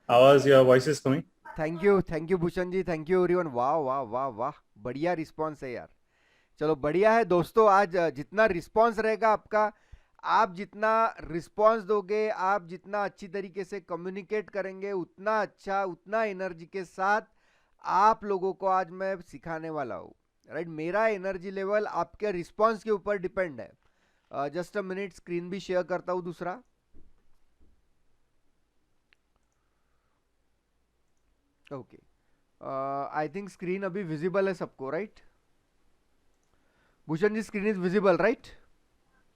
Ours, your voice is coming. Thank you Bhushan ji, thank you everyone. वाह वाह वाह वाह, बढ़िया रिस्पांस है यार। चलो बढ़िया है दोस्तों। आज जितना रिस्पांस रहेगा आपका, आप जितना रिस्पांस दोगे, आप जितना अच्छी तरीके से कम्युनिकेट करेंगे, उतना अच्छा, उतना एनर्जी के साथ आप लोगों को आज मैं सिखाने वाला हूँ। राइट, मेरा एनर्जी लेवल आपके रिस्पांस के ऊपर डिपेंड है। जस्ट अ मिनट, स्क्रीन भी शेयर करता हूँ दूसरा। ओके, आई थिंक स्क्रीन अभी विजिबल है सबको, right? Bhushan ji, screen is visible, right?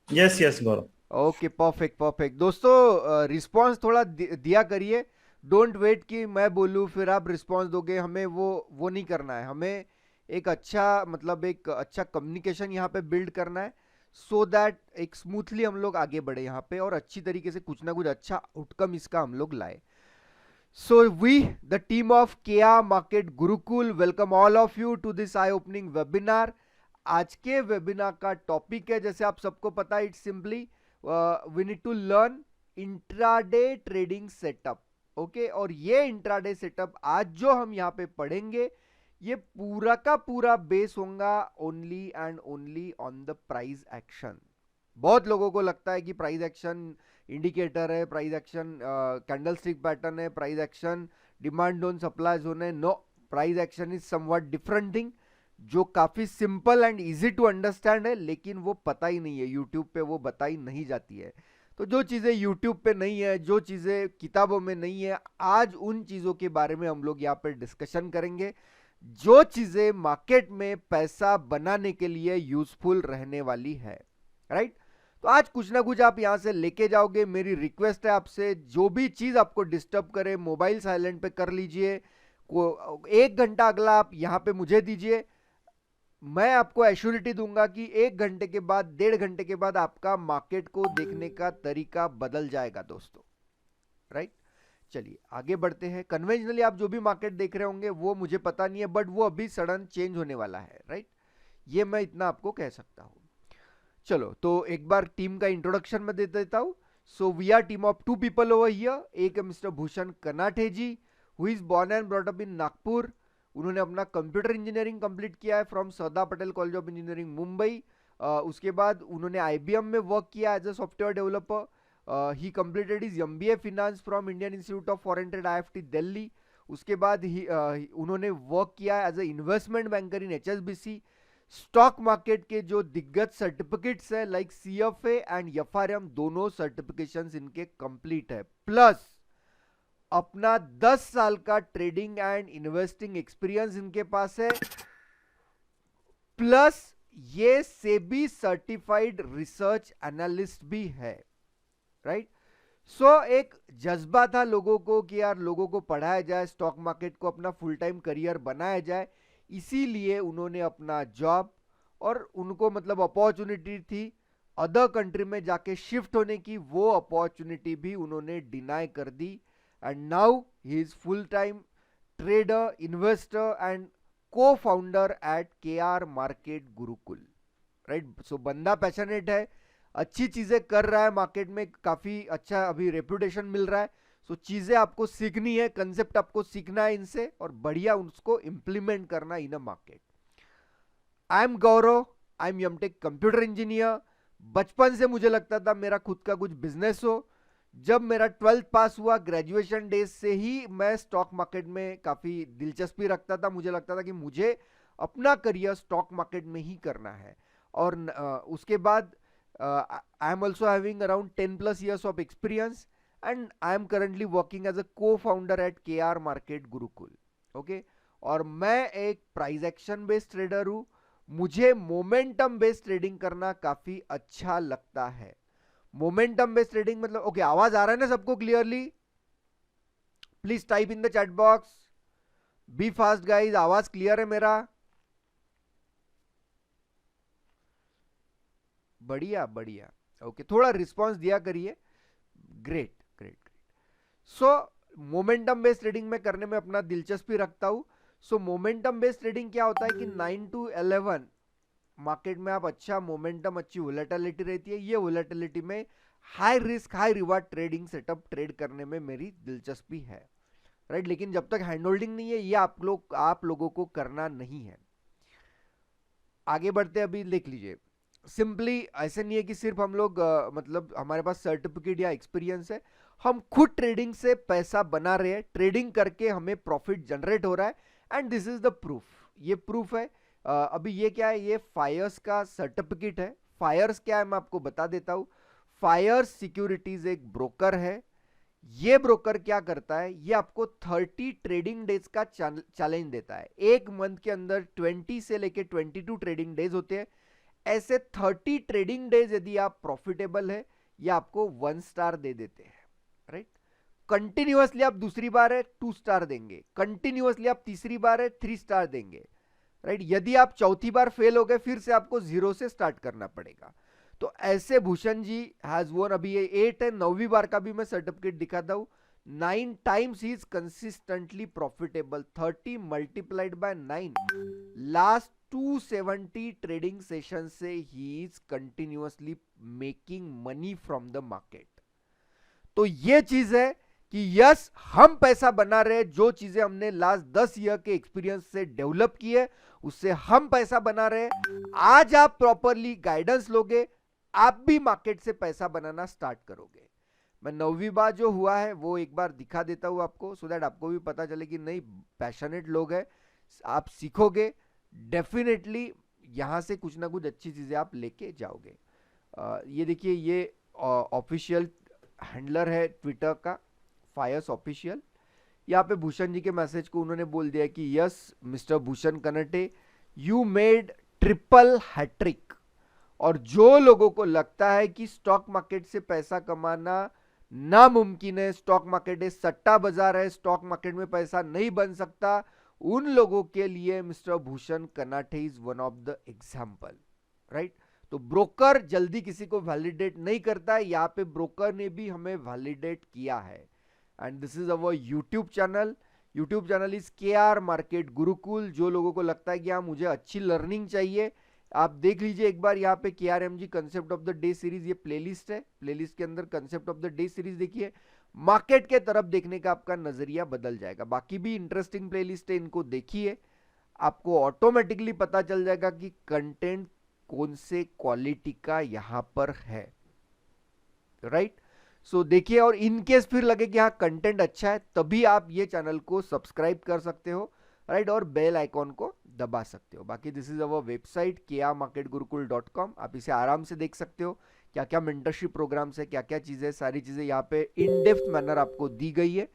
Yes, yes, Gaurav. Okay, perfect perfect. दोस्तों रिस्पांस थोड़ा दिया करिए। डोंट वेट कि मैं बोलूँ फिर आप रिस्पांस दोगे, हमें वो नहीं करना है। हमें एक अच्छा, मतलब एक अच्छा कम्युनिकेशन यहाँ पे बिल्ड करना है, सो दैट एक स्मूथली हम लोग आगे बढ़े यहाँ पे, और अच्छी तरीके से कुछ ना कुछ अच्छा आउटकम इसका हम लोग लाए। So we, the team of KR Market Gurukul, welcome all of you to this eye-opening webinar. आज के वेबिनार का टॉपिक है, जैसे आप सबको पता है, it's simply we need to learn intraday trading setup. Okay, और ये इंट्राडे सेटअप आज जो हम यहाँ पे पढ़ेंगे, ये पूरा का पूरा बेस होगा only and only on the price action. बहुत लोगों को लगता है कि प्राइस एक्शन इंडिकेटर है, प्राइस एक्शन कैंडलस्टिक पैटर्न है, price action demand zone supply zone है। No, price action is something different thing, जो काफी simple and easy to understand है, लेकिन वो पता ही नहीं है, यूट्यूब पे वो बताई नहीं जाती है। तो जो चीजें यूट्यूब पे नहीं है, जो चीजें किताबों में नहीं है, आज उन चीजों के बारे में हम लोग यहाँ पे डिस्कशन करेंगे, जो चीजें मार्केट में पैसा बनाने के लिए यूजफुल रहने वाली है। राइट, तो आज कुछ ना कुछ आप यहां से लेके जाओगे। मेरी रिक्वेस्ट है आपसे, जो भी चीज आपको डिस्टर्ब करे, मोबाइल साइलेंट पे कर लीजिए। को 1 घंटा अगला आप यहां पे मुझे दीजिए, मैं आपको एश्योरिटी दूंगा कि 1 घंटे के बाद, 1.5 घंटे के बाद आपका मार्केट को देखने का तरीका बदल जाएगा दोस्तों। राइट, चलिए आगे बढ़ते हैं। कन्वेंशनली आप जो भी मार्केट देख रहे होंगे वो मुझे पता नहीं है, बट वो अभी सडन चेंज होने वाला है। राइट, ये मैं इतना आपको कह सकता हूं। चलो, तो एक बार टीम का इंट्रोडक्शन मैं दे देता हूं। So we are team of 2 people over here. एक है mister Bhushan Kanathe ji, who is born and brought up in Nagpur. उन्होंने अपना कंप्यूटर इंजीनियरिंग कंप्लीट किया है from Sardar Patel college of engineering Mumbai. उसके बाद उन्होंने आईबीएम में वर्क किया as a software developer. He completed is MBA finance from Indian institute of foreign trade IFT Delhi. उसके बाद उन्होंने वर्क किया as a investment banker in HSBC. Stock market के जो दिग्गज सर्टिफिकेट्स है लाइक सीएफए एंड एफआरएम, दोनों सर्टिफिकेशंस इनके कंप्लीट है। प्लस अपना 10 साल का ट्रेडिंग एंड इन्वेस्टिंग एक्सपीरियंस इनके पास है। प्लस ये सेबी सर्टिफाइड रिसर्च एनालिस्ट भी है। राइट, सो एक जज्बा था लोगों को कि यार लोगों को पढ़ाया जाए, स्टॉक मार्केट को अपना फुल टाइम करियर बनाया जाए। इसीलिए उन्होंने अपना जॉब, और उनको मतलब अपॉर्चुनिटी थी अदर कंट्री में जाके शिफ्ट होने की, वो अपॉर्चुनिटी भी उन्होंने डिनाई कर दी। And now he is full time trader, investor and co founder at K R market Gurukul. Right, so बंदा पैशनेट है, अच्छी चीजें कर रहा है, मार्केट में काफी अच्छा अभी रेपुटेशन मिल रहा है। सो चीजें आपको सीखनी है, कंसेप्ट आपको सीखना है इनसे, और बढ़िया उसको इंप्लीमेंट करना in a market. I am Gaurav, I am MTech computer engineer. बचपन से मुझे लगता था मेरा खुद का कुछ बिजनेस हो। जब मेरा 12th पास हुआ, ग्रेजुएशन डेज से ही मैं स्टॉक मार्केट में काफी दिलचस्पी रखता था। मुझे लगता था कि मुझे अपना करियर स्टॉक मार्केट में ही करना है। और उसके बाद I am also having around 10+ years of experience, and I am currently working as a co founder at K R market Gurukul. Okay, और मैं एक प्राइस एक्शन बेस्ड ट्रेडर हूं। मुझे मोमेंटम बेस्ड ट्रेडिंग करना काफी अच्छा लगता है। मोमेंटम बेस्ड ट्रेडिंग मतलब, ओके, आवाज आ रहा है ना सबको clearly? Please type in the chat box, be fast guys, आवाज क्लियर है मेरा? बढ़िया बढ़िया, ओके, थोड़ा रिस्पॉन्स दिया करिए। Great great great. So momentum based trading में करने में अपना दिलचस्पी रखता हूं। सो मोमेंटम बेस्ड ट्रेडिंग क्या होता है कि 9 to 11 मार्केट में आप अच्छा मोमेंटम, अच्छी वोलेटिलिटी रहती है। ये वोलेटिलिटी में high risk high reward trading setup trade करने में मेरी दिलचस्पी है। राइट। लेकिन जब तक हैंड होल्डिंग नहीं है, ये आप लोगों को करना नहीं है। आगे बढ़ते अभी देख लीजिए, सिंपली ऐसे नहीं है कि सिर्फ हम लोग मतलब हमारे पास सर्टिफिकेट या एक्सपीरियंस है, हम खुद ट्रेडिंग से पैसा बना रहे हैं, ट्रेडिंग करके हमें प्रॉफिट जनरेट हो रहा है, and this is the proof. ये प्रूफ है। अभी ये क्या है, ये फायर्स का सर्टिफिकेट है। फायर्स क्या है मैं आपको बता देता हूं। फायर्स सिक्योरिटीज एक ब्रोकर है। ये ब्रोकर क्या करता है, ये आपको 30 ट्रेडिंग डेज का चैलेंज देता है। एक मंथ के अंदर 20 से लेके 22 ट्रेडिंग डेज होते हैं। ऐसे 30 ट्रेडिंग डेज यदि आप प्रॉफिटेबल है, ये आपको 1 स्टार दे देते हैं, राइट। कंटिन्यूअसली आप दूसरी बार है 2 स्टार देंगे, कंटिन्यूअसली आप तीसरी बार है 3 स्टार देंगे, राइट। यदि आप चौथी बार फेल हो गए, फिर से आपको 0 से स्टार्ट करना पड़ेगा। तो ऐसे भूषण जी हैज वोन, अभी ये 8 है, 9वीं बार का भी मैं सर्टिफिकेट दिखाता हूं। 9 times he is consistently profitable, 30 multiplied by 9, last 270 trading session से he is continuously making money from the market. तो ये चीज है कि यस, हम पैसा बना रहे हैं, जो चीजें हमने लास्ट 10 ईयर के एक्सपीरियंस से डेवलप की है, उससे हम पैसा बना रहे हैं। आज आप प्रॉपरली गाइडेंस लोगे, आप भी मार्केट से पैसा बनाना स्टार्ट करोगे। मैं 9वीं बार जो हुआ है वो एक बार दिखा देता हूं आपको, सो दैट आपको भी पता चले कि नहीं, पैशनेट लोग हैं, आप सीखोगे डेफिनेटली, यहां से कुछ ना कुछ अच्छी चीजें आप लेके जाओगे। ये देखिए, ये ऑफिशियल हैंडलर है ट्विटर का, फायर्स ऑफिशियल। यहाँ पे भूषण जी के मैसेज को उन्होंने बोल दिया कि yes mister Bhushan Kanate, you made triple hattrick. और जो लोगों को लगता है कि स्टॉक मार्केट से पैसा कमाना नामुमकिन है, स्टॉक मार्केट एक सट्टा बाजार है, स्टॉक मार्केट में पैसा नहीं बन सकता, उन लोगों के लिए mister Bhushan Kanate is one of the example, right. तो ब्रोकर जल्दी किसी को वैलिडेट नहीं करता है, यहाँ पे ब्रोकर ने भी हमें वैलिडेट किया है। And this is our YouTube channel. YouTube channel is KR market Gurukul. जो लोगों को लगता है कि हाँ मुझे अच्छी लर्निंग चाहिए, आप देख लीजिए एक बार यहाँ पे KRMG concept of the day series, ये प्लेलिस्ट है, प्लेलिस्ट के अंदर concept of the day series देखिए, मार्केट के तरफ देखने का आपका नजरिया बदल जाएगा। बाकी भी इंटरेस्टिंग प्लेलिस्ट है, इनको देखिए, आपको ऑटोमेटिकली पता चल जाएगा कि कंटेंट कौन से क्वालिटी का यहां पर है, राइट। सो देखिए, और इनकेस फिर लगे कि हाँ कंटेंट अच्छा है, तभी आप ये चैनल को सब्सक्राइब कर सकते हो, राइट, और बेल आइकॉन को दबा सकते हो। बाकी this is our website krmarketgurukul.com, आप इसे आराम से देख सकते हो, क्या क्या मेंटरशिप प्रोग्राम्स है, क्या क्या चीजें, सारी चीजें यहाँ पे इन डेप्थ मैनर आपको दी गई है,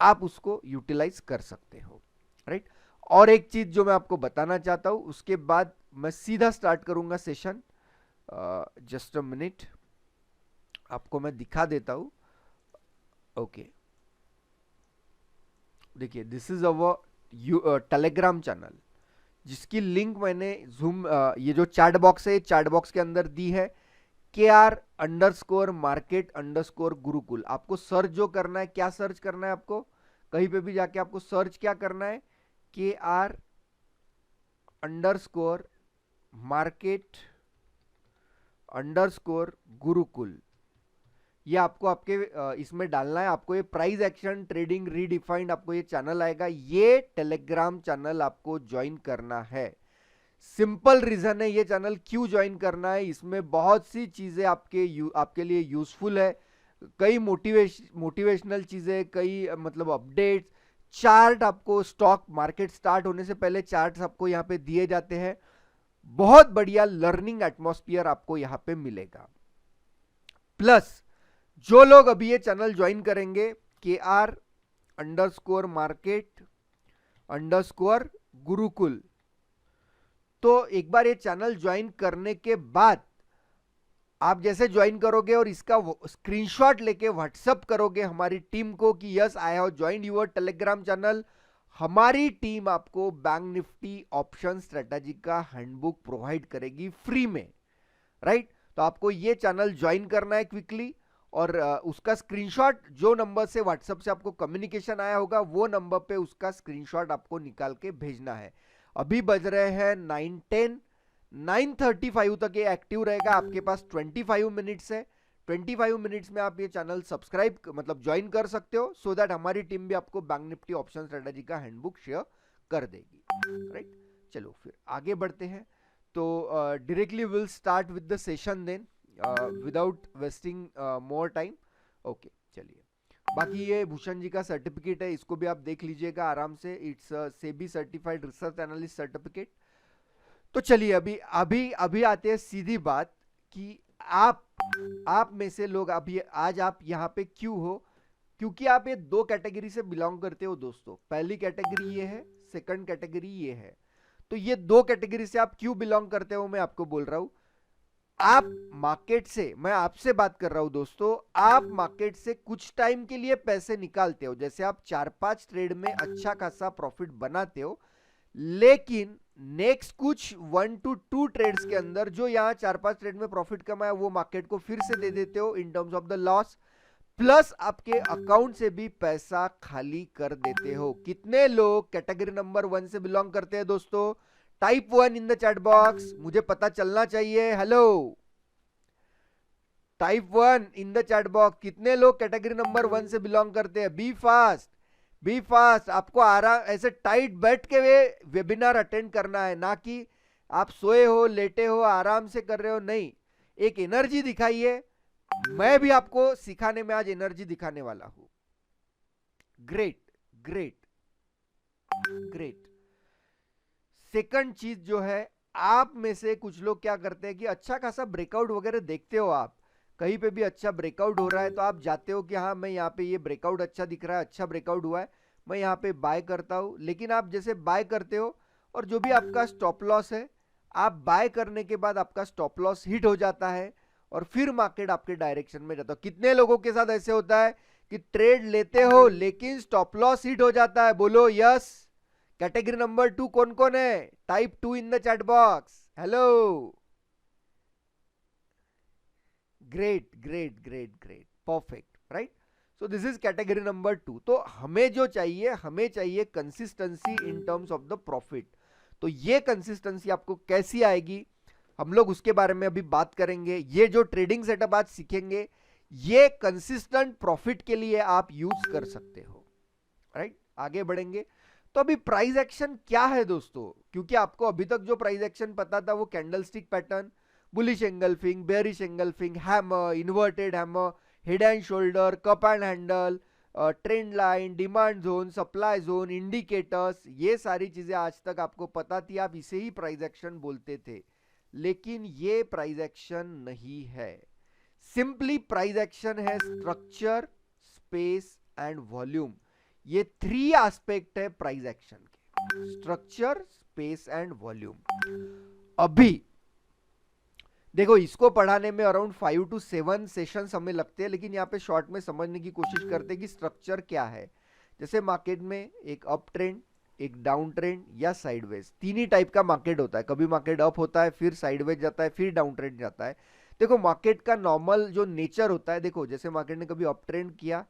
आप उसको यूटिलाइज कर सकते हो, राइट। और एक चीज जो मैं आपको बताना चाहता हूं, उसके बाद मैं सीधा स्टार्ट करूंगा सेशन। जस्ट अ मिनट, आपको मैं दिखा देता हूं। ओके, देखिए this is our Telegram channel, जिसकी लिंक मैंने जूम ये जो चैट बॉक्स है, चैट बॉक्स के अंदर दी है, KR_market_गुरुकुल। आपको सर्च जो करना है, क्या सर्च करना है आपको, कहीं पे भी जाके आपको सर्च क्या करना है, KR_market_गुरुकुल। ये आपको आपके इसमें डालना है। आपको ये प्राइस एक्शन ट्रेडिंग रीडिफाइंड, आपको ये चैनल आएगा, ये टेलीग्राम चैनल आपको ज्वाइन करना है। सिंपल रीजन है ये चैनल क्यों ज्वाइन करना है, इसमें बहुत सी चीजें आपके लिए यूजफुल है। कई मोटिवेशनल चीजें, कई मतलब अपडेट्स, चार्ट, आपको स्टॉक मार्केट स्टार्ट होने से पहले चार्ट्स आपको यहाँ पे दिए जाते हैं। बहुत बढ़िया लर्निंग एटमॉस्फियर आपको यहाँ पे मिलेगा। प्लस जो लोग अभी ये चैनल ज्वाइन करेंगे, KR_market_गुरुकुल, तो एक बार ये चैनल ज्वाइन करने के बाद आप जैसे ज्वाइन करोगे और इसका स्क्रीनशॉट लेके व्हाट्सएप करोगे हमारी टीम को कि yes I have joined your Telegram channel, हमारी टीम आपको बैंक निफ्टी ऑप्शन स्ट्रेटजी का हैंडबुक प्रोवाइड करेगी फ्री में, राइट। तो आपको ये चैनल ज्वाइन करना है क्विकली, और उसका स्क्रीनशॉट, जो नंबर से व्हाट्सएप से आपको कम्युनिकेशन आया होगा वो नंबर पे उसका स्क्रीनशॉट आपको निकाल के भेजना है। अभी बज रहे हैं 9:10, 9:35 तक ये एक्टिव रहेगा, आपके पास 25 मिनट्स है। 25 मिनट्स में आप ये चैनल सब्सक्राइब मतलब ज्वाइन कर सकते हो, सो दैट हमारी टीम भी आपको बैंक निफ्टी ऑप्शन स्ट्रेटेजी का हैंडबुक शेयर कर देगी, राइट। चलो फिर आगे बढ़ते हैं। तो directly will start with the session then without wasting more time. Okay चलिए, बाकी ये भूषण जी का सर्टिफिकेट है, इसको भी आप देख लीजिएगा आराम से। It's SEBI certified research analyst certificate. तो चलिए अभी अभी अभी आते हैं सीधी बात कि आप में से लोग अभी आज आप यहाँ पे क्यों हो, क्योंकि आप ये दो कैटेगरी से बिलोंग करते हो दोस्तों। पहली कैटेगरी ये है, सेकंड कैटेगरी ये है। तो ये दो कैटेगरी से आप क्यों बिलोंग करते हो मैं आपको बोल रहा हूं। आप मार्केट से, मैं आपसे बात कर रहा हूं दोस्तों, आप मार्केट से कुछ टाइम के लिए पैसे निकालते हो, जैसे आप 4-5 ट्रेड में अच्छा खासा प्रॉफिट बनाते हो, लेकिन नेक्स्ट कुछ 1 to 2 ट्रेड्स के अंदर जो यहां 4-5 ट्रेड में प्रॉफिट कमाया वो मार्केट को फिर से दे देते हो in terms of the loss, plus आपके अकाउंट से भी पैसा खाली कर देते हो। कितने लोग कैटेगरी नंबर 1 से बिलोंग करते हैं दोस्तों? Type 1 in the chat box, मुझे पता चलना चाहिए। Hello, type 1 in the chat box, कितने लोग कैटेगरी नंबर 1 से बिलोंग करते हैं? Be fast, be fast. आपको आराम ऐसे टाइट बैठ के वेबिनार अटेंड करना है, ना कि आप सोए हो, लेटे हो, आराम से कर रहे हो, नहीं। एक एनर्जी दिखाइए, मैं भी आपको सिखाने में आज एनर्जी दिखाने वाला हूं। Great great great. सेकंड चीज जो है, आप में से कुछ लोग क्या करते हैं कि अच्छा खासा ब्रेकआउट वगैरह देखते हो, आप कहीं पे भी अच्छा ब्रेकआउट हो रहा है तो आप जाते हो कि हाँ मैं यहाँ पे ये ब्रेकआउट अच्छा दिख रहा है, अच्छा ब्रेकआउट हुआ है, मैं यहाँ पे बाय करता हूँ। लेकिन आप जैसे बाय करते हो और जो भी आपका स्टॉप लॉस है, आप बाय करने के बाद आपका स्टॉप लॉस हिट हो जाता है और फिर मार्केट आपके डायरेक्शन में जाता है। कितने लोगों के साथ ऐसे होता है कि ट्रेड लेते हो लेकिन स्टॉप लॉस हिट हो जाता है? बोलो यस। कैटेगरी नंबर 2 कौन कौन है? Type 2 in the chat box. Hello, great great great great, perfect, right. So this is category number 2। तो हमें जो चाहिए, हमें चाहिए consistency in terms of the profit. तो ये कंसिस्टेंसी आपको कैसी आएगी, हम लोग उसके बारे में अभी बात करेंगे। ये जो ट्रेडिंग सेटअप आज सीखेंगे, ये कंसिस्टेंट प्रॉफिट के लिए आप यूज कर सकते हो, राइट। आगे बढ़ेंगे। तो अभी प्राइस एक्शन क्या है दोस्तों, क्योंकि आपको अभी तक जो प्राइस एक्शन पता था वो candlestick pattern, bullish engulfing, bearish engulfing, hammer, inverted hammer, head and shoulder, cup and handle, trend line, demand zone, supply zone, indicators, ये सारी चीजें आज तक आपको पता थी, आप इसे ही प्राइस एक्शन बोलते थे। लेकिन ये प्राइस एक्शन नहीं है, सिंपली प्राइस एक्शन है स्ट्रक्चर, स्पेस एंड वॉल्यूम। ये 3 एस्पेक्ट है प्राइस एक्शन के, स्ट्रक्चर, स्पेस एंड वॉल्यूम। अभी देखो, इसको पढ़ाने में अराउंड 5 to 7 सेशंस हमें लगते हैं, लेकिन यहाँ पे शॉर्ट में समझने की कोशिश करते हैं कि स्ट्रक्चर क्या है। जैसे मार्केट में एक अप ट्रेंड, एक डाउन ट्रेंड या साइडवेज, 3 ही टाइप का मार्केट होता है। कभी मार्केट अप होता है, फिर साइडवेज जाता है, फिर डाउन ट्रेंड जाता है। देखो मार्केट का नॉर्मल जो नेचर होता है, देखो जैसे मार्केट ने कभी अप ट्रेंड किया,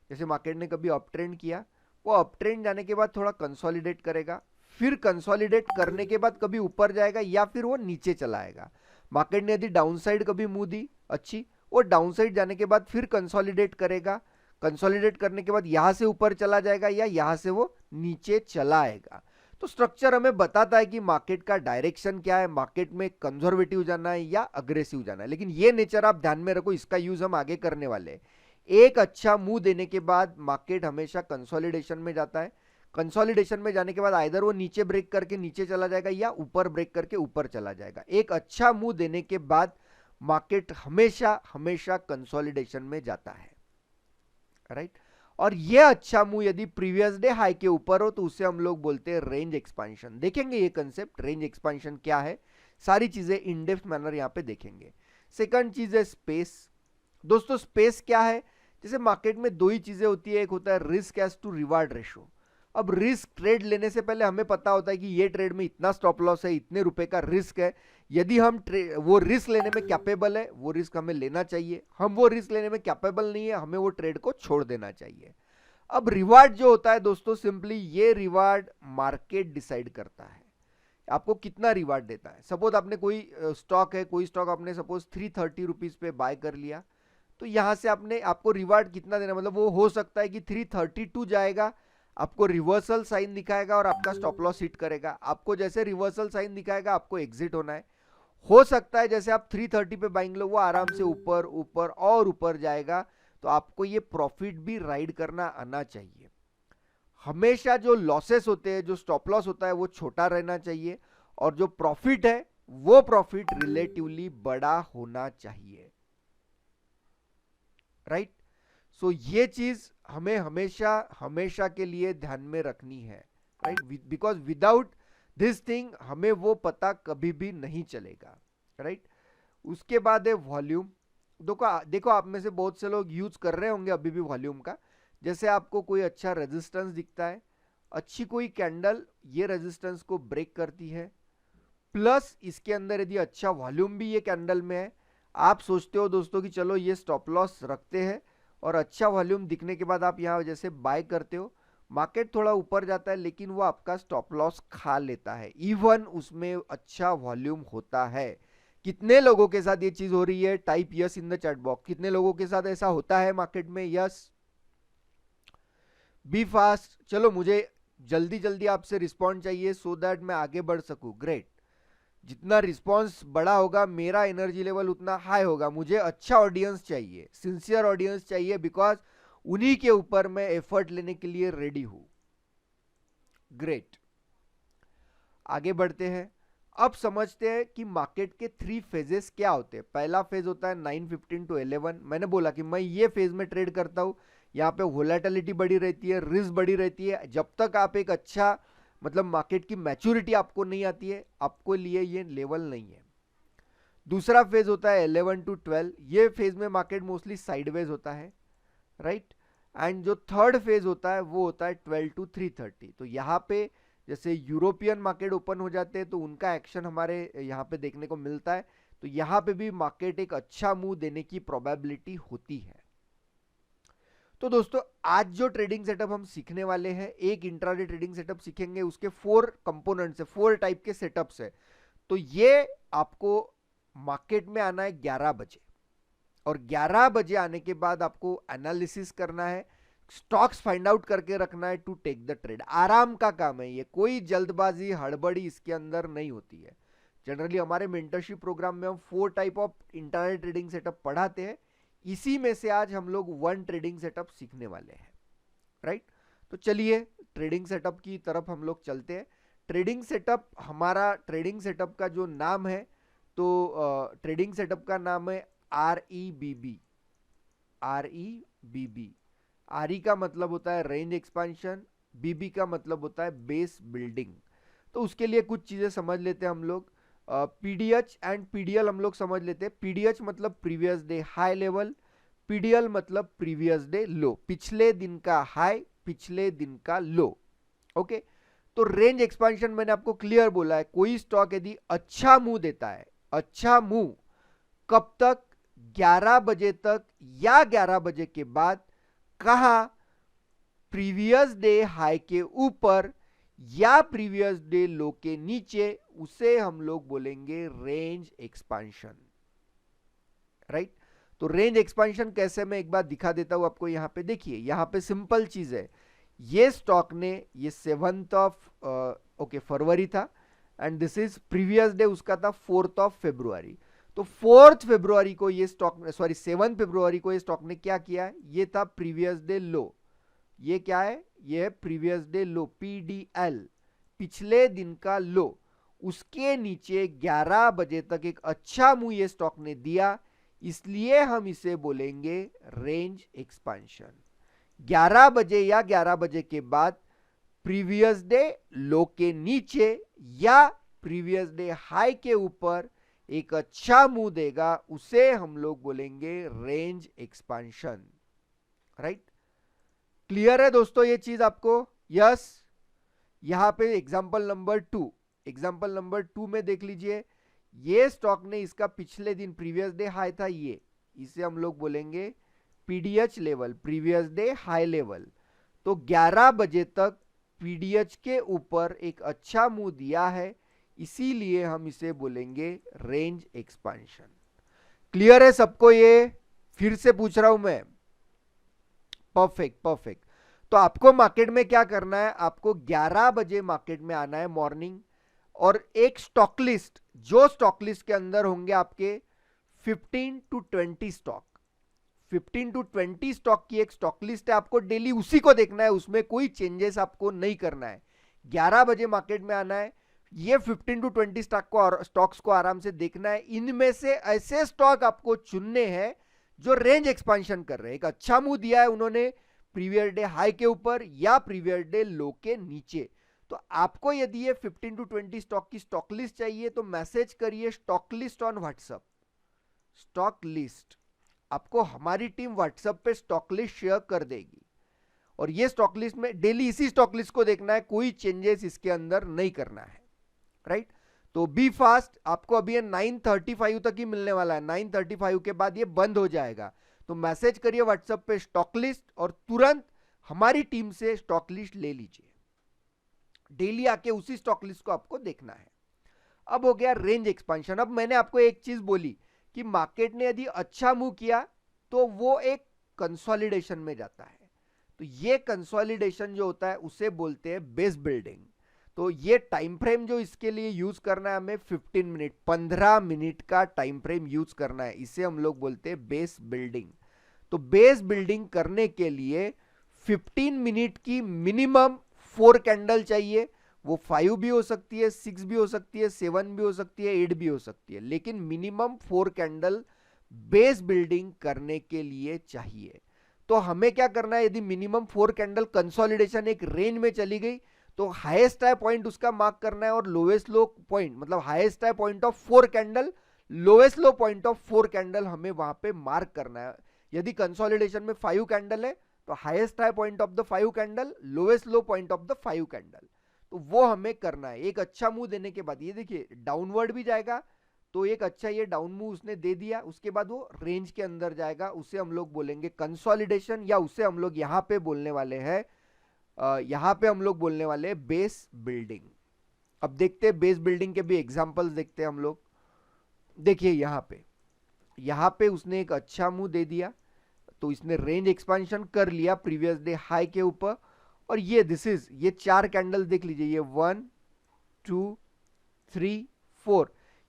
जैसे मार्केट ने कभी अप ट्रेंड किया, वो अप ट्रेंड जाने के बाद थोड़ा कंसोलिडेट करेगा, फिर कंसोलिडेट करने के बाद कभी ऊपर जाएगा या फिर वो नीचे चला आएगा। मार्केट ने यदि डाउन साइड कभी मुंह दी अच्छी, वो डाउन साइड जाने के बाद फिर कंसोलिडेट करेगा, कंसोलिडेट करने के बाद यहां से ऊपर चला जाएगा या यहां से वो नीचे चला आएगा। तो स्ट्रक्चर हमें बताता है कि मार्केट का डायरेक्शन क्या है, मार्केट में कंजर्वेटिव जाना है या अग्रेसिव जाना है। लेकिन ये नेचर आप ध्यान में रखो, इसका यूज हम आगे करने वाले हैं। एक अच्छा मुंह देने के बाद मार्केट हमेशा कंसोलिडेशन में जाता है। कंसोलिडेशन में जाने के बाद आइदर वो नीचे ब्रेक करके नीचे चला जाएगा या ऊपर ब्रेक करके ऊपर चला जाएगा। एक अच्छा मुंह देने के बाद मार्केट हमेशा हमेशा कंसोलिडेशन में जाता है, राइट। और ये अच्छा मुंह यदि प्रीवियस डे हाई के ऊपर हो तो उसे हम लोग बोलते हैं रेंज एक्सपेंशन। देखेंगे ये कंसेप्ट रेंज एक्सपेंशन क्या है, सारी चीजें इन डेप्थ मैनर यहां पे देखेंगे। सेकंड चीज है स्पेस। दोस्तों स्पेस क्या है, जैसे मार्केट में 2 ही चीजें होती है, एक होता है risk as to reward ratio. अब रिस्क ट्रेड लेने से पहले हमें पता होता है कि ये ट्रेड में इतना स्टॉप लॉस है, इतने रुपए का रिस्क है। यदि हम वो रिस्क लेने में कैपेबल है, वो रिस्क हमें लेना चाहिए। हम वो रिस्क लेने में कैपेबल नहीं है, हमें वो ट्रेड को छोड़ देना चाहिए। अब रिवार्ड जो होता है दोस्तों, सिंपली ये रिवार्ड मार्केट डिसाइड करता है आपको कितना रिवार्ड देता है। सपोज आपने कोई स्टॉक है, कोई स्टॉक आपने सपोज 330 रुपीज पे बाय कर लिया, तो यहां से आपको रिवार्ड कितना देना, मतलब वो हो सकता है कि 332 जाएगा, आपको रिवर्सल साइन दिखाएगा और आपका स्टॉप लॉस हिट करेगा। आपको जैसे रिवर्सल साइन दिखाएगा आपको एग्जिट होना है। हो सकता है जैसे आप 330 पे बाइंग लो, वो आराम से ऊपर ऊपर और ऊपर जाएगा, तो आपको ये प्रॉफिट भी राइड करना आना चाहिए। हमेशा जो लॉसेस होते हैं, जो स्टॉप लॉस होता है वो छोटा रहना चाहिए, और जो प्रॉफिट है वो प्रॉफिट रिलेटिवली बड़ा होना चाहिए, राइट। सो ये चीज हमें हमेशा हमेशा के लिए ध्यान में रखनी है, right, because without this thing हमें वो पता कभी भी नहीं चलेगा, राइट। उसके बाद है वॉल्यूम। देखो आप में से बहुत से लोग यूज कर रहे होंगे अभी भी वॉल्यूम का। जैसे आपको कोई अच्छा रेजिस्टेंस दिखता है, अच्छी कोई कैंडल ये रेजिस्टेंस को ब्रेक करती है, प्लस इसके अंदर यदि अच्छा वॉल्यूम भी ये कैंडल में है, आप सोचते हो दोस्तों कि चलो ये स्टॉप लॉस रखते हैं, और अच्छा वॉल्यूम दिखने के बाद आप यहाँ जैसे बाय करते हो, मार्केट थोड़ा ऊपर जाता है लेकिन वो आपका स्टॉप लॉस खा लेता है, इवन उसमें अच्छा वॉल्यूम होता है। कितने लोगों के साथ ये चीज हो रही है? Type yes in the chat box. कितने लोगों के साथ ऐसा होता है मार्केट में? Yes, be fast. चलो मुझे जल्दी जल्दी आपसे रिस्पॉन्ड चाहिए सो दैट मैं आगे बढ़ सकूं। ग्रेट। जितना रिस्पॉन्स बड़ा होगा मेरा एनर्जी लेवल उतना हाई होगा। मुझे अच्छा ऑडियंस चाहिए, सिंसियर ऑडियंस चाहिए, बिकॉज उन्हीं के ऊपर मैं एफर्ट लेने के लिए रेडी हूं। ग्रेट, आगे बढ़ते हैं। अब समझते हैं कि मार्केट के 3 फेजेस क्या होते हैं। पहला फेज होता है 9:15 to 11। मैंने बोला कि मैं ये फेज में ट्रेड करता हूं। यहाँ पे वोलेटिलिटी बढ़ी रहती है, रिस्क बढ़ी रहती है। जब तक आप एक अच्छा मतलब मार्केट की मैच्योरिटी आपको नहीं आती है, आपको लिए ये लेवल नहीं है। दूसरा फेज होता है 11 to 12। ये फेज में मार्केट मोस्टली साइडवेज होता है, राइट। एंड जो थर्ड फेज होता है वो होता है 12 to 3:30। तो यहाँ पे जैसे यूरोपियन मार्केट ओपन हो जाते हैं तो उनका एक्शन हमारे यहाँ पे देखने को मिलता है, तो यहाँ पे भी मार्केट एक अच्छा मूव देने की प्रोबेबिलिटी होती है। तो दोस्तों आज जो ट्रेडिंग सेटअप हम सीखने वाले हैं, एक इंट्राडे ट्रेडिंग सेटअप सीखेंगे, उसके 4 कंपोनेंट्स है, 4 टाइप के सेटअप्स है। तो ये आपको मार्केट में आना है 11 बजे, और 11 बजे आने के बाद आपको एनालिसिस करना है, स्टॉक्स फाइंड आउट करके रखना है टू टेक द ट्रेड। आराम का काम है ये, कोई जल्दबाजी हड़बड़ी इसके अंदर नहीं होती है। जनरली हमारे मेंटरशिप प्रोग्राम में हम 4 type of internet trading setup पढ़ाते हैं। इसी में से आज हम लोग 1 ट्रेडिंग सेटअप सीखने वाले हैं, राइट। तो चलिए ट्रेडिंग सेटअप की तरफ हम लोग चलते हैं। ट्रेडिंग सेटअप, हमारा ट्रेडिंग सेटअप का जो नाम है, तो ट्रेडिंग सेटअप का नाम है REBB। REBB, RE का मतलब होता है रेंज एक्सपेंशन, BB का मतलब होता है बेस बिल्डिंग। तो उसके लिए कुछ चीजें समझ लेते हैं हम लोग। PDH एंड PDL हम लोग समझ लेते हैं। PDH मतलब previous day high level, PDL मतलब प्रीवियस डे लो, पिछले दिन का हाई, पिछले दिन का लो। ओके, तो रेंज एक्सपेंशन मैंने आपको क्लियर बोला है, कोई स्टॉक यदि अच्छा मूव देता है, अच्छा मूव कब तक? 11 बजे तक, या 11 बजे के बाद। कहा? प्रीवियस डे हाई के ऊपर या प्रीवियस डे लो के नीचे, उसे हम लोग बोलेंगे रेंज एक्सपेंशन, राइट। तो रेंज एक्सपेंशन कैसे, मैं एक बार दिखा देता हूं आपको। यहां पे देखिए, यहां पे सिंपल चीज है, ये स्टॉक ने ये 7th ऑफ फरवरी था, and this is previous day उसका था 4th ऑफ फरवरी। तो 4th फरवरी को ये स्टॉक, सॉरी 7th फरवरी को ये स्टॉक ने क्या किया? ये था प्रीवियस डे लो। ये क्या है? ये है प्रीवियस डे लो, PDL, पिछले दिन का लो। उसके नीचे 11 बजे तक एक अच्छा मूव ये स्टॉक ने दिया, इसलिए हम इसे बोलेंगे रेंज एक्सपेंशन। 11 बजे या 11 बजे के बाद प्रीवियस डे लो के नीचे या प्रीवियस डे हाई के ऊपर एक अच्छा मूव देगा, उसे हम लोग बोलेंगे रेंज एक्सपेंशन, राइट। क्लियर है दोस्तों ये चीज आपको? यस। यहां पे एग्जांपल नंबर 2, एग्जांपल नंबर 2 में देख लीजिए, ये स्टॉक ने इसका पिछले दिन प्रीवियस डे हाई था, ये इसे हम लोग बोलेंगे PDH level, previous day high level. तो 11 बजे तक PDH के ऊपर एक अच्छा मूव दिया है, इसीलिए हम इसे बोलेंगे रेंज एक्सपांशन। क्लियर है सबको? ये फिर से पूछ रहा हूं मैं। Perfect perfect. तो आपको मार्केट में क्या करना है, आपको 11 बजे मार्केट में आना है मॉर्निंग, और एक स्टॉक लिस्ट, जो स्टॉक लिस्ट के अंदर होंगे आपके 15 टू 20 स्टॉक, 15 टू 20 स्टॉक की एक स्टॉक लिस्ट है, आपको डेली उसी को देखना है, उसमें कोई चेंजेस आपको नहीं करना है। 11 बजे मार्केट में आना है, ये 15 टू 20 स्टॉक्स को आराम से देखना है। इनमें से ऐसे स्टॉक आपको चुनने हैं जो रेंज एक्सपांशन कर रहे हैं। एक अच्छा मूव दिया है उन्होंने प्रीवियस डे हाई के ऊपर या प्रीवियस डे लो के नीचे, तो आपको यदि ये 15 टू 20 स्टॉक की स्टॉक लिस्ट चाहिए तो मैसेज करिए stock list on WhatsApp. Stock list आपको हमारी टीम व्हाट्सएप पे स्टॉक लिस्ट शेयर कर देगी, और ये स्टॉक लिस्ट में डेली इसी स्टॉक लिस्ट को देखना है, कोई चेंजेस इसके अंदर नहीं करना है, राइट। तो बी फास्ट, आपको अभी ये 9:35 तक ही मिलने वाला है, 9:35 के बाद ये बंद हो जाएगा। तो मैसेज करिए व्हाट्सएप पे स्टॉक लिस्ट और तुरंत हमारी टीम से स्टॉक लिस्ट ले लीजिए। डेली आके उसी स्टॉक लिस्ट को आपको देखना है। अब हो गया रेंज एक्सपांशन। अब मैंने आपको एक चीज बोली कि मार्केट ने यदि अच्छा मूव किया तो वो एक कंसोलिडेशन में जाता है, तो ये कंसोलिडेशन जो होता है उसे बोलते हैं बेस बिल्डिंग। तो ये टाइम फ्रेम जो इसके लिए यूज करना है हमें 15 मिनट, 15 मिनट का टाइम फ्रेम यूज करना है, इसे हम लोग बोलते हैं बेस बिल्डिंग। तो बेस बिल्डिंग करने के लिए 15 मिनट की मिनिमम 4 कैंडल चाहिए। वो 5 भी हो सकती है, 6 भी हो सकती है, 7 भी हो सकती है, 8 भी हो सकती है, लेकिन मिनिमम 4 कैंडल बेस बिल्डिंग करने के लिए चाहिए। तो हमें क्या करना है, यदि मिनिमम 4 कैंडल कंसोलिडेशन एक रेंज में चली गई तो हाईएस्ट हाई पॉइंट उसका मार्क करना है, और लोएस्ट लो पॉइंट मतलब highest high point of 4 candle, lowest low point of 4 candle हमें वहां पे मार्क करना है। यदि कंसोलिडेशन में 5 कैंडल है तो highest high point of the 5 candle, lowest low point of the 5 candle, तो वो हमें करना है। एक अच्छा मूव देने के बाद ये देखिए डाउनवर्ड भी जाएगा, तो एक अच्छा ये डाउन मूव उसने दे दिया, उसके बाद वो रेंज के अंदर जाएगा, उसे हम लोग बोलेंगे कंसोलिडेशन, या उसे हम लोग यहां पे बोलने वाले हैं यहां पे हम लोग बोलने वाले हैं बेस बिल्डिंग। अब देखते हैं बेस बिल्डिंग के भी एग्जांपल्स देखते हैं हम लोग। देखिए यहां पे उसने एक अच्छा मूव दे दिया, तो इसने रेंज एक्सपांशन कर लिया प्रीवियस डे हाई के ऊपर, और ये ये 4 कैंडल देख लीजिए, ये 1 2 3 4,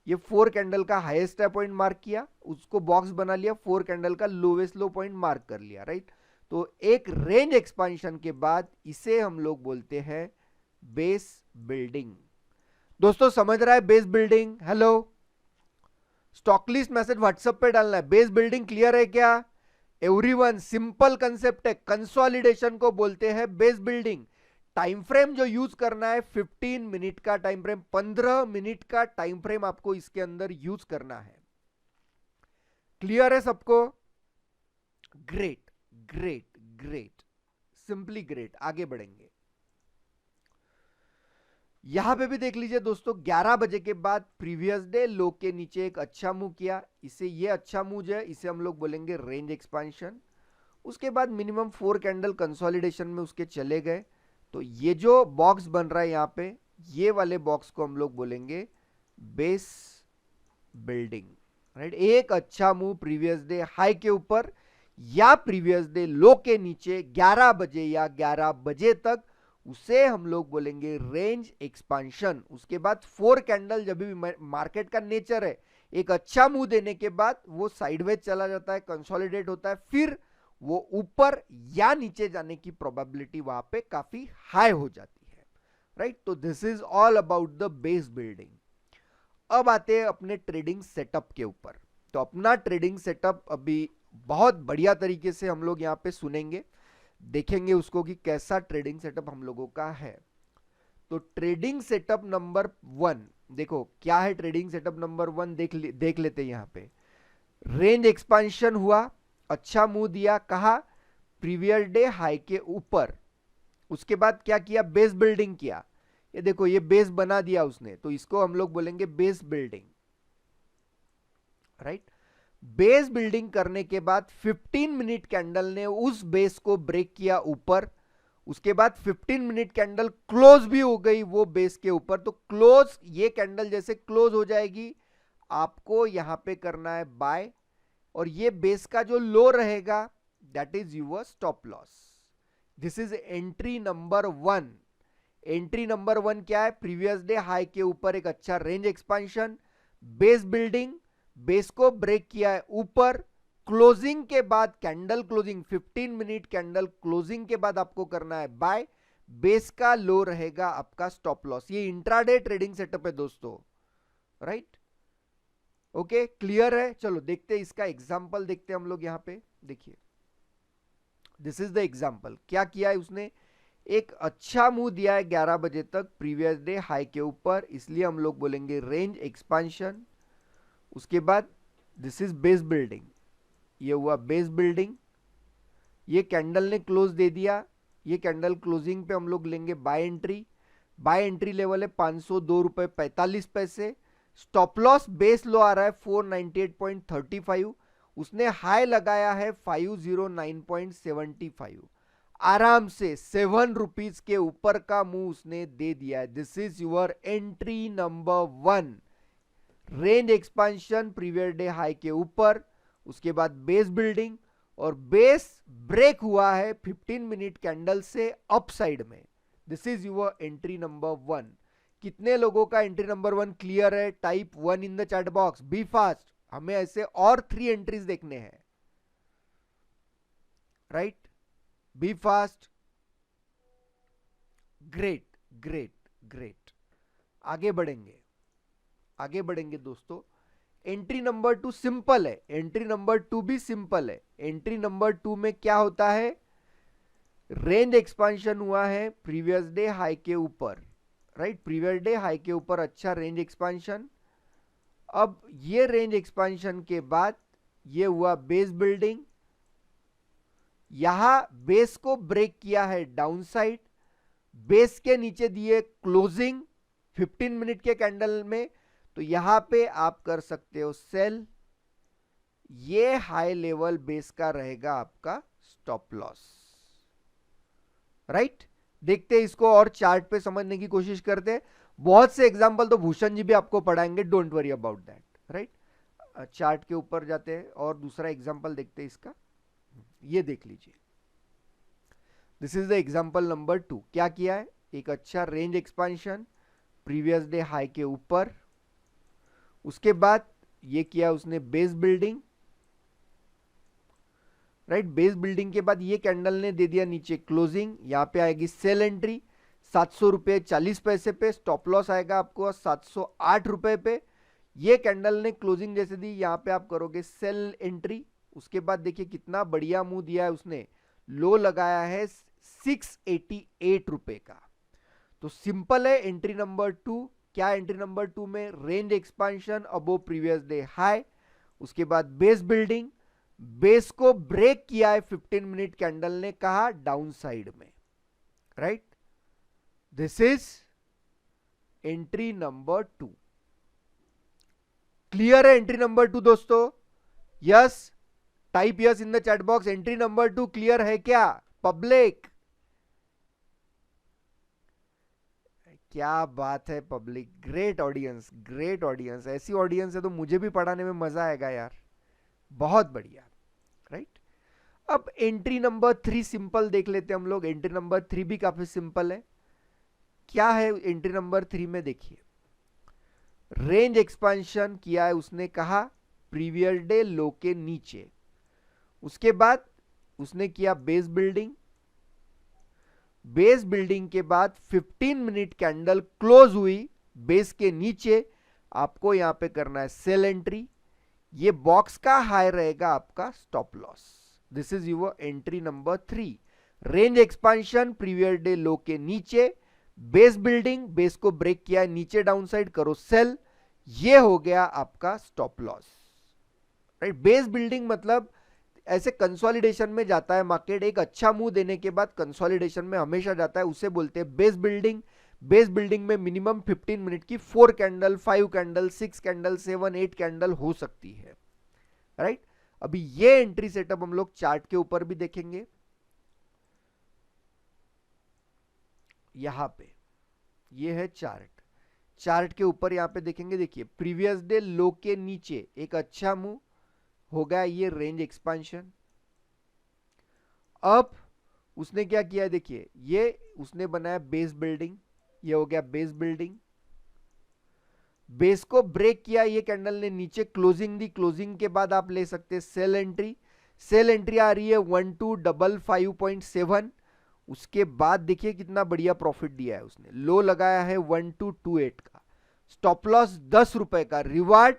ये 4 कैंडल का हाईएस्ट पॉइंट मार्क किया, उसको बॉक्स बना लिया, 4 कैंडल का लोवेस्ट लो पॉइंट मार्क कर लिया, राइट। तो एक रेंज एक्सपांशन के बाद इसे हम लोग बोलते हैं बेस बिल्डिंग। दोस्तों समझ रहा है base building? Hello, stock list message WhatsApp पे डालना है। बेस बिल्डिंग क्लियर है क्या एवरीवन? सिंपल कंसेप्ट है, कंसोलिडेशन को बोलते हैं बेस बिल्डिंग। टाइम फ्रेम जो यूज करना है 15 मिनट का टाइम फ्रेम, 15 मिनट का टाइम फ्रेम आपको इसके अंदर यूज करना है। क्लियर है सबको? Great great great, simply great. आगे बढ़ेंगे, यहां पे भी देख लीजिए दोस्तों, 11 बजे के बाद प्रीवियस डे लो के नीचे एक अच्छा मूव किया, इसे ये अच्छा मूव है, इसे हम लोग बोलेंगे रेंज एक्सपांशन। उसके बाद मिनिमम 4 कैंडल कंसोलिडेशन में उसके चले गए, तो ये जो बॉक्स बन रहा है यहाँ पे, ये वाले बॉक्स को हम लोग बोलेंगे बेस बिल्डिंग, राइट। एक अच्छा मूव प्रीवियस डे हाई के ऊपर या प्रीवियस डे लो के नीचे 11 बजे या 11 बजे तक, उसे हम लोग बोलेंगे रेंज एक्सपांशन। उसके बाद 4 कैंडल, जब भी मार्केट का नेचर है एक अच्छा मूव देने के बाद वो साइडवेज चला जाता है, कंसोलिडेट होता है, फिर वो ऊपर या नीचे जाने की प्रोबेबिलिटी वहां पे काफी हाई हो जाती है, राइट। तो this is all about the base building. अब आते हैं अपने ट्रेडिंग सेटअप के ऊपर। तो अपना ट्रेडिंग सेटअप अभी बहुत बढ़िया तरीके से हम लोग यहाँ पे सुनेंगे, देखेंगे उसको कि कैसा ट्रेडिंग सेटअप हम लोगों का है। तो ट्रेडिंग सेटअप नंबर 1 देखो क्या है। ट्रेडिंग सेटअप नंबर 1 देख लेते हैं। यहाँ पे रेंज एक्सपांशन हुआ, अच्छा मूव दिया, कहा प्रीवियस डे हाई के ऊपर, उसके बाद क्या किया, बेस बिल्डिंग किया। ये देखो ये बेस बना दिया उसने, तो इसको हम लोग बोलेंगे base building, right. Base building करने के बाद 15 मिनट कैंडल ने उस बेस को ब्रेक किया ऊपर, उसके बाद 15 मिनट कैंडल क्लोज भी हो गई वो बेस के ऊपर, तो क्लोज, ये कैंडल जैसे क्लोज हो जाएगी आपको यहां पे करना है बाय, और ये बेस का जो लो रहेगा that is your stop loss. This is entry number 1। Entry number 1 क्या है? प्रीवियस डे हाई के ऊपर एक अच्छा range expansion, base building, base को ब्रेक किया है ऊपर, क्लोजिंग के बाद candle closing 15 minute candle closing के बाद आपको करना है बाय, बेस का लो रहेगा आपका स्टॉप लॉस। ये इंट्राडे ट्रेडिंग सेटअप है दोस्तों, राइट? ओके, क्लियर है? चलो देखते हैं इसका एग्जांपल, देखते हैं हम लोग यहां पे। देखिए, दिस इज द एग्जांपल। क्या किया है उसने? एक अच्छा मूव दिया है 11 बजे तक प्रीवियस डे हाई के ऊपर, इसलिए हम लोग बोलेंगे रेंज एक्सपांशन। उसके बाद दिस इज बेस बिल्डिंग, ये हुआ बेस बिल्डिंग, ये कैंडल ने क्लोज दे दिया, ये कैंडल क्लोजिंग पे हम लोग लेंगे buy entry. Buy entry level है 502 रुपए 45 पैसे। स्टॉप लॉस बेस लो आ रहा है 498.35, उसने हाई लगाया है 509.75, आराम से 7 रुपीज के ऊपर का मूव उसने दे दिया है। This is your entry number 1। Range expansion previous day high के ऊपर, उसके बाद बेस बिल्डिंग, और बेस ब्रेक हुआ है 15 मिनट कैंडल से अपसाइड में। This is your entry number 1। कितने लोगों का एंट्री नंबर 1 क्लियर है? Type 1 in the chat box. Be fast, हमें ऐसे और 3 एंट्रीज देखने हैं, right? Be fast. Great great great. आगे बढ़ेंगे, आगे बढ़ेंगे दोस्तों। एंट्री नंबर 2 सिंपल है, एंट्री नंबर 2 भी सिंपल है। एंट्री नंबर 2 में क्या होता है? रेंज एक्सपांशन हुआ है प्रीवियस डे हाई के ऊपर, राइट? प्रीवियस डे हाई के ऊपर अच्छा रेंज एक्सपांशन। अब ये रेंज एक्सपांशन के बाद ये हुआ बेस बिल्डिंग, यहां बेस को ब्रेक किया है डाउन साइड, बेस के नीचे दिए क्लोजिंग 15 मिनट के कैंडल में, तो यहां पे आप कर सकते हो सेल। ये हाई लेवल बेस का रहेगा आपका स्टॉप लॉस, राइट? देखते हैं इसको और चार्ट पे समझने की कोशिश करते हैं। बहुत से एग्जांपल तो भूषण जी भी आपको पढ़ाएंगे, don't worry about that, right? Chart के ऊपर जाते हैं और दूसरा एग्जांपल देखते हैं इसका। ये देख लीजिए, this is the example number 2। क्या किया है? एक अच्छा range expansion previous day high के ऊपर, उसके बाद ये किया उसने base building, right? Base building के बाद ये कैंडल ने दे दिया नीचे क्लोजिंग, यहां पे आएगी सेल एंट्री 700 रुपए 40 पैसे पे, स्टॉप लॉस आएगा आपको 708 रुपए पे। ये कैंडल ने क्लोजिंग जैसे दी, यहां पे आप करोगे सेल एंट्री। उसके बाद देखिए कितना बढ़िया मूव दिया है उसने, लो लगाया है 688 रुपए का। तो सिंपल है एंट्री नंबर 2। क्या एंट्री नंबर 2 में? रेंज एक्सपांशन अबो प्रीवियस डे हाई, उसके बाद बेस बिल्डिंग, बेस को ब्रेक किया है 15 मिनट कैंडल ने, कहा डाउन साइड में, right? This is entry number 2। Clear है एंट्री नंबर 2 दोस्तों? Yes, type yes in the chat box. Entry number 2 clear है क्या पब्लिक? क्या बात है public, great audience, great audience. ऐसी ऑडियंस है तो मुझे भी पढ़ाने में मजा आएगा यार, बहुत बढ़िया, राइट? अब एंट्री नंबर 3 सिंपल देख लेते हैं हम लोग। एंट्री नंबर 3 भी काफी सिंपल है। क्या है एंट्री नंबर 3 में? देखिए, रेंज एक्सपांशन किया है उसने, कहा प्रीवियस डे लो के नीचे, उसके बाद उसने किया बेस बिल्डिंग, बेस बिल्डिंग के बाद 15 मिनट कैंडल क्लोज हुई बेस के नीचे, आपको यहां पे करना है सेल एंट्री। ये बॉक्स का हाई रहेगा आपका stop loss. This is your entry number 3। Range expansion previous day low के नीचे, बेस बिल्डिंग, बेस को ब्रेक किया है नीचे डाउन साइड, करो सेल। ये हो गया आपका stop loss, right? Base building मतलब ऐसे कंसोलिडेशन में जाता है मार्केट, एक अच्छा मूव देने के बाद कंसोलिडेशन में हमेशा जाता है, उसे बोलते हैं बेस बिल्डिंग। बेस बिल्डिंग में मिनिमम 15 मिनट की 4 कैंडल, 5 कैंडल, 6 कैंडल, 7, 8 कैंडल हो सकती है, राइट? अभी ये एंट्री सेटअप हम लोग चार्ट के ऊपर भी देखेंगे। यहां पे ये है चार्ट, चार्ट के ऊपर यहां पे देखेंगे, देखिए प्रीवियस डे लो के नीचे एक अच्छा मूव हो गया, ये रेंज एक्सपांशन। अब उसने क्या किया है, देखिए ये उसने बनाया बेस बिल्डिंग, ये हो गया बेस बिल्डिंग, बेस को ब्रेक किया ये कैंडल ने, नीचे क्लोजिंग दी, क्लोजिंग के बाद आप ले सकते हैं सेल एंट्री, सेल एंट्री आ रही है 1255.7। उसके बाद देखिए कितना बढ़िया प्रॉफिट दिया है उसने, लो लगाया है 1228 का, स्टॉप लॉस 10 रुपए का, रिवार्ड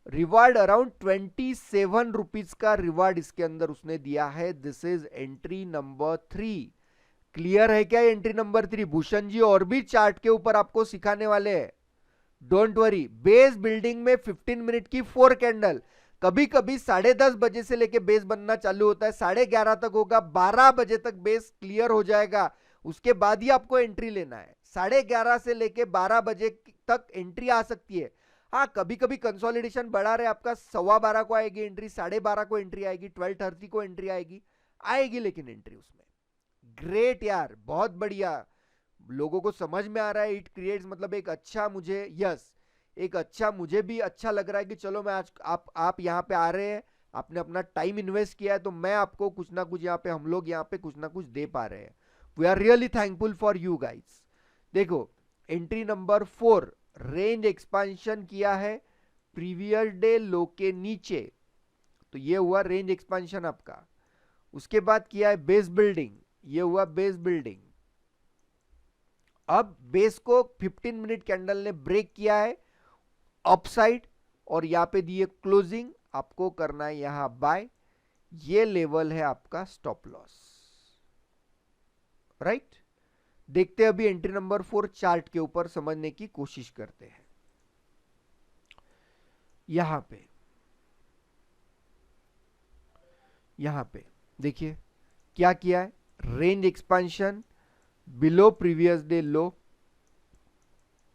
रिवार्ड अराउंड 27 रुपीज का रिवार्ड इसके अंदर उसने दिया है। This is entry number 3। Clear है क्या एंट्री नंबर 3? भूषण जी और भी चार्ट के ऊपर आपको सिखाने वाले हैं, डोंट वरी। बेस बिल्डिंग में 15 मिनट की 4 कैंडल, कभी कभी 10:30 बजे से लेके बेस बनना चालू होता है, 11:30 तक होगा, 12 बजे तक बेस क्लियर हो जाएगा, उसके बाद ही आपको एंट्री लेना है। 11:30 से लेके 12 बजे तक एंट्री आ सकती है। हाँ, कभी कभी कंसोलिडेशन बढ़ा रहे, आपका 12:15 को आएगी एंट्री, 12:30 को एंट्री आएगी, 12:30 को एंट्री आएगी लेकिन एंट्री उसमें। ग्रेट यार, बहुत बढ़िया, लोगों को समझ में आ रहा है। इट क्रिएट्स मतलब एक अच्छा, मुझे यस एक अच्छा, मुझे भी अच्छा लग रहा है कि चलो मैं आज आप यहाँ पे आ रहे हैं, आपने अपना टाइम इन्वेस्ट किया है, तो मैं आपको कुछ ना कुछ यहाँ पे, हम लोग यहाँ पे कुछ ना कुछ दे पा रहे हैं। We are really thankful for you guys. देखो एंट्री नंबर 4, रेंज एक्सपांशन किया है प्रीवियस डे लो के नीचे, तो ये हुआ रेंज एक्सपांशन आपका। उसके बाद किया है बेस बिल्डिंग, ये हुआ बेस बिल्डिंग। अब बेस को 15 मिनट कैंडल ने ब्रेक किया है अपसाइड, और यहां पे दिए क्लोजिंग, आपको करना है यहां बाय, ये लेवल है आपका स्टॉप लॉस, राइट। देखते हैं अभी एंट्री नंबर 4 चार्ट के ऊपर, समझने की कोशिश करते हैं। यहां पे देखिए क्या किया है, range expansion below previous day लो,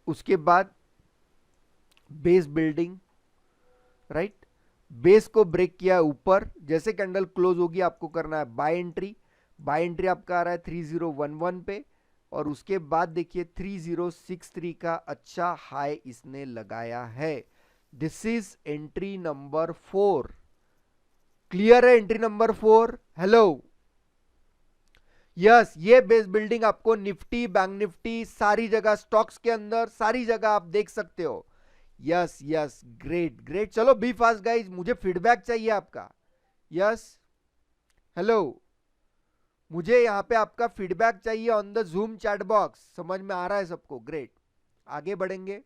उसके बाद बेस बिल्डिंग, राइट, बेस को ब्रेक किया ऊपर, जैसे कैंडल क्लोज होगी आपको करना है बाय एंट्री, बाय एंट्री आपका आ रहा है 3011 पे, और उसके बाद देखिए 3063 का अच्छा हाई इसने लगाया है। This is entry number 4। Clear है एंट्री नंबर 4? हेलो, यस, ये बेस बिल्डिंग आपको निफ्टी, बैंक निफ्टी, सारी जगह स्टॉक्स के अंदर, सारी जगह आप देख सकते हो। यस यस, ग्रेट ग्रेट, चलो बी फास्ट गाइज, मुझे फीडबैक चाहिए आपका। यस, हेलो, मुझे यहां पे आपका फीडबैक चाहिए on the zoom chat box. समझ में आ रहा है सबको? ग्रेट, आगे बढ़ेंगे।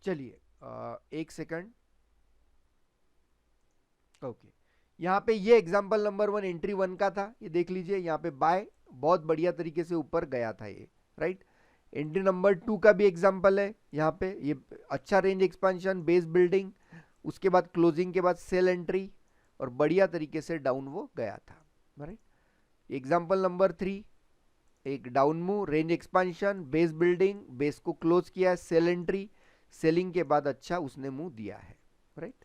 चलिए एक सेकंड, ओके। यहाँ पे ये एग्जांपल नंबर 1 एंट्री 1 का था, ये देख लीजिए, यहाँ पे बाय बहुत बढ़िया तरीके से ऊपर गया था ये, राइट। एंट्री नंबर 2 का भी एग्जांपल है, यहाँ पे ये अच्छा रेंज एक्सपांशन, बेस बिल्डिंग, उसके बाद क्लोजिंग के बाद सेल एंट्री, और बढ़िया तरीके से डाउन वो गया था, राइट। एग्जांपल नंबर 3, एक down move, range expansion, base building, base को क्लोज किया है, सेल एंट्री, सेलिंग के बाद अच्छा उसने मूव दिया है, right.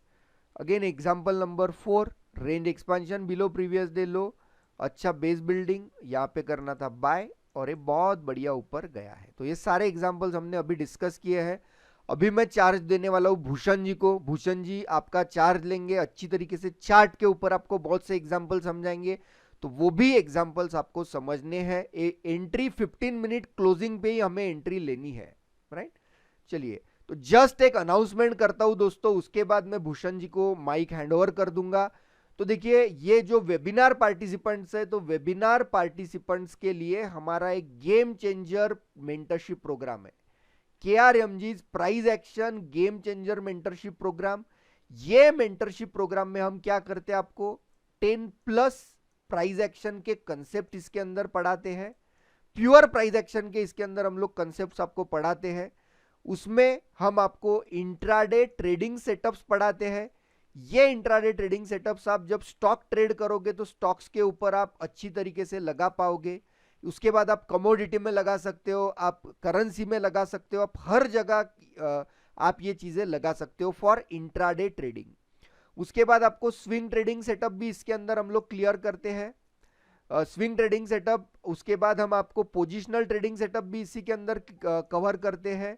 Again example number 4, range expansion below previous day लो, अच्छा बेस बिल्डिंग, यहाँ पे करना था बाय, और ये बहुत बढ़िया ऊपर गया है। तो ये सारे एग्जांपल्स हमने अभी डिस्कस किए हैं। अभी मैं चार्ज देने वाला हूँ भूषण जी को। भूषण जी आपका चार्ज लेंगे, अच्छी तरीके से चार्ट के ऊपर आपको बहुत से एग्जाम्पल समझाएंगे, तो वो भी एग्जाम्पल्स आपको समझने हैं। एंट्री 15 मिनट क्लोजिंग पे ही हमें एंट्री लेनी है, राइट। चलिए, तो जस्ट एक अनाउंसमेंट करता हूं दोस्तों, उसके बाद मैं भूषण जी को माइक हैंडओवर कर दूंगा। तो देखिए, ये जो वेबिनार पार्टिसिपेंट्स है, तो वेबिनार पार्टिसिपेंट्स के लिए हमारा एक गेम चेंजर मेंटरशिप प्रोग्राम है, KRMG price action game changer mentorship program. ये मेंटरशिप प्रोग्राम में हम क्या करते हैं, आपको 10+ प्राइज एक्शन के कंसेप्ट इसके अंदर पढ़ाते हैं, प्योर प्राइज एक्शन के इसके अंदर हम लोग कंसेप्ट आपको पढ़ाते हैं। उसमें हम आपको इंट्राडे ट्रेडिंग सेटअप्स पढ़ाते हैं। ये इंट्राडे ट्रेडिंग सेटअप्स आप जब स्टॉक ट्रेड करोगे तो स्टॉक्स के ऊपर आप अच्छी तरीके से लगा पाओगे। उसके बाद आप कमोडिटी में लगा सकते हो, आप करेंसी में लगा सकते हो, आप हर जगह आप ये चीजें लगा सकते हो फॉर इंट्राडे ट्रेडिंग। उसके बाद आपको स्विंग ट्रेडिंग सेटअप भी इसके अंदर हम लोग क्लियर करते हैं। स्विंग ट्रेडिंग सेटअप, उसके बाद हम आपको पोजिशनल ट्रेडिंग सेटअप भी इसी के अंदर कवर करते हैं।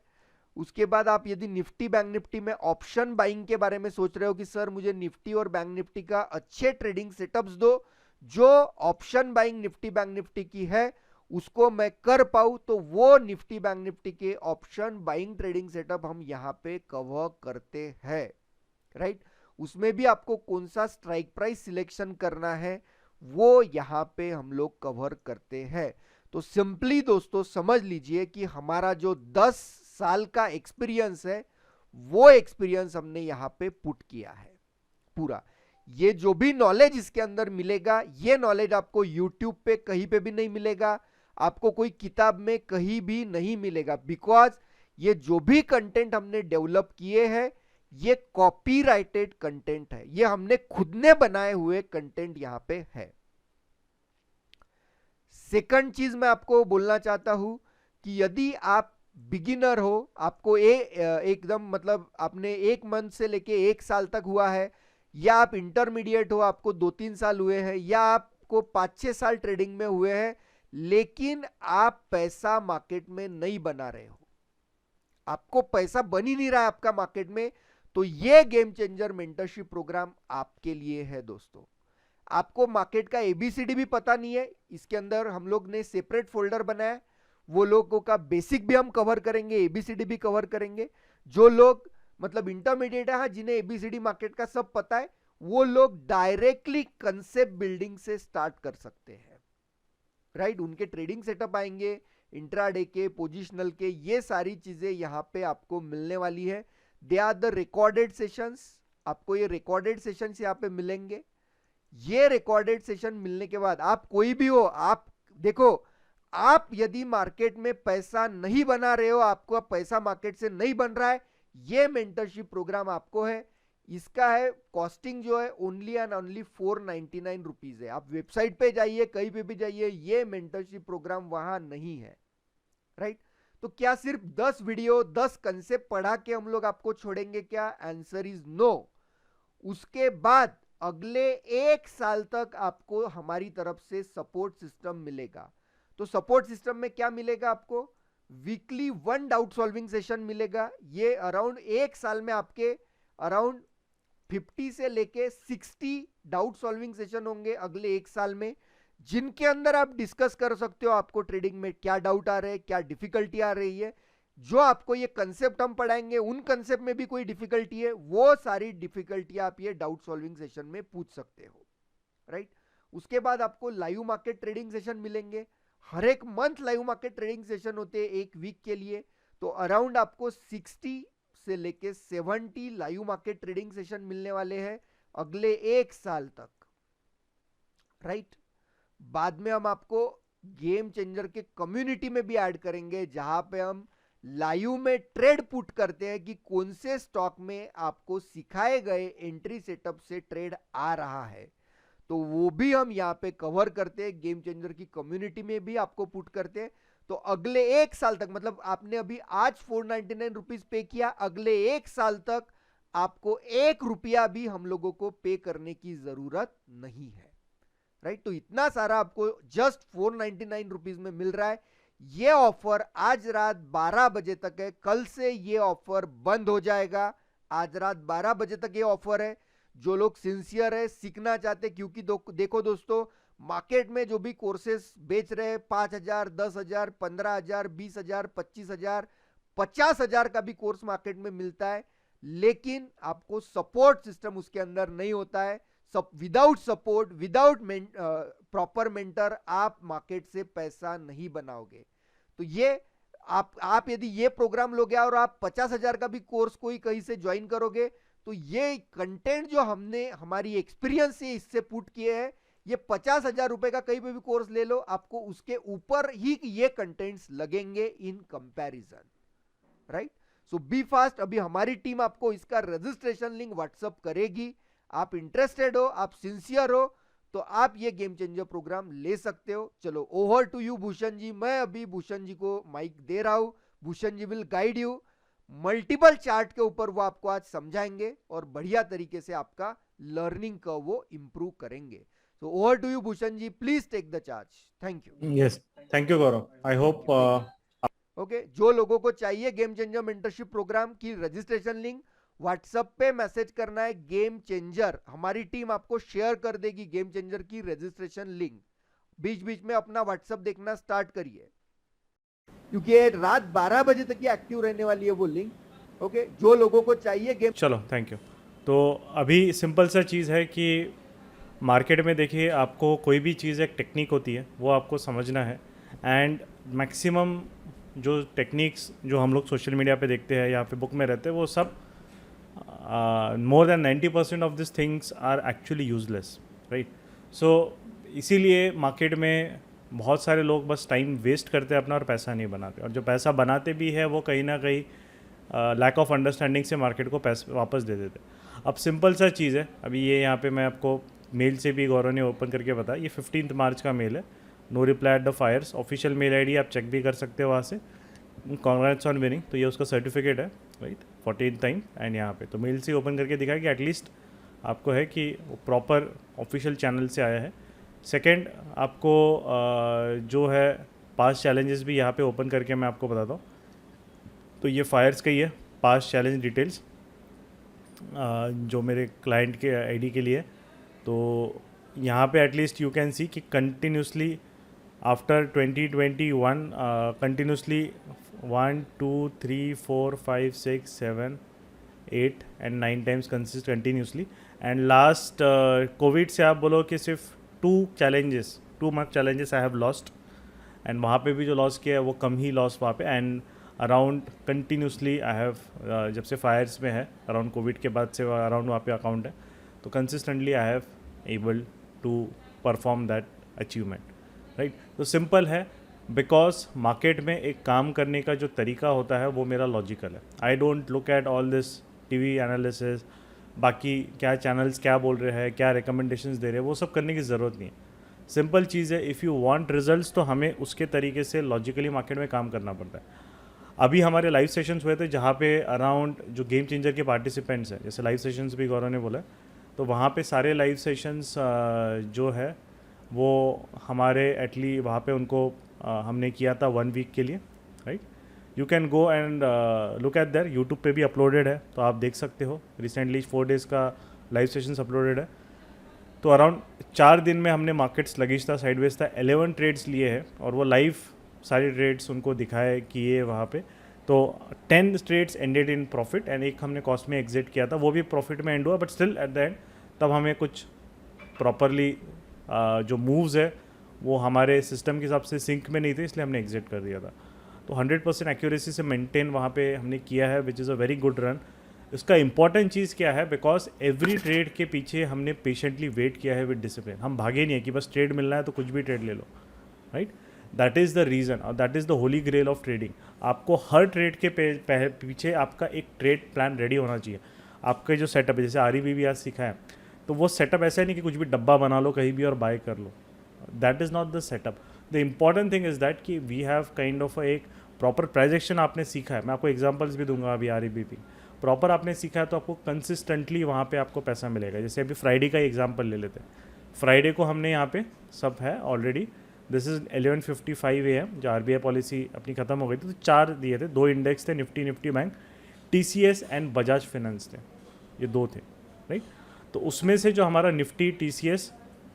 उसके बाद आप यदि निफ्टी बैंक निफ्टी में ऑप्शन बाइंग के बारे में सोच रहे हो कि सर मुझे निफ्टी और बैंक निफ्टी का अच्छे ट्रेडिंग सेटअप्स दो, जो option buying Nifty bank Nifty की है उसको मैं कर पाऊं, तो वो निफ्टी बैंक निफ्टी के ऑप्शन बाइंग ट्रेडिंग सेटअप हम यहां पे कवर करते हैं, राइट। उसमें भी आपको कौन सा स्ट्राइक प्राइस सिलेक्शन करना है वो यहां पे हम लोग कवर करते हैं। तो सिंपली दोस्तों समझ लीजिए कि हमारा जो 10 साल का एक्सपीरियंस है वो एक्सपीरियंस हमने यहां पे पुट किया है पूरा। ये जो भी नॉलेज इसके अंदर मिलेगा, ये नॉलेज आपको यूट्यूब पे कहीं पे भी नहीं मिलेगा, आपको कोई किताब में कहीं भी नहीं मिलेगा, बिकॉज ये जो भी कंटेंट हमने डेवलप किए हैं ये कॉपीराइटेड कंटेंट है, ये हमने खुद ने बनाए हुए कंटेंट यहां पे है। सेकंड चीज मैं आपको बोलना चाहता हूं कि यदि आप बिगिनर हो, आपको एकदम मतलब आपने 1 मंथ से लेके 1 साल तक हुआ है, या आप इंटरमीडिएट हो, आपको 2-3 साल हुए हैं, या आपको 5-6 साल ट्रेडिंग में हुए हैं, लेकिन आप पैसा मार्केट में नहीं बना रहे हो, आपको पैसा बन ही नहीं रहा है आपका मार्केट में, तो ये गेम चेंजर मेंटरशिप प्रोग्राम आपके लिए है दोस्तों। आपको मार्केट का एबीसीडी भी पता नहीं है, इसके अंदर हम लोग ने सेपरेट फोल्डर बनाया, वो लोगों का बेसिक भी हम कवर करेंगे, एबीसीडी भी कवर करेंगे। जो लोग मतलब इंटरमीडिएट है, जिन्हें एबीसीडी मार्केट का सब पता है, वो लोग डायरेक्टली कंसेप्ट बिल्डिंग से स्टार्ट कर सकते हैं, राइट। उनके ट्रेडिंग सेटअप आएंगे, इंट्राडे के, पोजिशनल के, ये सारी चीजें यहां पे आपको मिलने वाली है। They are the recorded sessions, आपको ये रिकॉर्डेड सेशंस यहां पे मिलेंगे। ये रिकॉर्डेड सेशन मिलने के बाद आप कोई भी हो, आप देखो, आप यदि मार्केट में पैसा नहीं बना रहे हो, आपको पैसा मार्केट से नहीं बन रहा है, ये मेंटरशिप प्रोग्राम आपको है। इसका है कॉस्टिंग जो है ओनली एंड ओनली 499 रुपीज है। आप वेबसाइट पे जाइए, कहीं पे भी जाइए, ये मेंटरशिप प्रोग्राम वहां नहीं है, राइट। तो क्या सिर्फ 10 वीडियो 10 कंसेप्ट पढ़ा के हम लोग आपको छोड़ेंगे क्या? Answer is no. उसके बाद अगले 1 साल तक आपको हमारी तरफ से सपोर्ट सिस्टम मिलेगा। तो सपोर्ट सिस्टम में क्या मिलेगा आपको? वीकली 1 डाउट सॉल्विंग सेशन मिलेगा। ये अराउंड 1 साल में आपके अराउंड 50 से लेके 60 डाउट सॉल्विंग सेशन होंगे अगले 1 साल में, जिनके अंदर आप डिस्कस कर सकते हो आपको ट्रेडिंग में क्या डाउट आ रहे हैं, क्या डिफिकल्टी आ रही है। जो आपको ये कंसेप्ट हम पढ़ाएंगे, उन कंसेप्ट में भी कोई डिफिकल्टी है, वो सारी डिफिकल्टी आप ये डाउट सॉल्विंग सेशन में पूछ सकते हो, राइट। उसके बाद आपको लाइव मार्केट ट्रेडिंग सेशन मिलेंगे। हर एक month live market trading session होते हैं 1 वीक के लिए। तो अराउंड आपको 60 से लेके 70 लाइव मार्केट ट्रेडिंग सेशन मिलने वाले हैं अगले 1 साल तक, राइट। बाद में हम आपको गेम चेंजर के कम्युनिटी में भी ऐड करेंगे, जहां पे हम लाइव में ट्रेड पुट करते हैं कि कौन से स्टॉक में आपको सिखाए गए एंट्री सेटअप से ट्रेड आ रहा है, तो वो भी हम यहाँ पे कवर करते हैं। गेम चेंजर की कम्युनिटी में भी आपको पुट करते हैं। तो अगले 1 साल तक, मतलब आपने अभी आज 499 रुपीज पे किया, अगले 1 साल तक आपको 1 रुपया भी हम लोगों को पे करने की जरूरत नहीं है, राइट। तो इतना सारा आपको जस्ट 499 रुपीज में मिल रहा है। ये ऑफर आज रात 12 बजे तक है, कल से ये ऑफर बंद हो जाएगा। आज रात 12 बजे तक ये ऑफर है। जो लोग सिंसियर है, सीखना चाहते, क्योंकि देखो दोस्तों, मार्केट में जो भी कोर्सेस बेच रहे हैं 5,000, 10,000, 15,000, 20,000, 25,000, 50,000 का भी कोर्स मार्केट में मिलता है, लेकिन आपको सपोर्ट सिस्टम उसके अंदर नहीं होता है। Without support, without proper mentor आप मार्केट से पैसा नहीं बनाओगे। तो ये आप यदि ये प्रोग्राम लोगे और आप 50,000 का भी कोर्स कोई कहीं से ज्वाइन करोगे, तो ये कंटेंट जो हमने हमारी एक्सपीरियंस से इससे पुट किए हैं, ये 50,000 रुपए का कहीं पे भी कोर्स ले लो, आपको उसके ऊपर ही ये कंटेंट्स लगेंगे in comparison, right. So be fast. अभी हमारी टीम आपको इसका रजिस्ट्रेशन लिंक व्हाट्सअप करेगी। आप इंटरेस्टेड हो, आप सिंसियर हो, तो आप ये गेम चेंजर प्रोग्राम ले सकते हो। चलो over to you Bhushan ji. मैं अभी भूषण जी को माइक दे रहा हूं। Bhushan ji will guide you. Multiple chart के ऊपर वो आपको आज समझाएंगे और बढ़िया तरीके से आपका लर्निंग का वो इंप्रूव करेंगे। तो over to you Bhushan ji, please take the charge. Thank you. Yes. Thank you, Gaurav. I hope okay, जो लोगों को चाहिए गेम चेंजर मेंटरशिप प्रोग्राम की रजिस्ट्रेशन लिंक, व्हाट्सएप पे मैसेज करना है गेम चेंजर, हमारी टीम आपको शेयर कर देगी गेम चेंजर की रजिस्ट्रेशन लिंक। बीच बीच में अपना व्हाट्सएप देखना स्टार्ट करिए, क्योंकि ये रात 12 बजे तक ही एक्टिव रहने वाली है वो लिंक। ओके, जो लोगों को चाहिए गेम। चलो, थैंक यू। तो अभी सिंपल सा चीज़ है कि मार्केट में देखिए, आपको कोई भी चीज़ एक टेक्निक होती है, वो आपको समझना है। एंड मैक्सिमम जो टेक्निक्स जो हम लोग सोशल मीडिया पे देखते हैं या फिर बुक में रहते हैं, वो सब more than 90% of this things are actually useless, right. So इसीलिए मार्केट में बहुत सारे लोग बस टाइम वेस्ट करते हैं अपना और पैसा नहीं बनाते, और जो पैसा बनाते भी है वो कहीं ना कहीं लैक ऑफ अंडरस्टैंडिंग से मार्केट को पैसे वापस दे देते। अब सिंपल सा चीज़ है, अभी ये यहाँ पे मैं आपको मेल से भी गौरव ने ओपन करके बताया, ये 15 मार्च का मेल है, no reply at the fires, official mail ID, आप चेक भी कर सकते हो वहाँ से। कॉन्ग्रेट्स ऑन विनिंग, तो ये उसका सर्टिफिकेट है, राइट, 14 टाइम। एंड यहाँ पे तो मेल से ओपन करके दिखाया कि एटलीस्ट आपको है कि वो प्रॉपर ऑफिशियल चैनल से आया है। सेकेंड, आपको जो है पास्ट चैलेंजेस भी यहाँ पे ओपन करके मैं आपको बताता हूँ। तो ये फायर्स का ही है, पास्ट चैलेंज डिटेल्स जो मेरे क्लाइंट के आईडी के लिए। तो यहाँ पे एटलीस्ट यू कैन सी कि continuously after 2021 continuously 1 2 3 4 5 6 7 8 and 9 times consist continuously. And last Covid से आप बोलो कि सिर्फ 2 month challenges I have lost, and वहाँ पे भी जो लॉस किया है वो कम ही लॉस वहाँ पे। And around continuously I have, जब से फायर्स में है अराउंड कोविड के बाद से अराउंड वहाँ पे अकाउंट है, तो consistently I have able to perform that achievement, right. तो सिंपल है, बिकॉज मार्केट में एक काम करने का जो तरीका होता है वो मेरा लॉजिकल है। I don't look at all this TV analysis, बाकी क्या चैनल्स क्या बोल रहे हैं, क्या रिकमेंडेशंस दे रहे हैं, वो सब करने की ज़रूरत नहीं है। सिंपल चीज़ है, इफ़ यू वांट रिजल्ट्स तो हमें उसके तरीके से लॉजिकली मार्केट में काम करना पड़ता है। अभी हमारे लाइव सेशंस हुए थे जहाँ पे अराउंड जो गेम चेंजर के पार्टिसिपेंट्स हैं, जैसे लाइव सेशंस भी गौरव ने बोला, तो वहाँ पे सारे लाइव सेशंस जो है वो हमारे एटली वहाँ पे उनको हमने किया था 1 वीक के लिए, right. You can go and look at there, YouTube पे भी अपलोडेड है, तो आप देख सकते हो। रिसेंटली 4 डेज़ का लाइव सेशंस अपलोडेड है। तो अराउंड 4 दिन में हमने मार्केट स्लगिश था, साइडवेज था, 11 ट्रेड्स लिए हैं, और वो लाइव सारी ट्रेड्स उनको दिखाए किए वहाँ पे। तो 10 trades ended in profit and एक हमने कॉस्ट में एग्जिट किया था, वो भी प्रॉफिट में एंड हुआ, but still at the end तब हमें कुछ प्रॉपरली जो मूव्स है वो हमारे सिस्टम के हिसाब से सिंक में नहीं थे, इसलिए हमने एग्जिट कर दिया था। तो 100% एक्यूरेसी से मेंटेन वहाँ पे हमने किया है, which is a very good run. इसका इंपॉर्टेंट चीज़ क्या है, बिकॉज एवरी ट्रेड के पीछे हमने पेशेंटली वेट किया है विद डिसिप्लिन। हम भागे नहीं है कि बस ट्रेड मिलना है तो कुछ भी ट्रेड ले लो, right. That is the reason और that is the holy grail of trading. आपको हर ट्रेड के पीछे आपका एक ट्रेड प्लान रेडी होना चाहिए। आपका जो सेटअप है, जैसे आरईबी भी आज सीखा है, तो वो सेटअप ऐसा नहीं कि कुछ भी डब्बा बना लो कहीं भी और बाय कर लो। That is not the setup. The important thing is that कि वी हैव काइंड ऑफ एक प्रॉपर प्राइस एक्शन आपने सीखा है। मैं आपको एग्जांपल्स भी दूंगा अभी, आरईबी भी प्रॉपर आपने सीखा है तो आपको कंसिस्टेंटली वहाँ पे आपको पैसा मिलेगा। जैसे अभी फ्राइडे का एग्जांपल ले लेते हैं। फ्राइडे को हमने यहाँ पे सब है ऑलरेडी, दिस इज़ 11:55 AM, जो आरबीआई पॉलिसी अपनी ख़त्म हो गई थी, तो 4 दिए थे, 2 इंडेक्स थे, Nifty bank, TCS and Bajaj finance थे, ये 2 थे, राइट। तो उसमें से जो हमारा निफ्टी टीसीएस,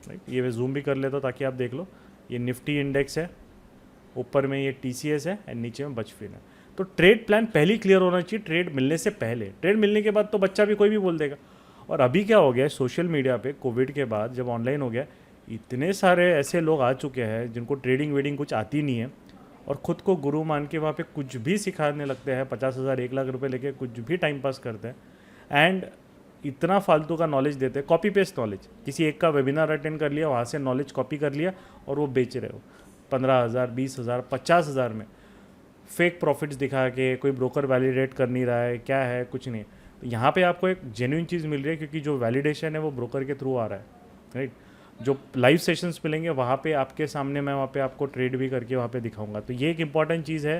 राइट, ये मैं जूम भी कर लेता हूँ ताकि आप देख लो, ये निफ्टी इंडेक्स है, ऊपर में ये टीसीएस है एंड नीचे में बज फिन है। तो ट्रेड प्लान पहले क्लियर होना चाहिए, ट्रेड मिलने से पहले। ट्रेड मिलने के बाद तो बच्चा भी कोई भी बोल देगा। और अभी क्या हो गया है, सोशल मीडिया पे कोविड के बाद जब ऑनलाइन हो गया, इतने सारे ऐसे लोग आ चुके हैं जिनको ट्रेडिंग वेडिंग कुछ आती नहीं है और ख़ुद को गुरु मान के वहाँ पे कुछ भी सिखाने लगते हैं, 50,000 1 लाख रुपए लेके कुछ भी टाइम पास करते हैं एंड इतना फालतू का नॉलेज देते हैं, कॉपी पेस्ट नॉलेज। किसी एक का वेबिनार अटेंड कर लिया, वहाँ से नॉलेज कॉपी कर लिया और वो बेच रहे हो 15,000 20,000 50,000 में, फेक प्रॉफिट्स दिखा के। कोई ब्रोकर वैलिडेट कर नहीं रहा है, क्या है, कुछ नहीं। तो यहाँ पे आपको एक जेन्युइन चीज़ मिल रही है क्योंकि जो वैलिडेशन है वो ब्रोकर के थ्रू आ रहा है, राइट। जो लाइव सेशंस मिलेंगे वहाँ पे आपके सामने मैं वहाँ पे आपको ट्रेड भी करके वहाँ पे दिखाऊंगा। तो ये एक इम्पॉर्टेंट चीज़ है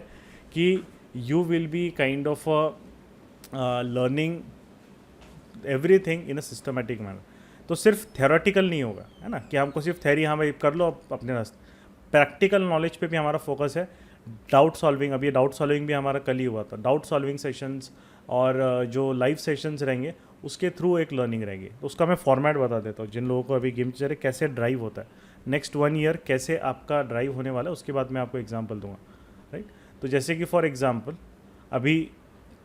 कि you will be kind of learning everything in a systematic manner. तो सिर्फ थ्योरेटिकल नहीं होगा, है ना, कि हमको सिर्फ थ्योरी हाँ भाई कर लो अपने रास्ते, प्रैक्टिकल नॉलेज पे भी हमारा फोकस है। डाउट सॉल्विंग, अभी डाउट सॉल्विंग भी हमारा कल ही हुआ था, डाउट सॉल्विंग सेशंस और जो लाइव सेशंस रहेंगे उसके थ्रू एक लर्निंग रहेगी। तो उसका मैं फॉर्मेट बता देता हूँ जिन लोगों को अभी गेम चेंजर कैसे ड्राइव होता है, नेक्स्ट 1 ईयर कैसे आपका ड्राइव होने वाला है, उसके बाद मैं आपको एग्जांपल दूंगा, राइट। तो जैसे कि फॉर एग्जांपल अभी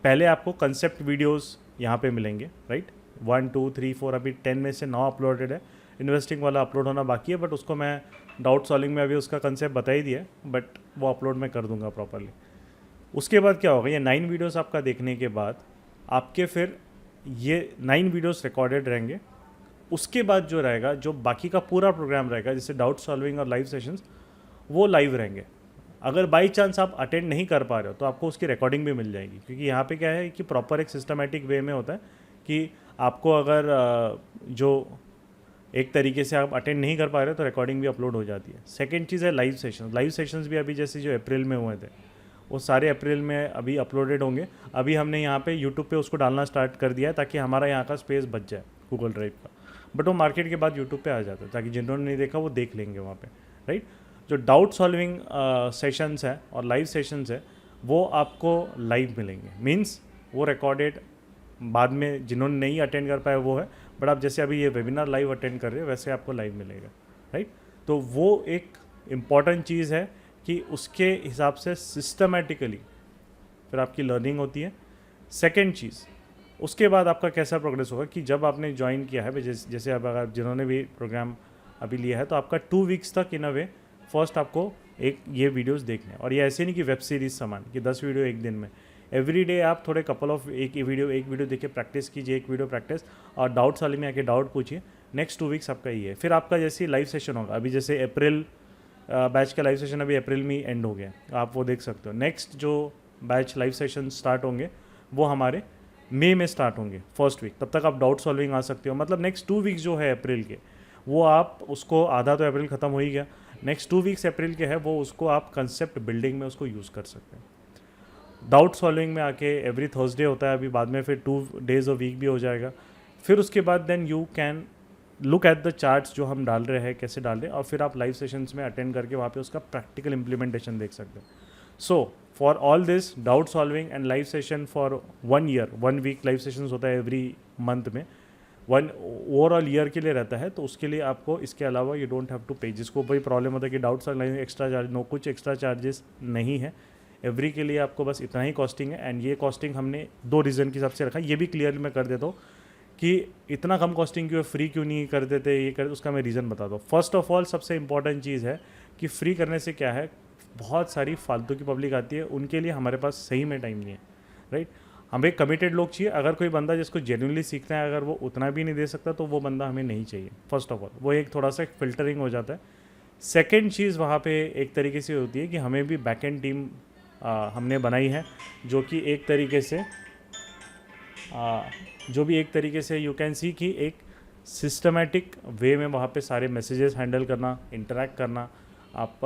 पहले आपको कंसेप्ट वीडियोस यहाँ पे मिलेंगे, राइट, 1 2 3 4, अभी 10 में से 9 अपलोडेड है, इन्वेस्टिंग वाला अपलोड होना बाकी है, बट उसको मैं डाउट सॉल्विंग में अभी उसका कंसेप्ट बता ही दिया है, बट वो अपलोड मैं कर दूंगा प्रॉपरली। उसके बाद क्या होगा, ये 9 वीडियोस आपका देखने के बाद आपके फिर ये 9 वीडियोस रिकॉर्डेड रहेंगे। उसके बाद जो रहेगा, जो बाकी का पूरा प्रोग्राम रहेगा जैसे डाउट सॉल्विंग और लाइव सेशंस, वो लाइव रहेंगे। अगर बाई चांस आप अटेंड नहीं कर पा रहे हो तो आपको उसकी रिकॉर्डिंग भी मिल जाएगी, क्योंकि यहाँ पे क्या है कि प्रॉपर एक सिस्टमेटिक वे में होता है कि आपको अगर जो एक तरीके से आप अटेंड नहीं कर पा रहे हो तो रिकॉर्डिंग भी अपलोड हो जाती है। सेकेंड चीज़ है लाइव सेशंस। लाइव सेशंस भी अभी जैसे जो अप्रैल में हुए थे वो सारे अप्रैल में अभी अपलोडेड होंगे। अभी हमने यहाँ पे यूट्यूब पे उसको डालना स्टार्ट कर दिया है ताकि हमारा यहाँ का स्पेस बच जाए गूगल ड्राइव का, बट वो मार्केट के बाद यूट्यूब पे आ जाता है ताकि जिन्होंने नहीं देखा वो देख लेंगे वहाँ पे, राइट। जो डाउट सॉल्विंग सेशंस है और लाइव सेशंस है वो आपको लाइव मिलेंगे, मीन्स वो रिकॉर्डेड बाद में जिन्होंने नहीं अटेंड कर पाए वो है, बट आप जैसे अभी ये वेबिनार लाइव अटेंड कर रहे हो वैसे आपको लाइव मिलेगा, राइट। तो वो एक इम्पॉर्टेंट चीज़ है कि उसके हिसाब से सिस्टमेटिकली फिर आपकी लर्निंग होती है। सेकेंड चीज़, उसके बाद आपका कैसा प्रोग्रेस होगा कि जब आपने ज्वाइन किया है, जैसे अब अगर जिन्होंने भी प्रोग्राम अभी लिया है तो आपका 2 वीक्स तक इन अ वे फर्स्ट आपको एक ये वीडियोस देखने हैं। और ये ऐसे नहीं कि वेब सीरीज़ समान कि 10 वीडियो एक दिन में, एवरी डे आप थोड़े कपल ऑफ एक वीडियो देख के प्रैक्टिस कीजिए, एक वीडियो प्रैक्टिस, और डाउट्स वाले में आके डाउट पूछिए। नेक्स्ट 2 वीक्स आपका ये है। फिर आपका जैसे लाइव सेशन होगा, अभी जैसे अप्रैल बैच का लाइव सेशन अभी अप्रैल में ही एंड हो गया, आप वो देख सकते हो। नेक्स्ट जो बैच लाइव सेशन स्टार्ट होंगे वो हमारे मई में स्टार्ट होंगे फर्स्ट वीक, तब तक आप डाउट सॉल्विंग आ सकते हो। मतलब नेक्स्ट 2 वीक्स जो है अप्रैल के, वो आप उसको, आधा तो अप्रैल ख़त्म हो ही गया, नेक्स्ट 2 वीक्स अप्रैल के है वो उसको आप कंसेप्ट बिल्डिंग में उसको यूज़ कर सकते हैं। डाउट सॉल्विंग में आके एवरी थर्सडे होता है, अभी बाद में फिर 2 डेज अ वीक भी हो जाएगा। फिर उसके बाद then you can look at the charts जो हम डाल रहे हैं कैसे डाल रहे हैं, और फिर आप लाइव सेशंस में अटेंड करके वहाँ पे उसका प्रैक्टिकल इम्प्लीमेंटेशन देख सकते हैं। So for all this doubt solving and live session for 1 year, 1 week live sessions होता है एवरी मंथ में, 1 ओवरऑल ईयर के लिए रहता है। तो उसके लिए आपको इसके अलावा यू डोंट हैव टू पे, जिसको भाई प्रॉब्लम होता है कि doubt solving extra charge, no, कुछ एक्स्ट्रा चार्जेस नहीं है। एवरी के लिए आपको बस इतना ही कॉस्टिंग है। एंड ये कॉस्टिंग हमने 2 रीज़न के हिसाब से रखा है, ये भी क्लियरली मैं कर देता हूँ कि इतना कम कॉस्टिंग क्यों, फ्री क्यों नहीं कर देते, ये कर, उसका मैं रीज़न बताता हूँ। फर्स्ट ऑफ ऑल सबसे इंपॉर्टेंट चीज़ है कि फ्री करने से क्या है, बहुत सारी फालतू की पब्लिक आती है, उनके लिए हमारे पास सही में टाइम नहीं है, राइट। हमें कमिटेड लोग चाहिए। अगर कोई बंदा जिसको जेन्युइनली सीखना है, अगर वो उतना भी नहीं दे सकता तो वो बंदा हमें नहीं चाहिए। फर्स्ट ऑफ ऑल वो एक थोड़ा सा फिल्टरिंग हो जाता है। सेकेंड चीज़ वहाँ पे एक तरीके से होती है कि हमें भी बैक एंड टीम हमने बनाई है, जो कि एक तरीके से यू कैन सी कि एक सिस्टमेटिक वे में वहाँ पे सारे मैसेजेस हैंडल करना, इंटरेक्ट करना, आप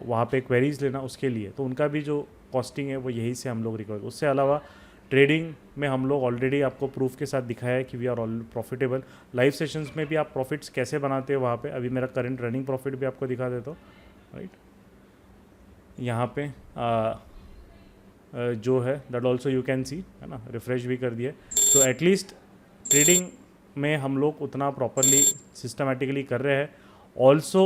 वहाँ पे क्वेरीज लेना, उसके लिए तो उनका भी जो कॉस्टिंग है वो यही से हम लोग रिकवर। उससे अलावा ट्रेडिंग में हम लोग ऑलरेडी आपको प्रूफ के साथ दिखाया है कि we are all profitable. Live sessions में भी आप प्रॉफिट्स कैसे बनाते हैं वहाँ पे, अभी मेरा करंट रनिंग प्रॉफिट भी आपको दिखा देता हूँ, राइट। यहाँ पे जो है that also you can see, है ना, रिफ्रेश भी कर दिया। तो एटलीस्ट ट्रेडिंग में हम लोग उतना प्रॉपरली सिस्टमेटिकली कर रहे हैं। ऑल्सो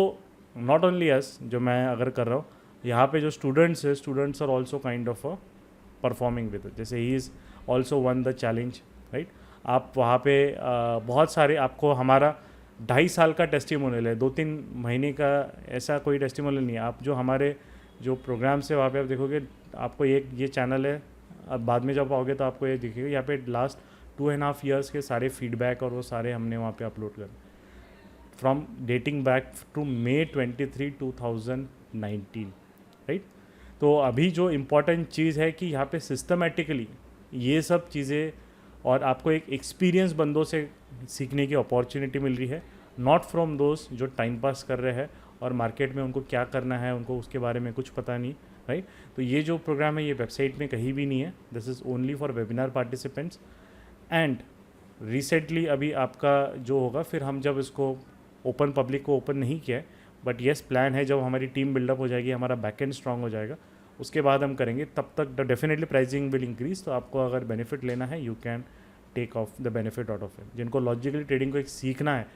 नॉट ओनली अस, जो मैं अगर कर रहा हूँ, यहाँ पे जो स्टूडेंट्स है, students are also kind of a performing with, जैसे he is also one the challenge, right. आप वहाँ पे बहुत सारे, आपको हमारा 2.5 साल का टेस्टिमोनियल है, 2-3 महीने का ऐसा कोई टेस्टिमोनियल नहीं है। आप जो हमारे जो प्रोग्राम्स है वहाँ पे आप देखोगे, आपको ये चैनल है, अब बाद में जब आओगे तो आपको ये दिखेगा, यहाँ पे लास्ट 2.5 ईयर्स के सारे फीडबैक और वो सारे हमने वहाँ पे अपलोड कर, from dating back to May 23, 2019, right. तो अभी जो इम्पॉर्टेंट चीज़ है कि यहाँ पे सिस्टमेटिकली ये सब चीज़ें, और आपको एक एक्सपीरियंस बंदों से सीखने की अपॉर्चुनिटी मिल रही है, नॉट फ्रॉम दोस्त जो टाइम पास कर रहे हैं और मार्केट में उनको क्या करना है उनको उसके बारे में कुछ पता नहीं, राइट। तो ये जो प्रोग्राम है ये वेबसाइट में कहीं भी नहीं है, this is only for webinar participants. And recently अभी आपका जो होगा, फिर हम जब इसको ओपन पब्लिक को ओपन नहीं किया है, बट येस प्लान है, जब हमारी टीम बिल्डअप हो जाएगी, हमारा बैकएंड स्ट्रांग हो जाएगा, उसके बाद हम करेंगे, तब तक डेफिनेटली प्राइसिंग विल इंक्रीज। तो आपको अगर बेनिफिट लेना है, you can take of the benefit out of it. जिनको लॉजिकली ट्रेडिंग को एक सीखना है,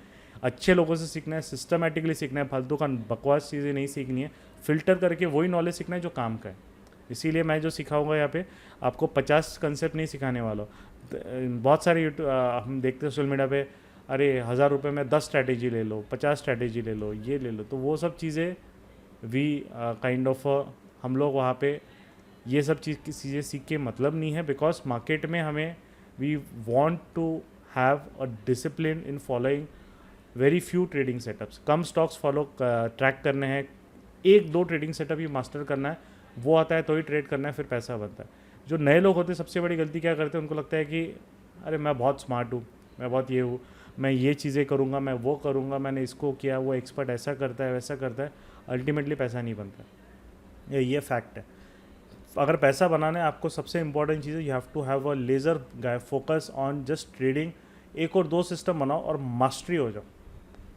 अच्छे लोगों से सीखना है, सिस्टमेटिकली सीखना है, फालतू का बकवास चीज़ें नहीं सीखनी है, फिल्टर करके वही नॉलेज सीखना है जो काम का है। इसीलिए मैं जो सिखाऊंगा यहाँ पे, आपको 50 कंसेप्ट नहीं सिखाने वाला हूँ। बहुत सारे हम देखते हैं सोशल मीडिया पे, अरे 1000 रुपये में 10 स्ट्रैटेजी ले लो, 50 स्ट्रैटेजी ले लो, ये ले लो, तो वो सब चीज़ें वी काइंड ऑफ हम लोग वहाँ पे ये सब चीज़ें सीख के मतलब नहीं है, बिकॉज मार्केट में हमें we want to have a discipline in following very few trading setups. कम स्टॉक्स फॉलो ट्रैक करने हैं, एक दो ट्रेडिंग सेटअप ही मास्टर करना है, वो आता है तो ही ट्रेड करना है, फिर पैसा बनता है। जो नए लोग होते हैं सबसे बड़ी गलती क्या करते हैं, उनको लगता है कि अरे मैं बहुत स्मार्ट हूँ, मैं बहुत ये हूँ, मैं ये चीज़ें करूँगा, मैं वो करूँगा, मैंने इसको किया, वो एक्सपर्ट ऐसा करता है वैसा करता है, अल्टीमेटली पैसा नहीं बनता। ये फैक्ट है। अगर पैसा बनाना है आपको, सबसे इंपॉर्टेंट चीज़ है you have to have a laser guy focus on just trading. एक और दो सिस्टम बनाओ और मास्टरी हो जाओ,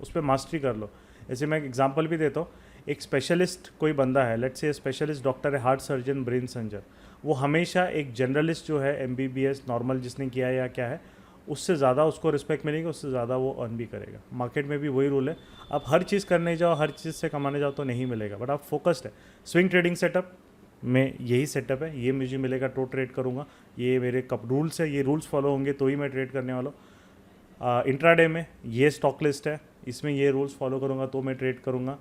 उस पर मास्टरी कर लो। जैसे मैं एग्जांपल भी देता हूँ, एक स्पेशलिस्ट कोई बंदा है, लेट्स से स्पेशलिस्ट डॉक्टर है, हार्ट सर्जन, ब्रेन सर्जन, वो हमेशा एक जनरलिस्ट जो है MBBS नॉर्मल जिसने किया है या क्या है, उससे ज़्यादा उसको रिस्पेक्ट मिलेगी, उससे ज़्यादा वो अर्न भी करेगा। मार्केट में भी वही रूल है, आप हर चीज़ करने जाओ, हर चीज़ से कमाने जाओ तो नहीं मिलेगा, बट आप फोकस्ड है। स्विंग ट्रेडिंग सेटअप में यही सेटअप है, ये मुझे मिलेगा तो ट्रेड करूँगा, ये मेरे कब रूल्स है, ये रूल्स फॉलो होंगे तो ही मैं ट्रेड करने वाला हूँ। इंट्राडे में ये स्टॉक लिस्ट है, इसमें ये रूल्स फॉलो करूँगा तो मैं ट्रेड करूँगा।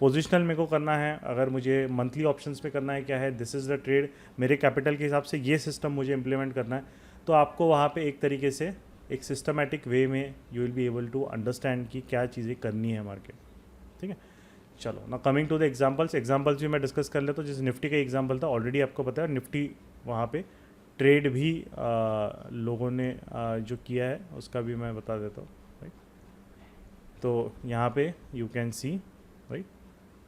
पोजिशनल मेरे को करना है, अगर मुझे मंथली ऑप्शंस पे करना है, क्या है, दिस इज़ द ट्रेड, मेरे कैपिटल के हिसाब से ये सिस्टम मुझे इंप्लीमेंट करना है। तो आपको वहाँ पे एक तरीके से एक सिस्टमेटिक वे में you will be able to understand कि क्या चीज़ें करनी है मार्केट। ठीक है, चलो ना कमिंग टू द एग्जांपल्स भी मैं डिस्कस कर लेता हूँ। जैसे निफ्टी का एग्जांपल था, ऑलरेडी आपको पता है निफ्टी वहाँ पे ट्रेड भी लोगों ने जो किया है उसका भी मैं बता देता हूँ, राइट। तो यहाँ पे you can see, right,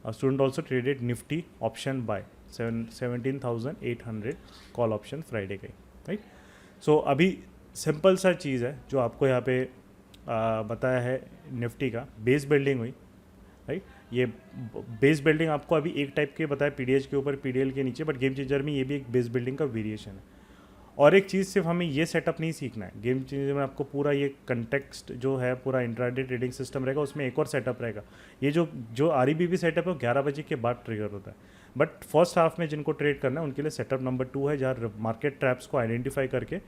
a student also traded nifty option buy 17,800 call option Friday का, राइट। सो अभी सिंपल सा चीज़ है जो आपको यहाँ पे बताया है, निफ्टी का बेस बिल्डिंग हुई, राइट। ये बेस बिल्डिंग आपको अभी एक टाइप के बताया, PDH के ऊपर, PDL के नीचे, बट गेम चेंजर में ये भी एक बेस बिल्डिंग का वेरिएशन है। और एक चीज़, सिर्फ हमें ये सेटअप नहीं सीखना है, गेम चेंजर में आपको पूरा ये कंटेक्स्ट जो है, पूरा इंट्राडे ट्रेडिंग सिस्टम रहेगा, उसमें एक और सेटअप रहेगा। ये जो REBB सेटअप है वो 11 बजे के बाद ट्रिगर होता है, बट फर्स्ट हाफ में जिनको ट्रेड करना है उनके लिए सेटअप नंबर 2 है, जहाँ मार्केट ट्रैप्स को आइडेंटिफाई करके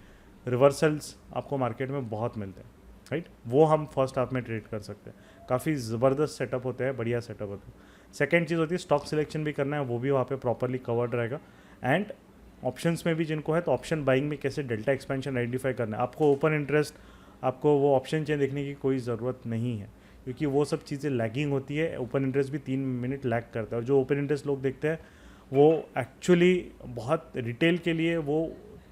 रिवर्सल्स आपको मार्केट में बहुत मिलते हैं, राइट। वो हम फर्स्ट हाफ में ट्रेड कर सकते हैं, काफ़ी ज़बरदस्त सेटअप होते हैं, बढ़िया सेटअप होता है। सेकेंड चीज़ होती है स्टॉक सिलेक्शन भी करना है, वो भी वहाँ पे प्रॉपरली कवर्ड रहेगा। एंड ऑप्शंस में भी जिनको है, तो ऑप्शन बाइंग में कैसे डेल्टा एक्सपेंशन आइडेंटिफाई करना है। आपको ओपन इंटरेस्ट, आपको वो ऑप्शन चेन देखने की कोई ज़रूरत नहीं है, क्योंकि वो सब चीज़ें लैगिंग होती है। ओपन इंटरेस्ट भी 3 मिनट लैग करता है, और जो ओपन इंटरेस्ट लोग देखते हैं वो एक्चुअली बहुत रिटेल के लिए वो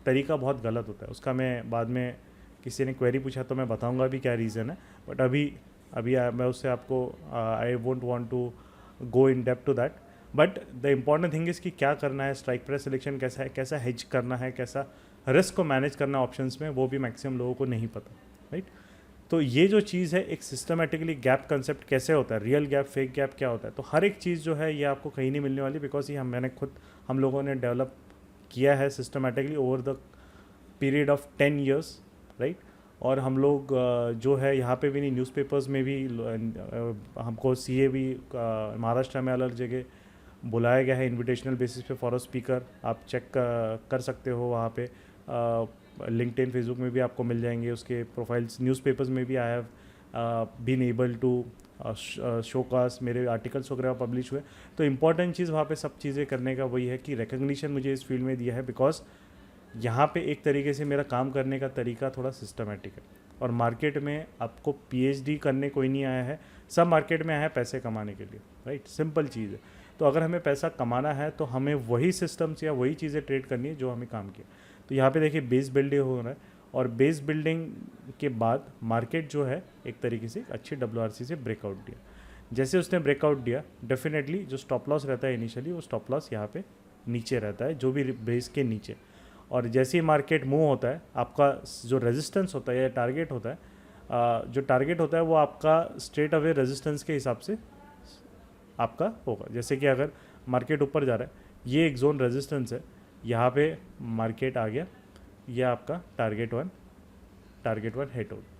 तरीका बहुत गलत होता है। उसका मैं बाद में, किसी ने क्वेरी पूछा तो मैं बताऊंगा भी क्या रीज़न है, बट अभी मैं उससे आपको I won't want to go in depth to that. But the important thing is कि क्या करना है, स्ट्राइक प्राइस सिलेक्शन कैसा है, कैसा हेज करना है, कैसा रिस्क को मैनेज करना है ऑप्शंस में, वो भी मैक्सिमम लोगों को नहीं पता, राइट। तो ये जो चीज़ है, एक सिस्टमेटिकली गैप कंसेप्ट कैसे होता है, रियल गैप, फेक गैप क्या होता है, तो हर एक चीज़ जो है ये आपको कहीं नहीं मिलने वाली, बिकॉज ये हम लोगों ने डेवलप किया है systematically over the period of 10 years, right. और हम लोग जो है यहाँ पे भी नहीं, न्यूज़पेपर्स में भी हमको CA भी महाराष्ट्र में अलग जगह बुलाया गया है इनविटेशनल बेसिस पे फॉर अ स्पीकर। आप चेक कर सकते हो वहाँ पे, लिंक्डइन, फेसबुक में भी आपको मिल जाएंगे उसके प्रोफाइल्स। न्यूज़पेपर्स में भी I have been able to showcase, मेरे आर्टिकल्स वगैरह पब्लिश हुए। तो इम्पॉर्टेंट चीज़ वहाँ पे सब चीज़ें करने का वही है कि रिकग्निशन मुझे इस फील्ड में दिया है, बिकॉज यहाँ पे एक तरीके से मेरा काम करने का तरीका थोड़ा सिस्टमेटिक है। और मार्केट में आपको PhD करने कोई नहीं आया है, सब मार्केट में आया है पैसे कमाने के लिए, राइट। सिंपल चीज़ है। तो अगर हमें पैसा कमाना है तो हमें वही सिस्टम्स या वही चीज़ें ट्रेड करनी है जो हमें काम किया। तो यहाँ पे देखिए बेस बिल्डिंग हो रहा है, और बेस बिल्डिंग के बाद मार्केट जो है एक तरीके से अच्छी WRC से ब्रेकआउट दिया। जैसे उसने ब्रेकआउट दिया, डेफिनेटली जो स्टॉप लॉस रहता है इनिशियली, वो स्टॉप लॉस यहाँ पे नीचे रहता है, जो भी बेस के नीचे। और जैसे ही मार्केट मूव होता है आपका जो रेजिस्टेंस होता है या टारगेट होता है, जो टारगेट होता है वो आपका स्ट्रेट अवे रेजिस्टेंस के हिसाब से आपका होगा। जैसे कि अगर मार्केट ऊपर जा रहा है, ये एक जोन रेजिस्टेंस है, यहाँ पे मार्केट आ गया, ये आपका टारगेट वन हिट हो गया।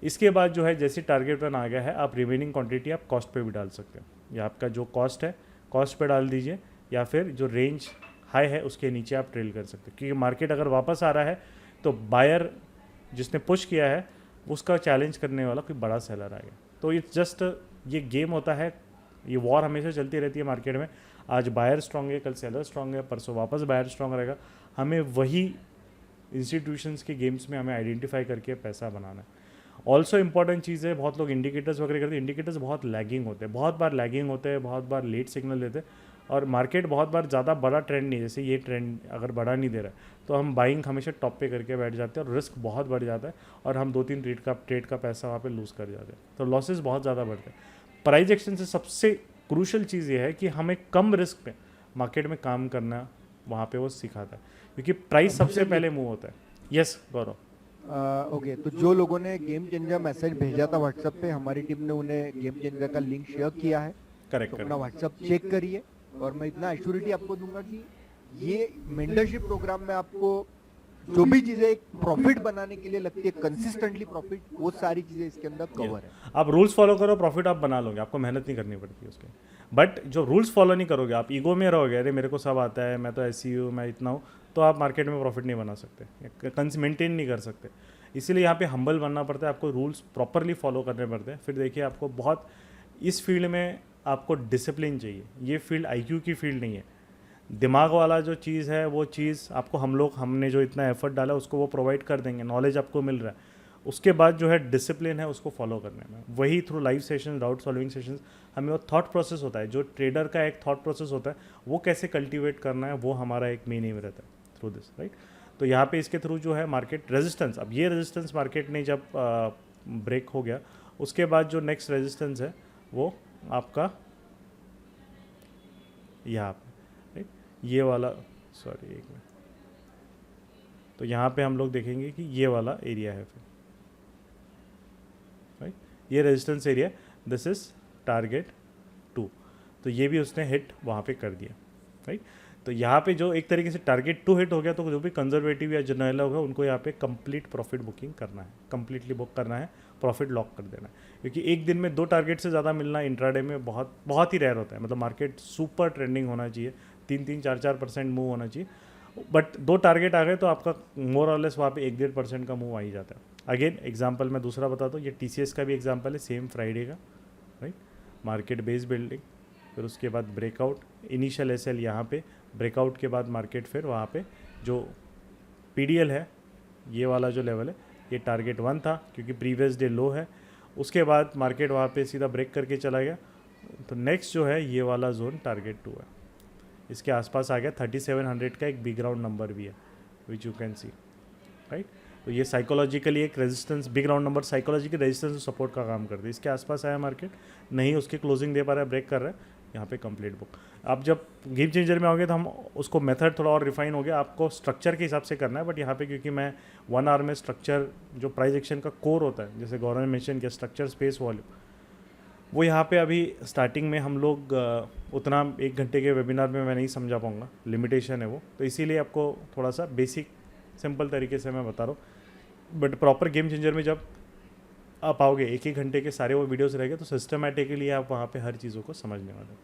इसके बाद जो है जैसे टारगेट वन आ गया है, आप रिमेनिंग क्वांटिटी आप कॉस्ट पे भी डाल सकते हो। या आपका जो कॉस्ट है कॉस्ट पे डाल दीजिए, या फिर जो रेंज हाई है उसके नीचे आप ट्रेल कर सकते हो, क्योंकि मार्केट अगर वापस आ रहा है तो बायर जिसने पुश किया है उसका चैलेंज करने वाला कोई बड़ा सेलर आ गया। तो इट्स जस्ट ये गेम होता है, ये वॉर हमेशा चलती रहती है मार्केट में। आज बायर स्ट्रांग है, कल सेलर स्ट्रांग है, परसों वापस बायर स्ट्रांग रहेगा। हमें वही इंस्टीट्यूशंस के गेम्स में हमें आइडेंटिफाई करके पैसा बनाना है। ऑल्सो इंपॉर्टेंट चीज़ है, बहुत लोग इंडिकेटर्स वगैरह करते हैं, इंडिकेटर्स बहुत लैगिंग होते हैं, बहुत बार लैगिंग होते हैं, बहुत बार लेट सिग्नल देते हैं, और मार्केट बहुत बार ज़्यादा बड़ा ट्रेंड नहीं, जैसे ये ट्रेंड अगर बड़ा नहीं दे रहा है तो हम बाइंग हमेशा टॉप पे करके बैठ जाते हैं और रिस्क बहुत बढ़ जाता है, और हम 2-3 ट्रेड का पैसा वहाँ पे लूज़ कर जाते हैं, तो लॉसेस बहुत ज़्यादा बढ़ते हैं। प्राइस एक्शन से सबसे क्रूशल चीज़ ये है कि हमें कम रिस्क पे मार्केट में काम करना वहाँ पे वो सिखाता है, क्योंकि प्राइस सबसे पहले मूव होता है। यस गौरव। ओके, तो जो लोगों ने गेम चेंजर मैसेज भेजा था व्हाट्सएप पे, हमारी टीम ने उन्हें गेम चेंजर का लिंक शेयर किया है, करेक्ट तो अपना करेक्ट। व्हाट्सएप चेक करिए। और मैं इतना एश्योरिटी आपको दूंगा कि ये मेंटरशिप प्रोग्राम में आपको जो भी चीजें एक प्रॉफिट बनाने के लिए लगती है, कंसिस्टेंटली प्रॉफिट, वो सारी चीजें इसके अंदर कवर है। आप रूल्स फॉलो करो, प्रॉफिट आप बना लोगे, आपको मेहनत नहीं करनी पड़ती है उसके। बट जो रूल्स फॉलो नहीं करोगे, आप ईगो में रहोगे, अरे मेरे को सब आता है, मैं तो ऐसी हूँ, मैं इतना हूँ, तो आप मार्केट में प्रॉफिट नहीं बना सकते, मेंटेन नहीं कर सकते। इसीलिए यहाँ पे हम्बल बनना पड़ता है, आपको रूल्स प्रॉपरली फॉलो करने पड़ते हैं। फिर देखिए आपको बहुत इस फील्ड में आपको डिसिप्लिन चाहिए। ये फील्ड आईक्यू की फील्ड नहीं है, दिमाग वाला जो चीज़ है वो चीज़ आपको हमने जो इतना एफर्ट डाला उसको वो प्रोवाइड कर देंगे, नॉलेज आपको मिल रहा है। उसके बाद जो है डिसिप्लिन है उसको फॉलो करने में, वही through live session, doubt solving sessions, हमें वो थॉट प्रोसेस होता है, जो ट्रेडर का एक थॉट प्रोसेस होता है, वो कैसे कल्टीवेट करना है, वो हमारा एक मेन एम रहता है थ्रू दिस, राइट। तो यहाँ पे इसके थ्रू जो है मार्केट रेजिस्टेंस, अब ये रेजिस्टेंस मार्केट ने जब ब्रेक हो गया, उसके बाद जो नेक्स्ट रेजिस्टेंस है वो आपका यहाँ पे, राइट, ये वाला, सॉरी एक मिनट, तो यहाँ पे हम लोग देखेंगे कि ये वाला एरिया है, फिर राइट, ये resistance area, this is target 2, तो ये भी उसने हिट वहाँ पे कर दिया, राइट। तो यहाँ पे जो एक तरीके से टारगेट 2 हिट हो गया, तो जो भी कंजर्वेटिव या जनरल होगा उनको यहाँ पे कंप्लीट प्रॉफिट बुकिंग करना है, कंप्लीटली बुक करना है, प्रॉफिट लॉक कर देना है, क्योंकि एक दिन में 2 टारगेट से ज़्यादा मिलना इंट्राडे में बहुत बहुत ही रेयर होता है। मतलब मार्केट सुपर ट्रेंडिंग होना चाहिए, 3-4% मूव होना चाहिए, बट 2 टारगेट आ गए तो आपका मोर और लेस वहाँ पे 1-1.5% का मूव आ ही जाता है। अगेन एग्जांपल मैं दूसरा बताता हूँ, ये TCS का भी एग्जांपल है, सेम फ्राइडे का, राइट, मार्केट बेस बिल्डिंग, फिर उसके बाद ब्रेकआउट, इनिशियल SL यहाँ पे, ब्रेकआउट के बाद मार्केट फिर वहाँ पे जो PDL है, ये वाला जो लेवल है, ये टारगेट 1 था क्योंकि प्रीवियस डे लो है, उसके बाद मार्केट वहाँ पे सीधा ब्रेक करके चला गया, तो नेक्स्ट जो है ये वाला जोन टारगेट 2 है, इसके आसपास आ गया। 3700 का एक बिग राउंड नंबर भी है, which you can see, right. तो ये साइकोलॉजिकली एक resistance, big round number psychological resistance और सपोर्ट का काम करते हैं। इसके आसपास आया मार्केट, नहीं उसकी क्लोजिंग दे पा रहा है, ब्रेक कर रहा है, यहाँ पे कंप्लीट बुक। आप जब गेम चेंजर में आओगे तो हम उसको मेथड थोड़ा और रिफाइन हो गया, आपको स्ट्रक्चर के हिसाब से करना है, बट यहाँ पे क्योंकि मैं 1 आवर में स्ट्रक्चर जो प्राइस एक्शन का कोर होता है, जैसे गौरव ने मेंशन किया, स्ट्रक्चर, स्पेस, वॉल्यूम, वो यहाँ पे अभी स्टार्टिंग में हम लोग उतना 1 घंटे के वेबिनार में मैं नहीं समझा पाऊँगा, लिमिटेशन है वो, तो इसीलिए आपको थोड़ा सा बेसिक सिंपल तरीके से मैं बता रहा हूँ। बट प्रॉपर गेम चेंजर में जब आप आओगे, 1-1 घंटे के सारे वो वीडियोस रहेंगे, तो सिस्टमेटिकली आप वहाँ पे हर चीज़ों को समझने वाले हो,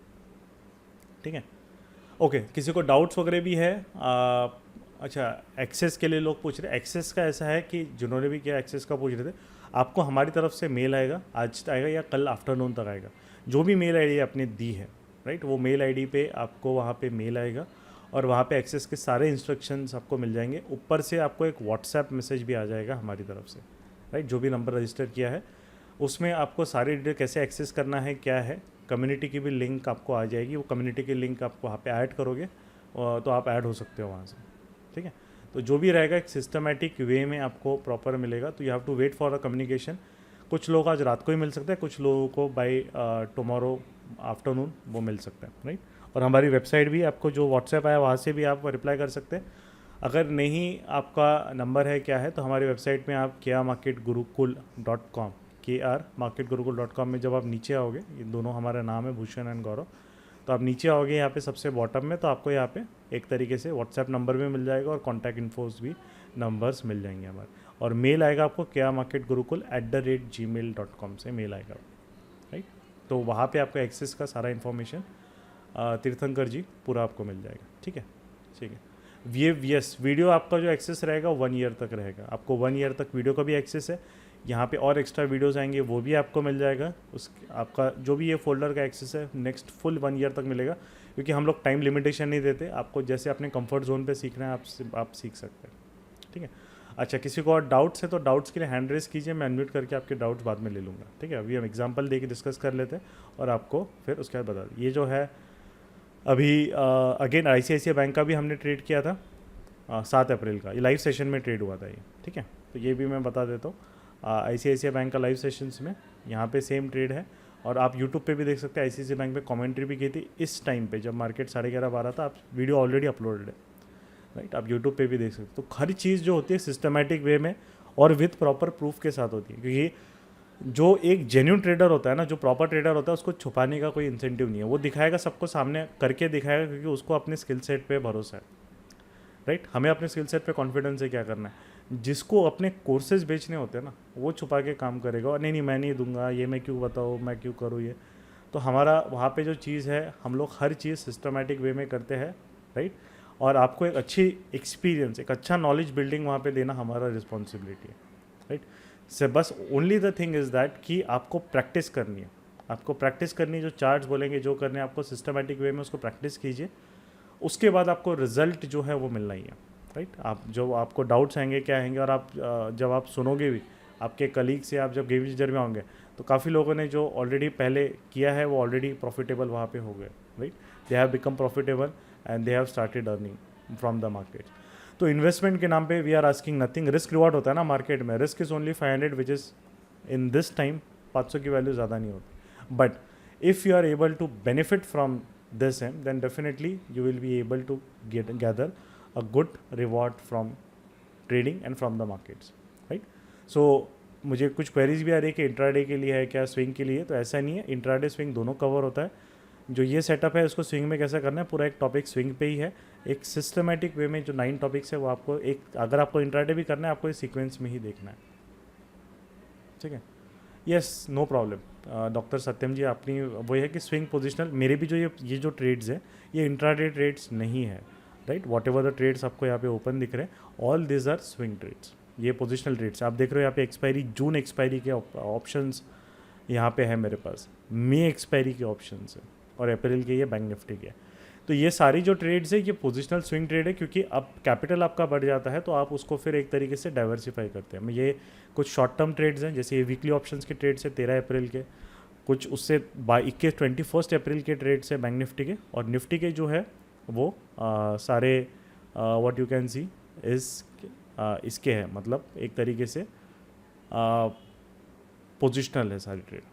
ठीक है। ओके, किसी को डाउट्स वगैरह भी है? अच्छा, एक्सेस के लिए लोग पूछ रहे हैं। एक्सेस का ऐसा है कि जिन्होंने भी किया एक्सेस का पूछ रहे थे, आपको हमारी तरफ से मेल आएगा, आज आएगा या कल आफ्टरनून तक आएगा, जो भी मेल आईडी आपने दी है, राइट, वो मेल आईडी पे आपको वहाँ पे मेल आएगा और वहाँ पे एक्सेस के सारे इंस्ट्रक्शंस आपको मिल जाएंगे। ऊपर से आपको एक व्हाट्सएप मैसेज भी आ जाएगा हमारी तरफ से, राइट, जो भी नंबर रजिस्टर किया है उसमें आपको सारी डिटेल कैसे एक्सेस करना है, क्या है, कम्युनिटी की भी लिंक आपको आ जाएगी, वो कम्युनिटी की लिंक आप वहाँ पे ऐड करोगे तो आप ऐड हो सकते हो वहाँ से, ठीक है। तो जो भी रहेगा एक सिस्टमेटिक वे में आपको प्रॉपर मिलेगा, तो you have to wait for a communication. कुछ लोग आज रात को ही मिल सकता है, कुछ लोगों को बाय टुमारो आफ्टरनून वो मिल सकता है, राइट। और हमारी वेबसाइट भी, आपको जो व्हाट्सएप आया वहाँ से भी आप रिप्लाई कर सकते हैं। अगर नहीं आपका नंबर है क्या है, तो हमारी वेबसाइट में आप KRMarketGurukul.com KRMarketGurukul.com में जब आप नीचे आओगे, ये दोनों हमारा नाम है, भूषण एंड गौरव, तो आप नीचे आओगे यहाँ पे सबसे बॉटम में, तो आपको यहाँ पे एक तरीके से व्हाट्सएप नंबर भी मिल जाएगा और कॉन्टैक्ट इन्फोज भी नंबर्स मिल जाएंगे हमारे, और मेल आएगा आपको KRMarketGurukul@gmail.com से मेल आएगा, राइट। तो वहाँ पे आपको एक्सेस का सारा इन्फॉर्मेशन तीर्थंकर जी पूरा आपको मिल जाएगा, ठीक है। ठीक है, यस, वीडियो आपका जो एक्सेस रहेगा 1 ईयर तक रहेगा, आपको 1 ईयर तक वीडियो का भी एक्सेस है। यहाँ पे और एक्स्ट्रा वीडियोस आएंगे वो भी आपको मिल जाएगा, उस आपका जो भी ये फोल्डर का एक्सेस है नेक्स्ट फुल 1 ईयर तक मिलेगा, क्योंकि हम लोग टाइम लिमिटेशन नहीं देते आपको, जैसे अपने कंफर्ट जोन पे सीखना है आप सीख सकते हैं, ठीक है। अच्छा, किसी को और डाउट्स है तो डाउट्स के लिए हैंड रेस कीजिए, मैं अनम्यूट करके आपके डाउट्स बाद में ले लूँगा, ठीक है। अभी हम एग्जाम्पल दे के डिस्कस कर लेते हैं और आपको फिर उसके बाद बता दें। ये जो है अभी अगेन ICICI बैंक का भी हमने ट्रेड किया था 7 अप्रैल का, ये लाइव सेशन में ट्रेड हुआ था ये, ठीक है। तो ये भी मैं बता देता हूँ, ICICI बैंक का लाइव सेशंस में यहाँ पे सेम ट्रेड है, और आप यूट्यूब पे भी देख सकते हैं। ICICI बैंक पे कमेंट्री भी की थी इस टाइम पे जब मार्केट 11:30-12 था, आप वीडियो ऑलरेडी अपलोडेड है, राइट, आप यूट्यूब पे भी देख सकते हो। तो हर चीज़ जो होती है सिस्टमेटिक वे में और विथ प्रॉपर प्रूफ के साथ होती है, क्योंकि जो एक जेन्यून ट्रेडर होता है ना, जो प्रॉपर ट्रेडर होता है, उसको छुपाने का कोई इंसेंटिव नहीं है, वो दिखाएगा, सबको सामने करके दिखाएगा, क्योंकि उसको अपने स्किल सेट पे भरोसा है, राइट। हमें अपने स्किल सेट पे कॉन्फिडेंस है, क्या करना है। जिसको अपने कोर्सेज बेचने होते हैं ना, वो छुपा के काम करेगा, और नहीं मैं नहीं दूंगा, ये मैं क्यों बताऊँ, मैं क्यों करूँ ये। तो हमारा वहाँ पे जो चीज़ है, हम लोग हर चीज़ सिस्टमेटिक वे में करते हैं, राइट। और आपको एक अच्छी एक्सपीरियंस, एक अच्छा नॉलेज बिल्डिंग वहाँ पे देना हमारा रिस्पॉन्सिबिलिटी है, राइट। से बस only the thing is that कि आपको प्रैक्टिस करनी है, आपको प्रैक्टिस करनी है, जो चार्ट्स बोलेंगे जो करने हैं आपको सिस्टमेटिक वे में उसको प्रैक्टिस कीजिए, उसके बाद आपको रिजल्ट जो है वो मिलना ही है, राइट। आप जो आपको डाउट्स आएंगे क्या आएंगे, और आप जब आप सुनोगे भी आपके कलीग से, आप जब गेम चेंजर में होंगे, तो काफ़ी लोगों ने जो ऑलरेडी पहले किया है वो ऑलरेडी प्रॉफिटेबल वहाँ पे हो गए, right. They have become profitable and they have started earning from the market. तो इन्वेस्टमेंट के नाम पे we are asking nothing, risk reward होता है ना मार्केट में, risk is only 500 which is in this time 500 की वैल्यू ज़्यादा नहीं होती, but if you are able to benefit from this then definitely you will be able to gather a good reward from trading and from the markets, right। so मुझे कुछ queries भी आ रही है कि इंट्राडे के लिए है क्या, स्विंग के लिए, तो ऐसा नहीं है, इंट्राडे स्विंग दोनों कवर होता है। जो ये सेटअप है उसको स्विंग में कैसे करना है, पूरा एक टॉपिक स्विंग पे ही है, एक सिस्टमेटिक वे में जो 9 टॉपिक्स है वो आपको एक, अगर आपको इंट्राडे भी करना है आपको इस सीक्वेंस में ही देखना है, ठीक है। यस, नो प्रॉब्लम डॉक्टर सत्यम जी, अपनी वो है कि स्विंग पोजिशनल, मेरे भी जो ये जो ट्रेड्स है ये इंट्राडे ट्रेड्स नहीं है, right. Whatever the trades आपको यहाँ पे ओपन दिख रहे हैं, all this are swing trades, ये पोजिशनल ट्रेड्स आप देख रहे हो। यहाँ पे एक्सपायरी, जून एक्सपायरी के ऑप्शंस यहाँ पे है मेरे पास, मई एक्सपायरी के ऑप्शंस है, और अप्रैल के ये बैंक निफ्टी के। तो ये सारी जो ट्रेड्स है ये पोजिशनल स्विंग ट्रेड है, क्योंकि अब कैपिटल आपका बढ़ जाता है तो आप उसको फिर एक तरीके से डाइवर्सिफाई करते हैं। ये कुछ शॉर्ट टर्म ट्रेड्स हैं, जैसे ये वीकली ऑप्शंस के ट्रेड्स है 13 अप्रैल के, कुछ उससे 21 अप्रैल के ट्रेड्स है बैंक निफ्टी के, और निफ्टी के जो है वो सारे व्हाट यू कैन सी इस इसके है, मतलब एक तरीके से पोजिशनल है सारी ट्रेड,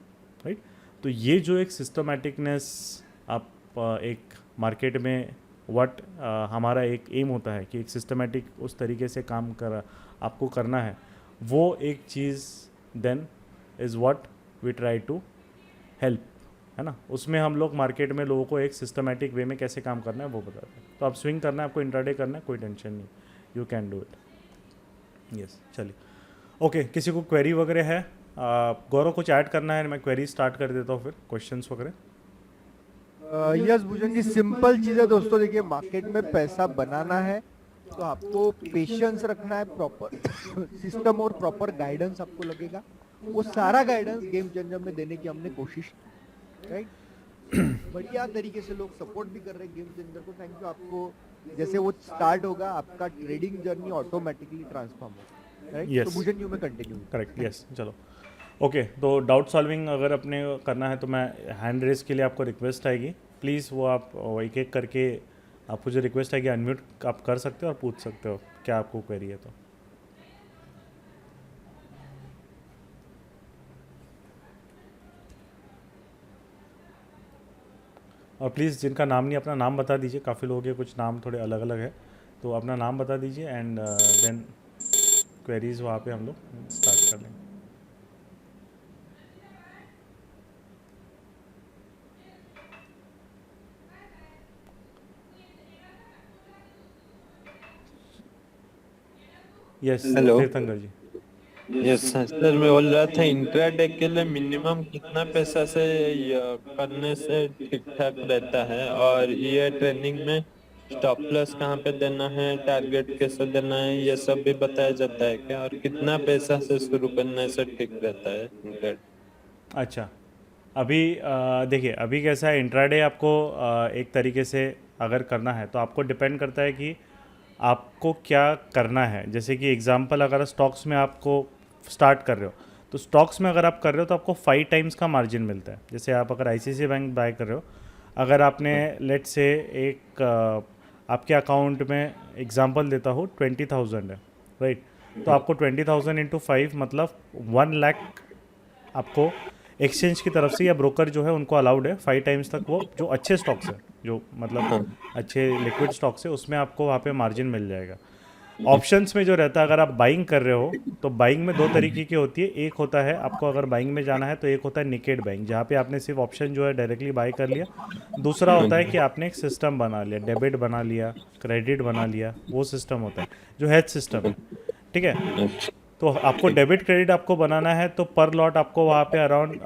राइट। तो ये जो एक सिस्टमेटिकनेस आप एक मार्केट में व्हाट हमारा एक एम होता है कि एक सिस्टमेटिक उस तरीके से काम कर आपको करना है, वो एक चीज़ then is what we try to help, है ना। उसमें हम लोग मार्केट में लोगों को एक सिस्टमेटिक वे में कैसे काम करना है वो बताते हैं। तो आप स्विंग करना है, आपको इंट्राडे करना है, कोई टेंशन नहीं, you can do it. Yes, चलिए, ओके। किसी को क्वेरी वगैरह है, गौरव कुछ ऐड करना है, मैं क्वेरी स्टार्ट कर देता हूँ फिर क्वेश्चंस वगैरह। यस भूषण जी, सिंपल चीज है दोस्तों, देखिए मार्केट में पैसा बनाना है तो आपको पेशेंस रखना है, प्रॉपर सिस्टम और प्रॉपर गाइडेंस आपको लगेगा, वो सारा गाइडेंस गेम चेंजर में देने की हमने कोशिश, राइट। बढ़िया तरीके से लोग सपोर्ट भी कर रहे हैं गेम चेंजर को, थैंक यू आपको। जैसे वो स्टार्ट होगा आपका ट्रेडिंग जर्नी ऑटोमेटिकली ट्रांसफॉर्म होगा, राइट। तो भूषण जी में कंटिन्यू, करेक्ट, यस, चलो, ओके। तो डाउट सॉल्विंग अगर अपने करना है तो मैं हैंड रेस के लिए आपको रिक्वेस्ट आएगी, प्लीज़ वो आप एक एक करके आपको जो रिक्वेस्ट आएगी अनम्यूट आप कर सकते हो और पूछ सकते हो क्या आपको क्वेरी है। तो और प्लीज़ जिनका नाम नहीं अपना नाम बता दीजिए, काफ़ी लोगों के कुछ नाम थोड़े अलग अलग है, तो अपना नाम बता दीजिए एंड देन क्वेरीज वहाँ पे हम लोग स्टार्ट कर लेंगे। Yes hello. तीर्थंकर जी। यस सर, मैं बोल रहा था इंट्राडे के लिए मिनिमम कितना पैसा से करने से ठीक ठाक रहता है, और ये ट्रेनिंग में स्टॉप लॉस कहाँ पे देना है, टारगेट कैसे देना है, ये सब भी बताया जाता है क्या, और कितना पैसा से शुरू करने से ठीक रहता है इंट्राडे? अच्छा, अभी देखिए अभी कैसा है इंट्राडे आपको एक तरीके से अगर करना है तो आपको डिपेंड करता है कि आपको क्या करना है। जैसे कि एग्जांपल अगर स्टॉक्स में आपको स्टार्ट कर रहे हो तो स्टॉक्स में अगर आप कर रहे हो तो आपको 5 टाइम्स का मार्जिन मिलता है। जैसे आप अगर आईसीआईसीआई बैंक बाय कर रहे हो, अगर आपने लेट से एक आपके अकाउंट में एग्जांपल देता हूँ 20,000 है, राइट, तो आपको 20,000 इंटू 5 मतलब 1 लाख आपको एक्सचेंज की तरफ से या ब्रोकर जो है उनको अलाउड है 5 टाइम्स तक, वो जो अच्छे स्टॉक्स है, जो मतलब अच्छे लिक्विड स्टॉक्स है, उसमें आपको वहाँ पे मार्जिन मिल जाएगा। ऑप्शंस में जो रहता है अगर आप बाइंग कर रहे हो तो बाइंग में 2 तरीके की होती है। एक होता है आपको अगर बाइंग में जाना है तो एक होता है निकेड बाइंग, जहाँ पे आपने सिर्फ ऑप्शन जो है डायरेक्टली बाय कर लिया। दूसरा होता है कि आपने एक सिस्टम बना लिया, डेबिट बना लिया, क्रेडिट बना लिया, वो सिस्टम होता है जो हेज सिस्टम है। ठीक है, तो आपको डेबिट क्रेडिट आपको बनाना है तो पर लॉट आपको वहाँ पे अराउंड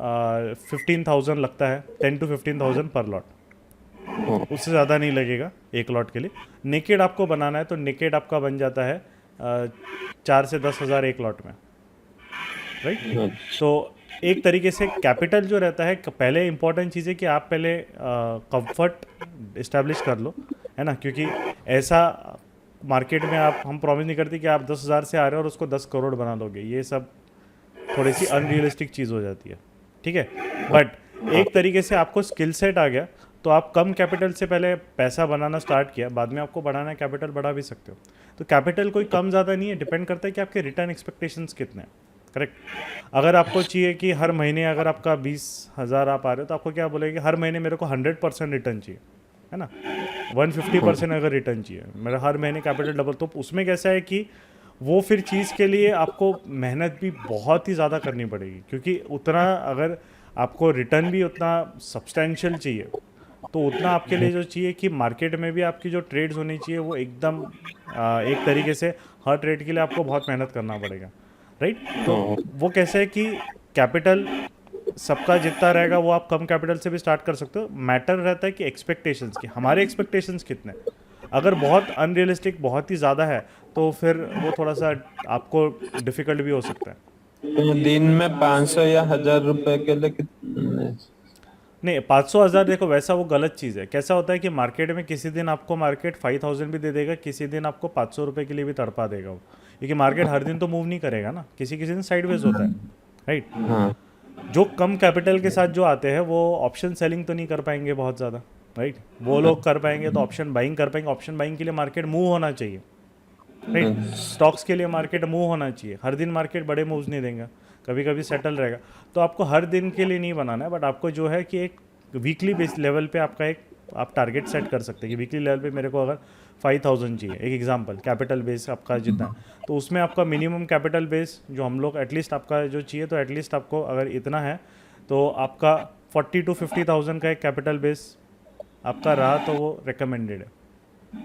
15,000 लगता है, 10 to 15,000 पर लॉट, उससे ज़्यादा नहीं लगेगा एक लॉट के लिए। नेकेड आपको बनाना है तो नेकेड आपका बन जाता है 4 से 10,000 एक लॉट में, राइट। तो एक तरीके से कैपिटल जो रहता है, पहले इंपॉर्टेंट चीज़ है कि आप पहले कंफर्ट इस्टेब्लिश कर लो, है ना, क्योंकि ऐसा मार्केट में हम प्रॉमिस नहीं करते कि आप 10,000 से आ रहे हो और उसको 10 करोड़ बना दोगे, ये सब थोड़ी सी अनरियलिस्टिक चीज़ हो जाती है। ठीक है, बट एक तरीके से आपको स्किल सेट आ गया तो आप कम कैपिटल से पहले पैसा बनाना स्टार्ट किया, बाद में आपको बढ़ाना है कैपिटल बढ़ा भी सकते हो। तो कैपिटल कोई कम ज़्यादा नहीं है, डिपेंड करता है कि आपके रिटर्न एक्सपेक्टेशंस कितने हैं। करेक्ट, अगर आपको चाहिए कि हर महीने अगर आपका 20,000 आप आ रहे हो तो आपको क्या बोलेंगे, हर महीने मेरे को 100% रिटर्न चाहिए, है ना, 150% अगर रिटर्न चाहिए, मेरा हर महीने कैपिटल डबल, तो उसमें कैसा है कि वो फिर चीज़ के लिए आपको मेहनत भी बहुत ही ज़्यादा करनी पड़ेगी, क्योंकि उतना अगर आपको रिटर्न भी उतना सब्सटेंशियल चाहिए तो उतना आपके लिए जो चाहिए कि मार्केट में भी आपकी जो ट्रेड्स होनी चाहिए वो एकदम एक तरीके से हर ट्रेड के लिए आपको बहुत मेहनत करना पड़ेगा, राइट। तो वो कैसे है कि कैपिटल सबका जितना रहेगा वो आप कम कैपिटल से भी स्टार्ट कर सकते हो। मैटर रहता है कि एक्सपेक्टेशंस की, हमारे एक्सपेक्टेशंस कितने, अगर बहुत अनरियलिस्टिक बहुत ही ज़्यादा है तो फिर वो थोड़ा सा आपको डिफ़िकल्ट भी हो सकता है। तो दिन में 500 या 1,000 रुपए के लिए कितने? नहीं, 500,000 देखो वैसा वो गलत चीज़ है। कैसा होता है कि मार्केट में किसी दिन आपको मार्केट 5,000 भी दे देगा, किसी दिन आपको 500 रुपये के लिए भी तड़पा देगा वो, क्योंकि मार्केट हर दिन तो मूव नहीं करेगा ना, किसी किसी दिन साइडवेज होता है, राइट। हाँ, जो कम कैपिटल के साथ जो आते हैं वो ऑप्शन सेलिंग तो नहीं कर पाएंगे बहुत ज़्यादा, राइट। वो लोग कर पाएंगे तो ऑप्शन बाइंग कर पाएंगे। ऑप्शन बाइंग के लिए मार्केट मूव होना चाहिए, राइट। स्टॉक्स के लिए मार्केट मूव होना चाहिए, हर दिन मार्केट बड़े मूव्स नहीं देगा, कभी कभी सेटल रहेगा। तो आपको हर दिन के लिए नहीं बनाना है, बट आपको जो है कि एक वीकली बेस लेवल पे आपका एक आप टारगेट सेट कर सकते हैं कि वीकली लेवल पे मेरे को अगर 5,000 चाहिए, एक एग्जांपल कैपिटल बेस आपका जितना है, तो उसमें आपका मिनिमम कैपिटल बेस जो हम लोग एटलीस्ट आपका जो चाहिए, तो एटलीस्ट आपको अगर इतना है तो आपका 40 to 50,000 का एक कैपिटल बेस आपका रहा तो वो रिकमेंडेड है,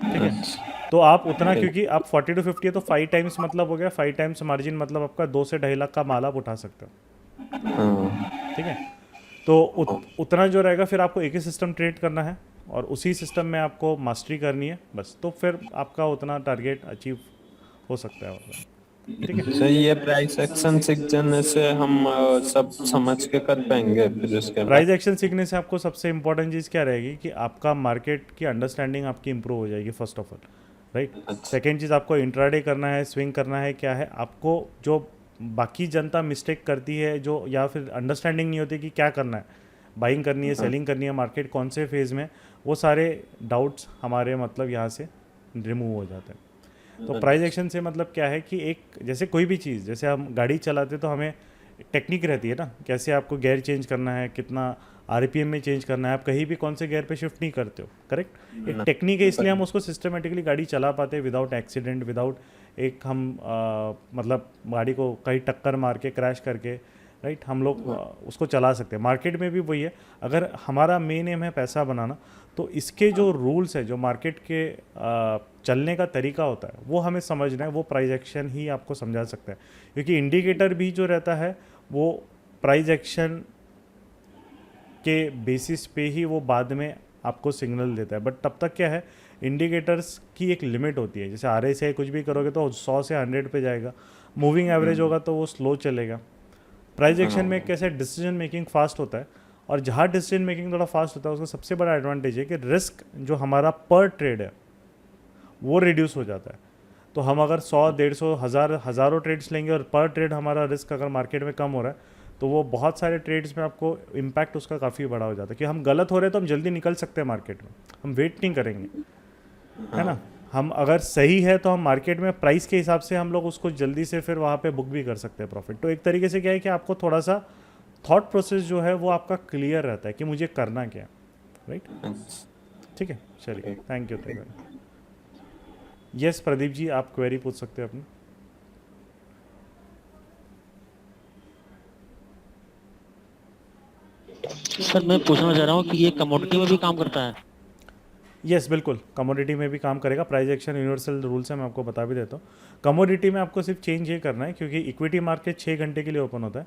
ठीक है। तो आप उतना, क्योंकि आप 40 to 50 है तो 5 टाइम्स मतलब हो गया, 5 टाइम्स मार्जिन मतलब आपका 2 से 2.5 लाख का माल आप उठा सकते हो, ठीक है। तो उतना जो रहेगा फिर आपको एक ही सिस्टम ट्रेड करना है और उसी सिस्टम में आपको मास्टरी करनी है बस, तो फिर आपका उतना टारगेट अचीव हो सकता है, ठीक है। सही। ये प्राइस एक्शन सीख जाने से हम सब समझ के कर पाएंगे, फिर उसके बाद प्राइस एक्शन सीखने से आपको सबसे इंपॉर्टेंट चीज़ क्या रहेगी कि आपका मार्केट की अंडरस्टैंडिंग आपकी इंप्रूव हो जाएगी, first of all, right. Second चीज़, आपको इंट्राडे करना है, स्विंग करना है, क्या है आपको जो बाकी जनता मिस्टेक करती है जो, या फिर अंडरस्टैंडिंग नहीं होती कि क्या करना है, बाइंग करनी है, सेलिंग करनी है, मार्केट कौन से फेज़ में, वो सारे डाउट्स हमारे मतलब यहाँ से रिमूव हो जाते हैं। तो प्राइस एक्शन से मतलब क्या है कि एक जैसे कोई भी चीज़, जैसे हम गाड़ी चलाते तो हमें टेक्निक रहती है ना, कैसे आपको गियर चेंज करना है, कितना आरपीएम में चेंज करना है, आप कहीं भी कौन से गियर पे शिफ्ट नहीं करते हो, करेक्ट। एक ना। टेक्निक है, इसलिए हम उसको सिस्टमेटिकली गाड़ी चला पाते हैं विदाउट एक्सीडेंट, विदाउट एक हम मतलब गाड़ी को कहीं टक्कर मार के क्रैश करके, राइट, हम लोग उसको चला सकते हैं। मार्केट में भी वही है, अगर हमारा मेन एम है पैसा बनाना, तो इसके जो रूल्स है, जो मार्केट के चलने का तरीका होता है, वो हमें समझना है। वो प्राइस एक्शन ही आपको समझा सकता है, क्योंकि इंडिकेटर भी जो रहता है वो प्राइस एक्शन के बेसिस पे ही वो बाद में आपको सिग्नल देता है। बट तब तक क्या है, इंडिकेटर्स की एक लिमिट होती है। जैसे RSI कुछ भी करोगे तो 100 से 100 पे जाएगा, मूविंग एवरेज होगा तो वो स्लो चलेगा। प्राइस एक्शन में कैसे डिसीजन मेकिंग फास्ट होता है, और जहाँ डिसीजन मेकिंग थोड़ा फास्ट होता है उसका सबसे बड़ा एडवांटेज है कि रिस्क जो हमारा पर ट्रेड है वो रिड्यूस हो जाता है। तो हम अगर 100, 150, हज़ारों ट्रेड्स लेंगे और पर ट्रेड हमारा रिस्क अगर मार्केट में कम हो रहा है, तो वो बहुत सारे ट्रेड्स में आपको इम्पैक्ट उसका काफ़ी बड़ा हो जाता है। कि हम गलत हो रहे हैं तो हम जल्दी निकल सकते हैं मार्केट में, हम वेट नहीं करेंगे, है ना। हम अगर सही है तो हम मार्केट में प्राइस के हिसाब से हम लोग उसको जल्दी से फिर वहाँ पे बुक भी कर सकते हैं प्रॉफिट। तो एक तरीके से क्या है कि आपको थोड़ा सा थॉट प्रोसेस जो है वो आपका क्लियर रहता है कि मुझे करना क्या है, राइट। ठीक है, चलिए, thank you. Yes Pradeep ji, आप क्वेरी पूछ सकते हैं अपनी। सर मैं पूछना चाह रहा हूँ कि ये कमोडिटी में भी काम करता है? यस बिल्कुल, कमोडिटी में भी काम करेगा। प्राइस एक्शन यूनिवर्सल रूल्स है, मैं आपको बता भी देता हूँ। कमोडिटी में आपको सिर्फ चेंज ये करना है, क्योंकि इक्विटी मार्केट 6 घंटे के लिए ओपन होता है।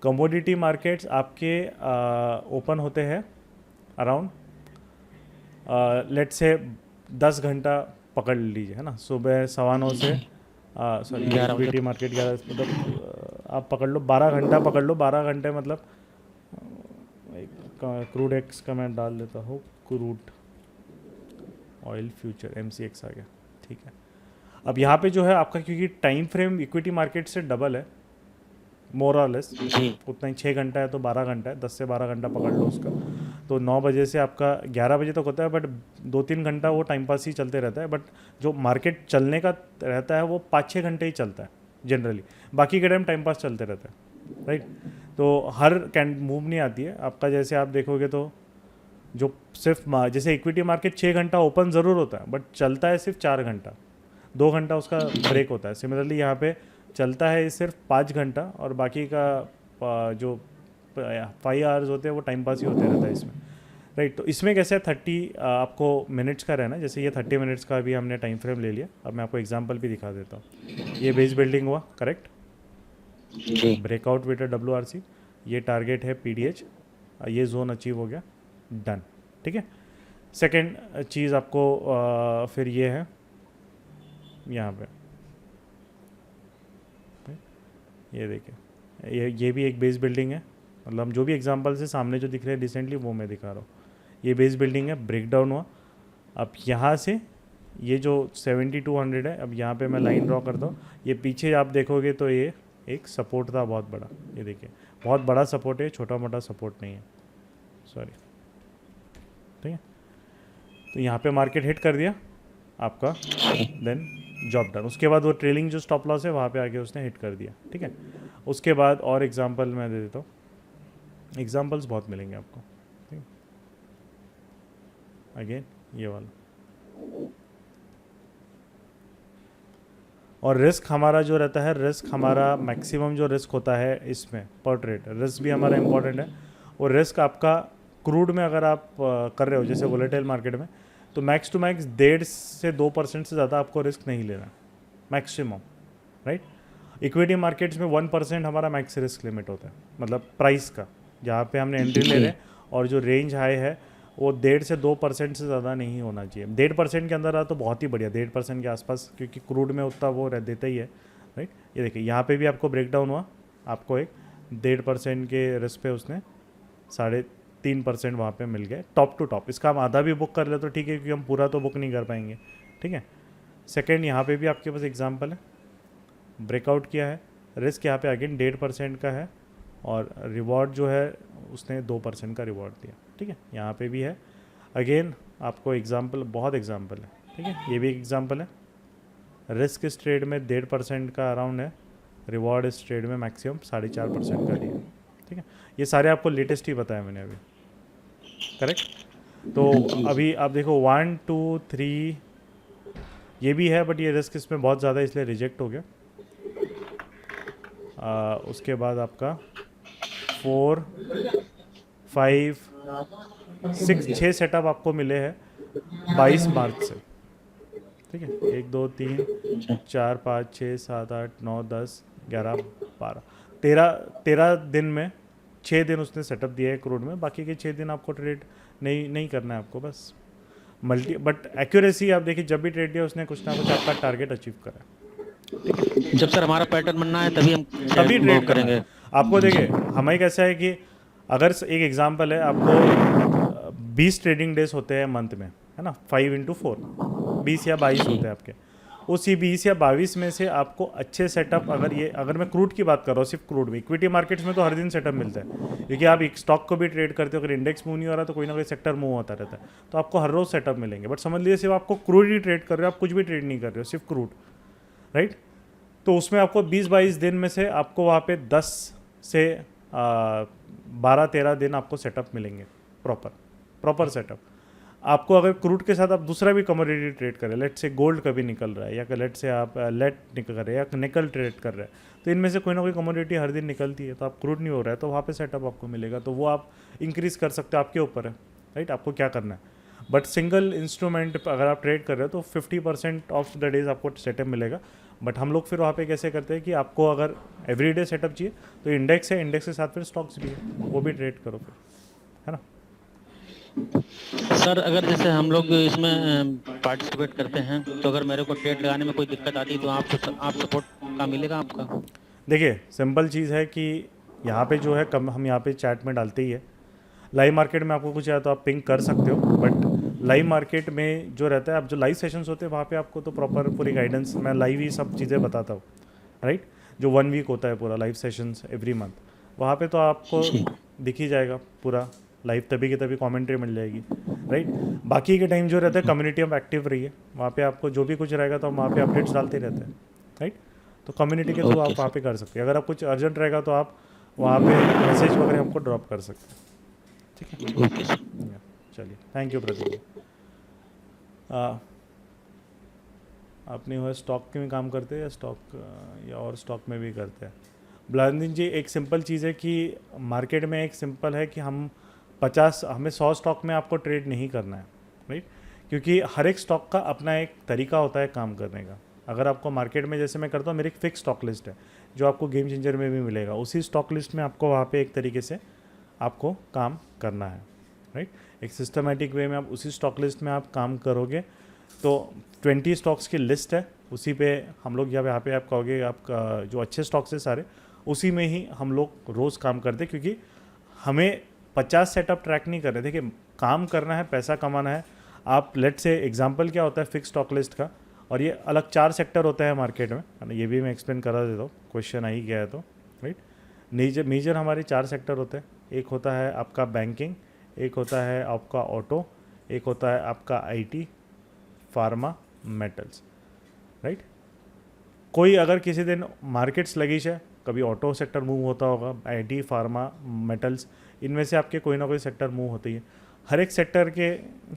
कमोडिटी मार्केट्स आपके ओपन होते हैं अराउंड लेट से 10 घंटा पकड़ लीजिए, है ना। सुबह 9:15 से सॉरी, 11 बजे। इक्विटी मार्केट 11 मतलब आप पकड़ लो 12 घंटा, पकड़ लो 12 घंटे मतलब क्रूड एक्स का मैं डाल देता हूँ, क्रूड ऑयल फ्यूचर MCX आ गया, ठीक है। अब यहाँ पे जो है आपका, क्योंकि टाइम फ्रेम इक्विटी मार्केट से डबल है मोर और लेस, जी उतना ही 6 घंटा है तो 12 घंटा है, 10 से 12 घंटा पकड़ लो उसका। तो 9 बजे से आपका 11 बजे तक होता है, बट 2-3 घंटा वो टाइम पास ही चलते रहता है। बट जो मार्केट चलने का रहता है वो 5-6 घंटे ही चलता है जनरली, बाकी के टाइम पास चलते रहता है, राइट। तो हर कैंड मूव नहीं आती है आपका। जैसे आप देखोगे तो जो सिर्फ जैसे इक्विटी मार्केट 6 घंटा ओपन ज़रूर होता है, बट चलता है सिर्फ 4 घंटा, 2 घंटा उसका ब्रेक होता है। सिमिलरली यहाँ पे चलता है सिर्फ 5 घंटा, और बाकी का जो 5 आवर्स होते हैं वो टाइम पास ही होते रहता है इसमें, राइट। तो इसमें कैसे 30 आपको मिनट्स का रहना है। जैसे ये 30 मिनट्स का भी हमने टाइम फ्रेम ले लिया। अब मैं आपको एग्जांपल भी दिखा देता हूँ। ये बेस बिल्डिंग हुआ, करेक्ट, जी ब्रेकआउट विद WRC, ये टारगेट है PDH, ये जोन अचीव हो गया, डन, ठीक है। सेकेंड चीज़ आपको फिर ये है यहाँ पे, ये देखिए, ये भी एक बेस बिल्डिंग है। मतलब हम जो भी एग्जांपल से सामने जो दिख रहे हैं रिसेंटली वो मैं दिखा रहा हूँ। ये बेस बिल्डिंग है, ब्रेकडाउन हुआ। अब यहाँ से ये जो 7200 है, अब यहाँ पे मैं लाइन ड्रॉ करता हूँ। ये पीछे आप देखोगे तो ये एक सपोर्ट था बहुत बड़ा, ये देखिए बहुत बड़ा सपोर्ट है, छोटा मोटा सपोर्ट नहीं है, सॉरी, ठीक है। तो यहाँ पे मार्केट हिट कर दिया आपका, देन जॉब डन। उसके बाद वो ट्रेलिंग जो स्टॉप लॉस है वहाँ पे आके उसने हिट कर दिया, ठीक है। उसके बाद और एग्जांपल मैं दे देता हूँ, एग्जांपल्स बहुत मिलेंगे आपको, ठीक है। अगेन ये वाला, और रिस्क हमारा जो रहता है, रिस्क हमारा मैक्सिमम जो रिस्क होता है इसमें पर ट्रेड, रिस्क भी हमारा इंपॉर्टेंट है। और रिस्क आपका क्रूड में अगर आप कर रहे हो जैसे वोलेटाइल मार्केट में, तो मैक्स टू मैक्स 1.5 से 2% से ज़्यादा आपको रिस्क नहीं लेना मैक्सिमम, राइट। इक्विटी मार्केट्स में 1% हमारा मैक्स रिस्क लिमिट होता है, मतलब प्राइस का, जहाँ पे हमने एंट्री ले रहे हैं, और जो रेंज हाई है वो 1.5 से 2% से ज़्यादा नहीं होना चाहिए। 1.5% के अंदर आ तो बहुत ही बढ़िया, 1.5% के आसपास, क्योंकि क्रूड में उतना वो रह देता ही है, राइट। ये देखिए यहाँ पे भी आपको ब्रेकडाउन हुआ, आपको एक 1.5% के रिस्क पे उसने 3.5% वहाँ पे मिल गए टॉप टू टॉप। इसका हम आधा भी बुक कर ले तो ठीक है, क्योंकि हम पूरा तो बुक नहीं कर पाएंगे, ठीक है। सेकेंड, यहाँ पे भी आपके पास एग्जांपल है, ब्रेकआउट किया है, रिस्क यहाँ पे अगेन 1.5% का है, और रिवॉर्ड जो है उसने 2% का रिवॉर्ड दिया, ठीक है। यहाँ पे भी है, अगेन आपको एग्जांपल, बहुत एग्जांपल है, ठीक है। ये भी एग्जांपल है, रिस्क इस ट्रेड में 1.5% का अराउंड है, रिवॉर्ड इस ट्रेड में मैक्सिमम 4.5% का दिया, ठीक है। ये सारे आपको लेटेस्ट ही बताया मैंने अभी, करेक्ट। तो जी। अभी आप देखो 1 2 3 ये भी है, बट ये रिस्क इसमें बहुत ज़्यादा इसलिए रिजेक्ट हो गया। उसके बाद आपका 4 5 6 6 सेटअप आपको मिले हैं 22 मार्च से। ठीक है, 1 2 3 अच्छा 4 5 6 7 8 9 10 11 12 13 दिन में 6 दिन उसने सेटअप दिया है क्रूड में, बाकी के 6 दिन आपको ट्रेड नहीं नहीं करना है आपको, बस मल्टी। बट एक्यूरेसी आप देखिए, जब भी ट्रेड दिया उसने कुछ ना कुछ आपका टारगेट अचीव करा है, जब सर हमारा पैटर्न बनना है तभी हम तभी वो ट्रेड करना करेंगे। है आपको। देखिए हमारे कैसा है कि अगर एक एग्जांपल है, आपको 20 ट्रेडिंग डेज होते हैं मंथ में, है ना, 5 × 4 20 या 22 होते हैं आपके। उसी 20 या 22 में से आपको अच्छे सेटअप, अगर मैं क्रूड की बात कर रहा हूँ, सिर्फ क्रूड में, इक्विटी मार्केट्स में तो हर दिन सेटअप मिलता है, क्योंकि आप एक स्टॉक को भी ट्रेड करते हो, अगर इंडेक्स मूव नहीं हो रहा तो कोई ना कोई सेक्टर मूव होता रहता है, तो आपको हर रोज़ सेटअप मिलेंगे। बट समझ लीजिए सिर्फ आपको क्रूड ही ट्रेड कर रहे हो, आप कुछ भी ट्रेड नहीं कर रहे हो, सिर्फ क्रूड, राइट। तो उसमें आपको 20-22 दिन में से आपको वहाँ पे 10 से 12-13 दिन आपको सेटअप मिलेंगे, प्रॉपर सेटअप। आपको अगर क्रूड के साथ आप दूसरा भी कमोडिटी ट्रेड करें, लेट से गोल्ड कभी निकल रहा है, या लेट से आप लेट निकल रहे हैं, या निकल ट्रेड कर रहे हैं, तो इनमें से कोई ना कोई कमोडिटी हर दिन निकलती है, तो आप क्रूड नहीं हो रहा है तो वहाँ पे सेटअप आपको मिलेगा, तो वो आप इंक्रीज़ कर सकते हो, आपके ऊपर है, राइट, आपको क्या करना है। बट सिंगल इंस्ट्रूमेंट अगर आप ट्रेड कर रहे हो तो 50% ऑफ द डेज आपको सेटअप मिलेगा। बट हम लोग फिर वहाँ पे कैसे करते हैं कि आपको अगर एवरीडे सेटअप चाहिए तो इंडेक्स है, इंडेक्स के साथ फिर स्टॉक्स भी है, वो भी ट्रेड करो फिर, है ना। सर अगर जैसे हम लोग इसमें पार्टिसिपेट करते हैं तो अगर मेरे को ट्रेड लगाने में कोई दिक्कत आती है तो आप सपोर्ट का मिलेगा आपका? देखिए सिंपल चीज़ है कि यहाँ पे जो है हम यहाँ पे चैट में डालते ही है। लाइव मार्केट में आपको कुछ आया तो आप पिंक कर सकते हो, बट लाइव मार्केट में जो रहता है, आप जो लाइव सेशंस होते हैं वहाँ पे आपको तो प्रॉपर पूरी गाइडेंस, मैं लाइव ही सब चीज़ें बताता हूँ, राइट। जो 1 वीक होता है पूरा लाइव सेशंस एवरी मंथ, वहाँ पे तो आपको जी। दिख ही जाएगा पूरा लाइव, तभी की तभी कमेंट्री मिल जाएगी, राइट। बाकी के टाइम जो रहता है कम्युनिटी में एक्टिव रहिए, वहाँ पे आपको जो भी कुछ रहेगा तो हम वहाँ पे अपडेट्स डालते रहते हैं, राइट। तो कम्युनिटी के थ्रू ओके आप वहाँ पे कर सकते हैं। अगर आप कुछ अर्जेंट रहेगा तो आप वहाँ पे मैसेज वगैरह हमको ड्रॉप कर सकते हैं, ठीक है। Okay sir. चलिए, थैंक यू प्रदीप। अपने हुए स्टॉक में काम करते हैं या या और स्टॉक में भी करते हैं? ब्लादिन जी, एक सिंपल चीज़ है कि मार्केट में एक सिंपल है कि हमें 100 स्टॉक में आपको ट्रेड नहीं करना है, राइट। क्योंकि हर एक स्टॉक का अपना एक तरीका होता है काम करने का। अगर आपको मार्केट में, जैसे मैं करता हूँ, मेरी एक फिक्स स्टॉक लिस्ट है जो आपको गेम चेंजर में भी मिलेगा, उसी स्टॉक लिस्ट में आपको वहाँ पे एक तरीके से आपको काम करना है, राइट। एक सिस्टमेटिक वे में आप उसी स्टॉक लिस्ट में आप काम करोगे तो 20 स्टॉक्स की लिस्ट है, उसी पे हम लोग यहाँ पे आप कहोगे आपका जो अच्छे स्टॉक्स है सारे, उसी में ही हम लोग रोज़ काम करते, क्योंकि हमें 50 सेटअप ट्रैक नहीं कर रहे। देखिए काम करना है, पैसा कमाना है। आप लेट से एग्जांपल क्या होता है फिक्स स्टॉक लिस्ट का, और ये अलग 4 सेक्टर होता है मार्केट में, ये भी मैं एक्सप्लेन करा देता हूँ, क्वेश्चन आ ही गया है तो, राइट। मेजर हमारे 4 सेक्टर होते हैं। एक होता है आपका बैंकिंग, एक होता है आपका ऑटो, एक होता है आपका आईटी, फार्मा, मेटल्स, राइट। कोई अगर किसी दिन मार्केट स्लगिश है, कभी ऑटो सेक्टर मूव होता होगा, आईटी, फार्मा, मेटल्स, इनमें से आपके कोई ना कोई सेक्टर मूव होती है। हर एक सेक्टर के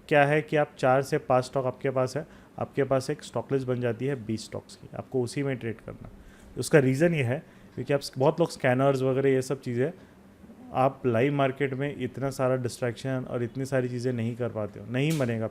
क्या है कि आप 4 से 5 स्टॉक आपके पास है, आपके पास एक स्टॉक लिस्ट बन जाती है 20 स्टॉक्स की, आपको उसी में ट्रेड करना। उसका रीज़न ये है क्योंकि आप बहुत लोग स्कैनर्स वगैरह ये सब चीज़ें, आप लाइव मार्केट में इतना सारा डिस्ट्रैक्शन और इतनी सारी चीज़ें नहीं कर पाते हो, नहीं बनेगा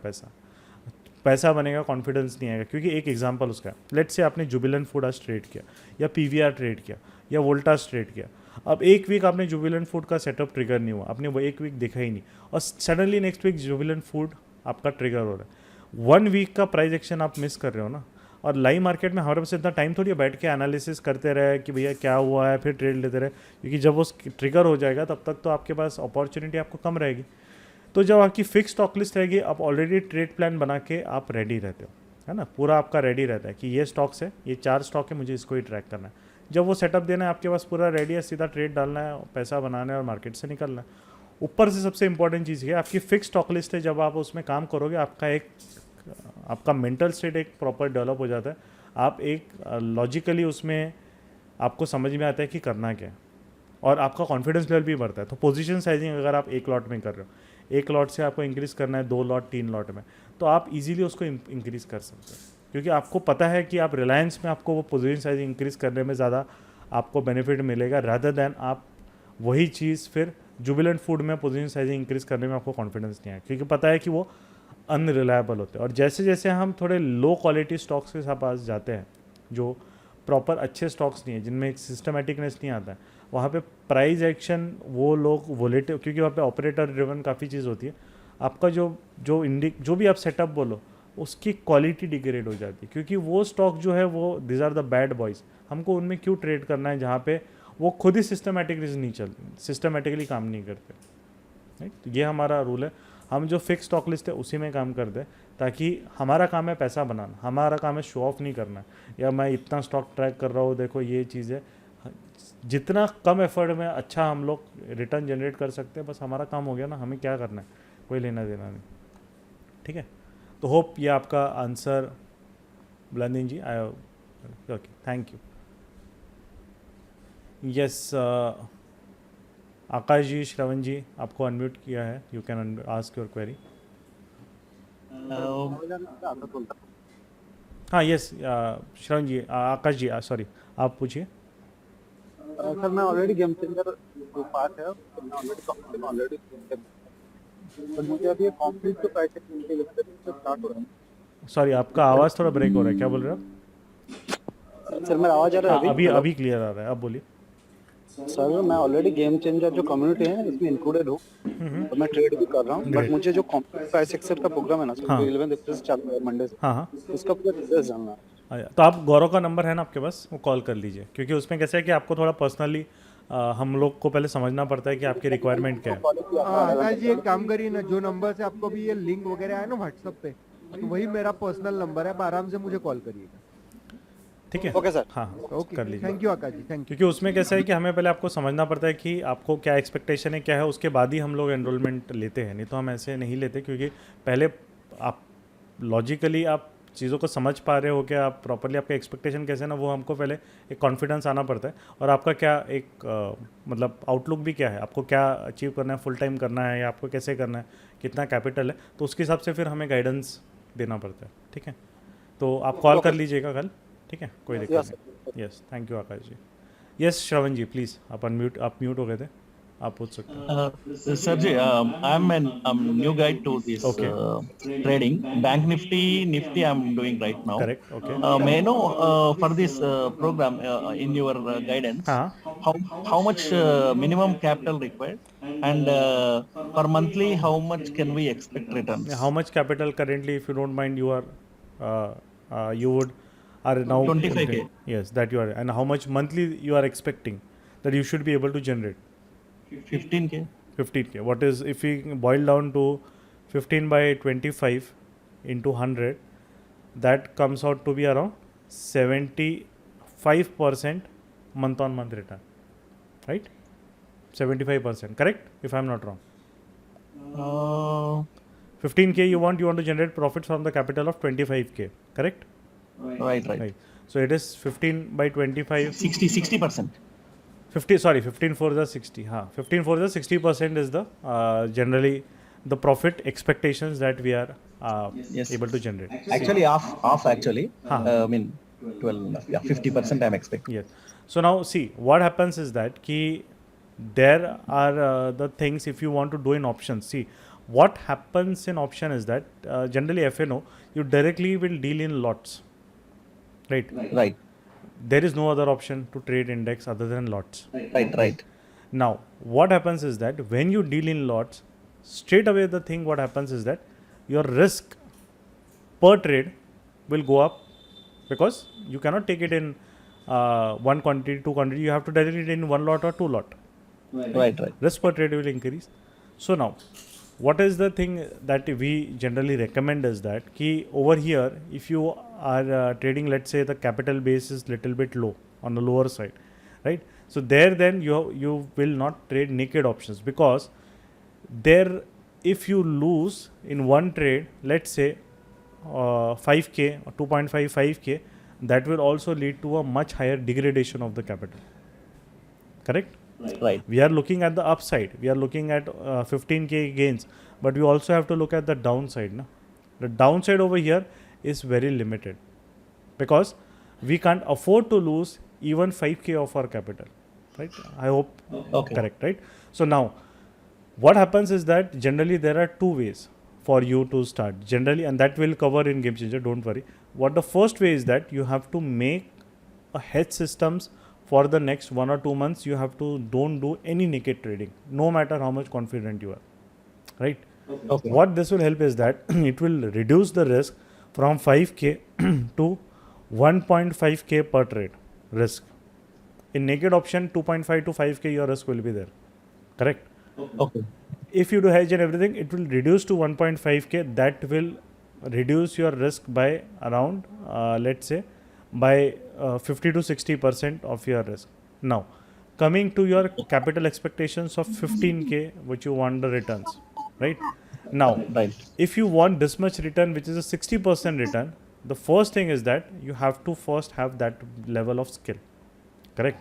पैसा बनेगा, कॉन्फिडेंस नहीं आएगा। क्योंकि एक एग्जांपल उसका, लेट से आपने जुबिलेंट फूड आज ट्रेड किया, या पीवीआर ट्रेड किया, या वोल्टास ट्रेड किया। अब एक वीक आपने जुबिलेंट फूड का सेटअप ट्रिगर नहीं हुआ, आपने वो एक वीक देखा ही नहीं, और suddenly next week Jubilant Food आपका ट्रिगर हो रहा है। 1 वीक का प्राइस एक्शन आप मिस कर रहे हो ना। और लाइव मार्केट में हमारे पास इतना टाइम थोड़ी बैठ के एनालिसिस करते रहे कि भैया क्या हुआ है, फिर ट्रेड लेते रहे, क्योंकि जब वो ट्रिगर हो जाएगा तब तक तो आपके पास अपॉर्चुनिटी आपको कम रहेगी। तो जब आपकी फिक्स स्टॉक लिस्ट रहेगी, आप ऑलरेडी ट्रेड प्लान बना के आप रेडी रहते हो, है ना, पूरा आपका रेडी रहता है कि ये स्टॉक्स है, ये 4 स्टॉक है, मुझे इसको ही ट्रैक करना है। जब वो सेटअप देना है आपके पास पूरा रेडी है, सीधा ट्रेड डालना है, पैसा बनाना है और मार्केट से निकलना है। ऊपर से सबसे इंपॉर्टेंट चीज़ है आपकी फिक्स स्टॉक लिस्ट है, जब आप उसमें काम करोगे आपका मेंटल स्टेट एक प्रॉपर डेवलप हो जाता है। आप एक लॉजिकली उसमें आपको समझ में आता है कि करना क्या है, और आपका कॉन्फिडेंस लेवल भी बढ़ता है। तो पोजीशन साइजिंग अगर आप एक लॉट में कर रहे हो, एक लॉट से आपको इंक्रीज़ करना है 2 लॉट 3 लॉट में, तो आप इजीली उसको इंक्रीज़ कर सकते हैं, क्योंकि आपको पता है कि आप रिलायंस में आपको वो पोजीशन साइज इंक्रीज़ करने में ज़्यादा आपको बेनिफिट मिलेगा रादर दैन आप वही चीज़ फिर जुबिलेंट फूड में पोजीशन साइज इंक्रीज़ करने में आपको कॉन्फिडेंस नहीं है, क्योंकि पता है कि वो अनरिलायबल होते हैं। और जैसे जैसे हम थोड़े लो क्वालिटी स्टॉक्स के पास जाते हैं जो प्रॉपर अच्छे स्टॉक्स नहीं है, जिनमें एक सिस्टमेटिकनेस नहीं आता है, वहाँ पे प्राइस एक्शन वो लोग वोलेटिव, क्योंकि वहाँ पे ऑपरेटर ड्रिवन काफ़ी चीज़ होती है, आपका जो भी आप सेटअप बोलो उसकी क्वालिटी डिग्रेड हो जाती है, क्योंकि वो स्टॉक जो है वो this are the bad boys, हमको उनमें क्यों ट्रेड करना है जहाँ पे वो खुद ही सिस्टमेटिकली काम नहीं करते, राइट। तो ये हमारा रूल है, हम जो फिक्स स्टॉक लिस्ट है उसी में काम कर दें, ताकि हमारा काम है पैसा बनाना, हमारा काम है शो ऑफ नहीं करना है, या मैं इतना स्टॉक ट्रैक कर रहा हूँ देखो ये चीज़ है, जितना कम एफर्ट में अच्छा हम लोग रिटर्न जनरेट कर सकते हैं, बस हमारा काम हो गया ना, हमें क्या करना है, कोई लेना देना नहीं, ठीक है। तो होप ये आपका आंसर बुलंदीन जी आया, ओके थैंक यू। यस आकाश जी, श्रवण जी, आपको अनम्यूट किया है, you can ask your query. हाँ यस श्रवण जी, आकाश जी सॉरी, आप पूछिए। सर मैं ऑलरेडी गेम चेंजर जो पार्ट है ऑलरेडी पर मुझे अभी कंप्लीट तो पैसे मिलते लगते हैं स्टार्ट हो रहा है। सॉरी आपका आवाज़ थोड़ा ब्रेक हो रहा है, क्या बोल रहे हो आप? सर मेरा आवाज आ रहा है अभी क्लियर आ रहा है, अब बोलिए। सर मैं ऑलरेडी गेम चेंजर जो कम्युनिटी है इसमें इंक्लूडेड हूँ, तो मैं ट्रेड भी कर रहा हूँ, बट मुझे जो कंप्लीट प्राइस एक्सेट का प्रोग्राम है ना सर, 11 अप्रैल से चालू है मंडे से, हाँ उसका पूरा डिटेल्स जानना है। तो आप गौरव का नंबर है ना आपके पास, वो कॉल कर लीजिए, क्योंकि उसमें कैसे है कि आपको थोड़ा पर्सनली हम लोग को पहले समझना पड़ता है कि आपकी रिक्वायरमेंट क्या है। हाँ आकाश जी एक काम करिए ना, जो नंबर से आपको भी ये लिंक वगैरह आया ना व्हाट्सएप पे, तो वही मेरा पर्सनल नंबर है, आप आराम से मुझे कॉल करिएगा, ठीक है। Okay sir. हाँ ओके कर लीजिए, thank you Akash ji, thank you. क्योंकि उसमें कैसा है कि हमें पहले आपको समझना पड़ता है कि आपको क्या एक्सपेक्टेशन है, क्या है, उसके बाद ही हम लोग एनरोलमेंट लेते हैं, नहीं तो हम ऐसे नहीं लेते, क्योंकि पहले आप लॉजिकली आप चीज़ों को समझ पा रहे हो क्या, आप प्रॉपरली आपका एक्सपेक्टेशन कैसे है ना, वो हमको पहले एक कॉन्फिडेंस आना पड़ता है, और आपका क्या एक मतलब आउटलुक भी क्या है, आपको क्या अचीव करना है, फुल टाइम करना है या आपको कैसे करना है, कितना कैपिटल है, तो उसके हिसाब से फिर हमें गाइडेंस देना पड़ता है, ठीक है। तो आप कॉल कर लीजिएगा कल, ठीक है, कोई दिक्कत नहीं। Yes thank you Akash ji. Yes Shravan ji please, आप म्यूट हो गए थे, आप पूछ सकते हैं। Sir ji, I'm a new guy to this Okay. trading. Bank Nifty I'm doing right now. Correct, okay. May I know for this program in your guidance, हाँ how much minimum capital required, and per monthly how much can we expect returns? how much capital currently, if you don't mind, you would are now 25K. Yes, that you are, and how much monthly you are expecting that you should be able to generate? 15K. 15K. What is, if we boil down to 15 by 25 into 100, that comes out to be around 75% month on month return, right? 75%, correct? If I'm not wrong. 15K you want to generate profits from the capital of 25K, correct? Right. So it is 15 by 25. 60%. 15 for the 60, हाँ 15 for the 60% is the generally the profit expectations that we are Yes. able to generate. Actually off actually. हाँ. I mean 50% I'm expecting. Yes. So now see what happens is that ki there are the things, if you want to do in options, see what happens in option is that generally FNO you directly will deal in lots, right? There is no other option to trade index other than lots. Right. Now, what happens is that when you deal in lots, straight away the thing what happens is that your risk per trade will go up, because you cannot take it in one quantity, two quantity. You have to directly take in one lot or two lot. Right. Risk per trade will increase. So now, what is the thing that we generally recommend is that ki over here, if you are trading, let's say the capital base is little bit low, on the lower side, right? So there then you will not trade naked options, because there if you lose in one trade, let's say 5K or 2.55K, that will also lead to a much higher degradation of the capital, correct? Right. We are looking at the upside. We are looking at 15k gains, but we also have to look at the downside. No? The downside over here is very limited because we can't afford to lose even 5k of our capital. Right? I hope Okay. correct. Right? So now, what happens is that generally there are two ways for you to start. Generally, and that will cover in Game Changer. Don't worry. What the first way is that you have to make a hedge systems for the next 1 or 2 months. You have to don't do any naked trading, no matter how much confident you are, right? Okay. What this will help is that it will reduce the risk from 5k to 1.5k per trade risk. In naked option, 2.5 to 5k your risk will be there, correct? Okay. If you do hedge and everything, it will reduce to 1.5k. That will reduce your risk by around let's say by 50 to 60% of your risk. Now, coming to your capital expectations of 15k, which you want the returns, right? Now, Right. if you want this much return, which is a 60% return, the first thing is that you have to first have that level of skill, correct?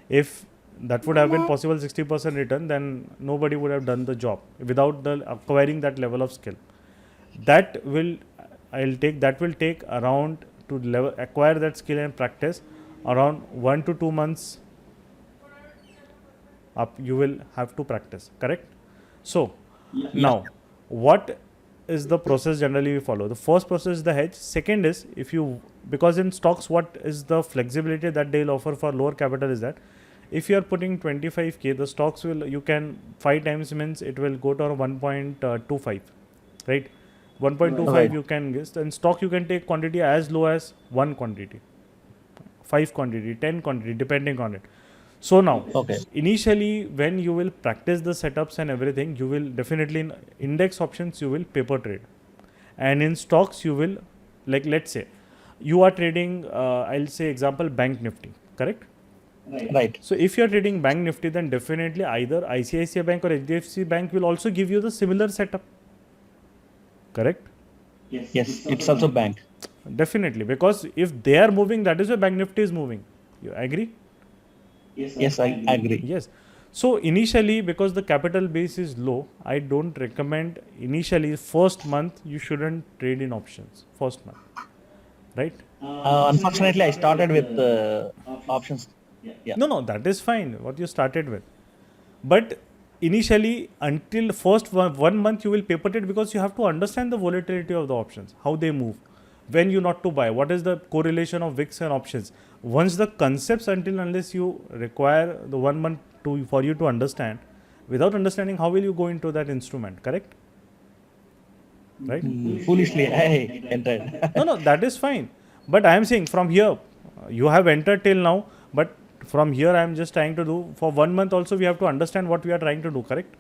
If that would have been possible 60% return, then nobody would have done the job without the acquiring that level of skill. That will take around to level acquire that skill and practice around 1 to 2 months up. You will have to practice, correct? So now, what is the process generally we follow? The first process is the hedge. Second is, if you, because in stocks, what is the flexibility that they'll offer for lower capital is that if you are putting 25k, the stocks will, you can 5 times means it will go to 1.25, right? 1.25 Right. you can guess. And stock you can take quantity as low as 1 quantity, 5 quantity, 10 quantity, depending on it. So now, Okay. initially when you will practice the setups and everything, you will definitely in index options you will paper trade, and in stocks you will, like let's say you are trading I'll say example Bank Nifty, correct? Right. So if you are trading Bank Nifty, then definitely either ICICI Bank or HDFC Bank will also give you the similar setup, correct? Yes. It's also bank. Definitely, because if they are moving, that is why Bank Nifty is moving. You agree? Yes, I agree. Yes. So initially, because the capital base is low, I don't recommend initially first month you shouldn't trade in options first month, right? Unfortunately, I started with options. Yeah. No, that is fine. What you started with, but initially until first 1 month you will paper trade because you have to understand the volatility of the options, how they move, when you not to buy, what is the correlation of VIX and options. Once the concepts, until unless you require the 1 month to for you to understand, without understanding how will you go into that instrument, correct? Right? Foolishly, I entered. No, that is fine. But I am saying from here, you have entered till now, but from here I am just trying to do for 1 month also we have to understand what we are trying to do, correct?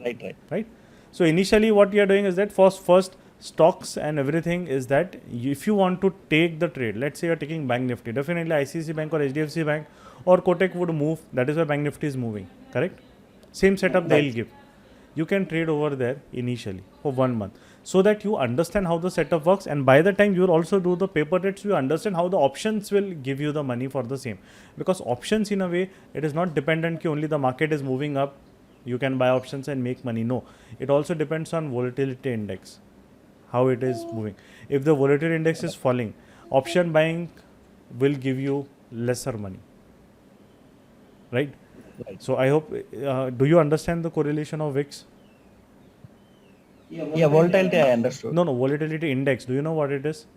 Right. Right? So initially what we are doing is that first stocks and everything is that if you want to take the trade, let's say you are taking Bank Nifty, definitely ICICI Bank or HDFC Bank or Kotak would move. That is why Bank Nifty is moving, correct? Same setup they'll give. You can trade over there initially for 1 month so that you understand how the setup works, and by the time you will also do the paper trades, you understand how the options will give you the money for the same. Because options in a way, it is not dependent ki only the market is moving up, you can buy options and make money. No, it also depends on volatility index, how it is moving. If the volatility index is falling, option buying will give you lesser money, right? Right. So I hope, do you understand the correlation of VIX? Yeah, volatility I understood. No, volatility index. Do you know what it is?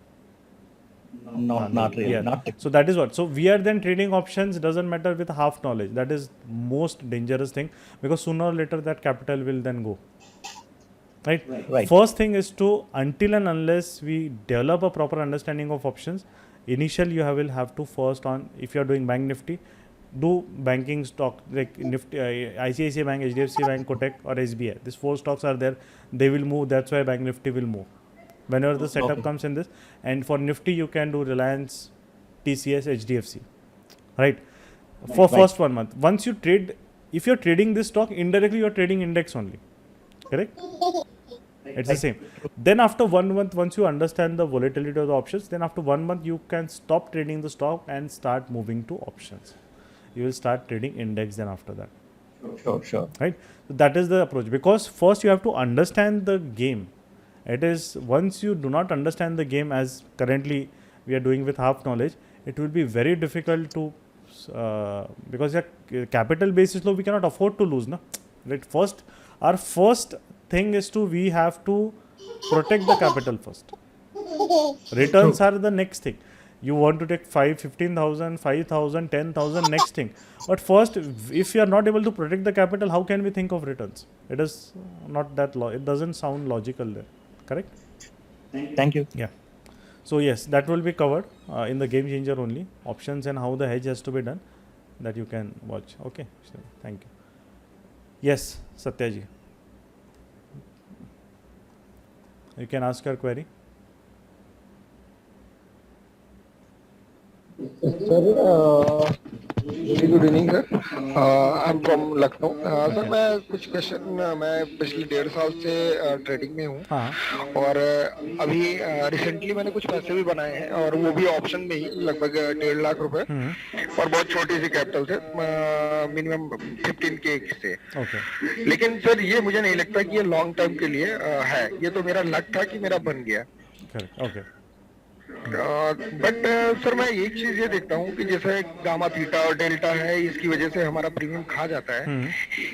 No, not really. Yeah. Not So that is what. So we are then trading options, doesn't matter with half knowledge. That is most dangerous thing, because sooner or later that capital will then go. Right? Right. First thing is to, until and unless we develop a proper understanding of options, initially you will have to first on, if you are doing Bank Nifty, do banking stock like Nifty, ICICI Bank, HDFC Bank, Kotak or SBI. These 4 stocks are there. They will move. That's why Bank Nifty will move whenever the setup Okay. comes in this. And for Nifty, you can do Reliance, TCS, HDFC, right? For Right. first 1 month. Once you trade, if you're trading this stock, indirectly you're trading index only, correct? It's the same. Then after 1 month, once you understand the volatility of the options, then after 1 month you can stop trading the stock and start moving to options. you will start trading index then after that. Sure. Right, so that is the approach, because first you have to understand the game. It is, once you do not understand the game, as currently we are doing with half knowledge, it will be very difficult to because your capital base is low, we cannot afford to lose, na? Right, first, our first thing is to, we have to protect the capital first. Returns are the next thing. You want to take 5, 15,000, 5,000, 10,000, next thing. But first, if you are not able to protect the capital, how can we think of returns? It is not that, it doesn't sound logical there. Correct? Thank you. Yeah. So yes, that will be covered in the game changer only. Options and how the hedge has to be done, that you can watch. Okay. So, thank you. Yes, Satya ji. You can ask your query. Sir good evening sir, I am from Lucknow. Sir मैं कुछ question, मैं पिछले 1.5 साल से trading में हूँ हाँ। और अभी रिसेंटली मैंने कुछ पैसे भी बनाए हैं और वो भी ऑप्शन में ही, लगभग 1.5 लाख रुपए और बहुत छोटी सी कैपिटल से, मिनिमम 15K से। ओके। लेकिन सर ये मुझे नहीं लगता कि ये लॉन्ग टर्म के लिए है, ये तो मेरा लक था कि मेरा बन गया। करेक्ट। ओके। बट सर मैं एक चीज ये देखता हूँ कि जैसे गामा थीटा और डेल्टा है, इसकी वजह से हमारा प्रीमियम खा जाता है,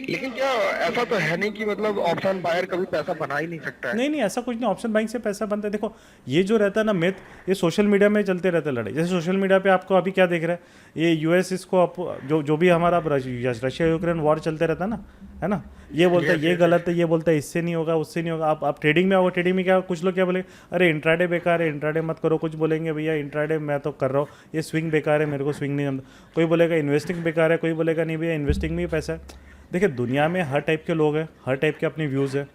लेकिन क्या ऐसा तो है नहीं कि मतलब ऑप्शन बायर कभी पैसा बना ही नहीं सकता है? नहीं, ऐसा कुछ नहीं, ऑप्शन बाइंग से पैसा बनता है। देखो, ये जो रहता है ना मिथ, ये सोशल मीडिया में चलते रहते हैं लड़ाई। जैसे सोशल मीडिया पे आपको अभी क्या देख रहा है, ये यूएस इसको जो भी हमारा रशिया यूक्रेन वॉर चलते रहता है ना, ये बोलता है ये गलत है, ये बोलता है इससे नहीं होगा, उससे नहीं होगा। आप ट्रेडिंग में आओगे, ट्रेडिंग में क्या, कुछ लोग क्या बोलेंगे, अरे इंट्राडे बेकार है, इंट्राडे मत करो। कुछ बोलेंगे भैया इंट्राडे मैं तो कर रहा हूँ, ये स्विंग बेकार है, मेरे को स्विंग नहीं जमता। कोई बोलेगा इन्वेस्टिंग बेकार है, कोई बोलेगा नहीं भैया इन्वेस्टिंग में ही पैसा है। देखिए, दुनिया में हर टाइप के लोग हैं, हर टाइप के अपने व्यूज़ है,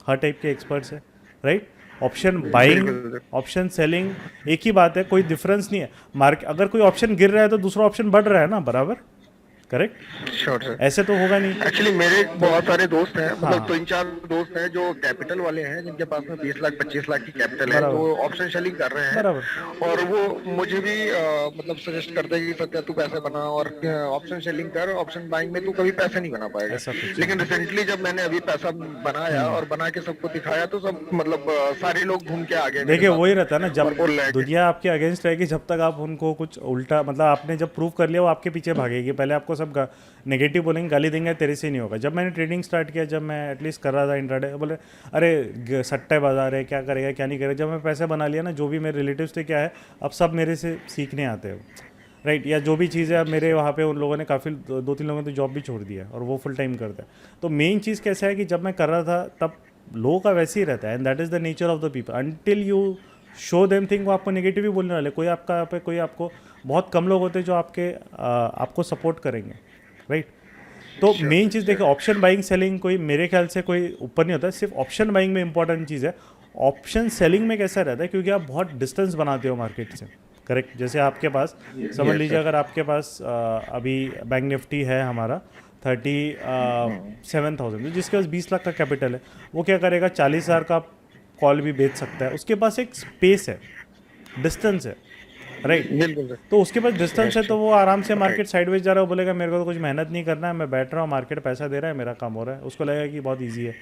हर टाइप के एक्सपर्ट्स है। Right, option buying, option selling एक ही बात है, कोई डिफरेंस नहीं है। मार्केट अगर कोई ऑप्शन गिर रहा है तो दूसरा ऑप्शन बढ़ रहा है ना, बराबर। Correct, sure sir. ऐसे तो होगा नहीं। एक्चुअली मेरे बहुत सारे दोस्त हैं, मतलब 3-4 दोस्त हैं जो कैपिटल वाले हैं, जिनके पास में 20 लाख 25 लाख की कैपिटल है, तो ऑप्शन सेलिंग कर रहे हैं। बराबर। और वो मुझे भी मतलब सजेस्ट करते हैं कि सत्या तू पैसे बना और ऑप्शन सेलिंग कर, ऑप्शन बाइंग में तू कभी पैसे नहीं बना पाएगा। लेकिन रिसेंटली जब मैंने अभी पैसा बनाया और बना के सबको दिखाया तो सब मतलब सारे लोग घूम के आ गए। देखिए, वही रहता है ना, जब दुनिया आपके अगेंस्ट रहेगी, जब तक आप उनको कुछ उल्टा, मतलब आपने जब प्रूव कर लिया, वो आपके पीछे भागेगी। पहले आपको सब नेगेटिव बोलेंगे, गाली देंगे, तेरे से नहीं होगा। जब मैंने ट्रेडिंग स्टार्ट किया, जब मैं एटलीस्ट कर रहा था इंट्राडे, बोले अरे सट्टा बाजार है, क्या करेगा क्या नहीं करेगा। जब मैं पैसे बना लिया ना, जो भी मेरे रिलेटिव्स थे, क्या है, अब सब मेरे से सीखने आते हैं। राइट, या जो भी चीज़ है, अब मेरे वहाँ पे उन लोगों ने काफ़ी 2-3 लोगों ने तो जॉब भी छोड़ दिया और वो फुल टाइम करता है। तो मेन चीज़ कैसा है कि जब मैं कर रहा था तब लोगों का वैसे ही रहता है, and that is the nature of the people. Until you show them thing, वो आपको नेगेटिव ही बोलने वाले। कोई आपको बहुत कम लोग होते हैं जो आपको सपोर्ट करेंगे। राइट, तो मेन चीज़ देखिए, ऑप्शन बाइंग सेलिंग कोई मेरे ख्याल से कोई ऊपर नहीं होता है। सिर्फ ऑप्शन बाइंग में इंपॉर्टेंट चीज़ है। ऑप्शन सेलिंग में कैसा रहता है, क्योंकि आप बहुत डिस्टेंस बनाते हो मार्केट से। करेक्ट, जैसे आपके पास समझ लीजिए, अगर आपके पास अभी बैंक निफ्टी है हमारा 37,000, जिसके पास 20 लाख का कैपिटल है, वो क्या करेगा, 40,000 का कॉल भी बेच सकता है। उसके पास एक स्पेस है, डिस्टेंस है। राइट, तो उसके पास डिस्टेंस है, तो वो आराम से मार्केट साइडवेज जा रहा है, वो बोलेगा मेरे को तो कुछ मेहनत नहीं करना है, मैं बैठ रहा हूँ, मार्केट पैसा दे रहा है, मेरा काम हो रहा है। उसको लगेगा कि बहुत ईजी है।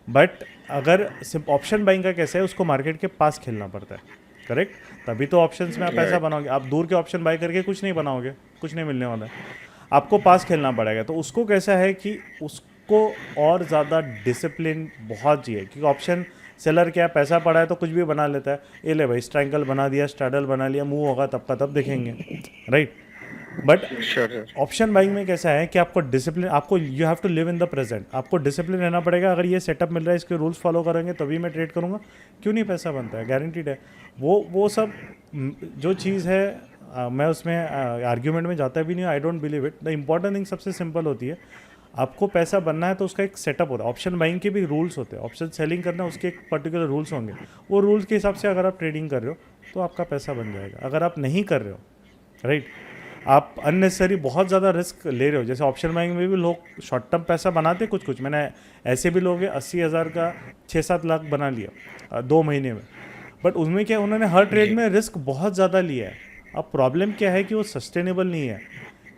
बट अगर सिर्फ ऑप्शन बाइंग का कैसा है, उसको मार्केट के पास खेलना पड़ता है। करेक्ट, तभी तो ऑप्शंस में आप पैसा बनाओगे। आप दूर के ऑप्शन बाय करके कुछ नहीं बनाओगे, कुछ नहीं मिलने वाला है, आपको पास खेलना पड़ेगा। तो उसको कैसा है कि उसको और ज़्यादा डिसिप्लिन बहुत चाहिए, क्योंकि ऑप्शन सेलर क्या, पैसा पड़ा है तो कुछ भी बना लेता है। ये ले भाई, स्ट्रैंगल बना दिया, स्ट्रैडल बना लिया, मूव होगा तब का तब देखेंगे। राइट, बट ऑप्शन बाइंग में कैसा है कि आपको डिसिप्लिन, आपको you have to live in the present, आपको डिसिप्लिन रहना पड़ेगा। अगर ये सेटअप मिल रहा है, इसके रूल्स फॉलो करेंगे तभी मैं ट्रेड करूँगा, क्यों नहीं पैसा बनता है, गारंटीड है। वो सब जो चीज़ है, मैं उसमें आर्ग्यूमेंट में जाता भी नहीं, I don't believe it. The important thing सबसे सिंपल होती है, आपको पैसा बनना है तो उसका एक सेटअप होता है। ऑप्शन बाइंग के भी रूल्स होते हैं, ऑप्शन सेलिंग करना उसके एक पर्टिकुलर रूल्स होंगे। वो रूल्स के हिसाब से अगर आप ट्रेडिंग कर रहे हो तो आपका पैसा बन जाएगा। अगर आप नहीं कर रहे हो, राइट, आप अननेसेसरी बहुत ज़्यादा रिस्क ले रहे हो। जैसे ऑप्शन बाइंग में भी लोग शॉर्ट टर्म पैसा बनाते कुछ, मैंने ऐसे भी लोग 80,000 का 6-7 लाख बना लिया 2 महीने में। बट उसमें क्या, उन्होंने हर ट्रेड में रिस्क बहुत ज़्यादा लिया है। अब प्रॉब्लम क्या है कि वो सस्टेनेबल नहीं है,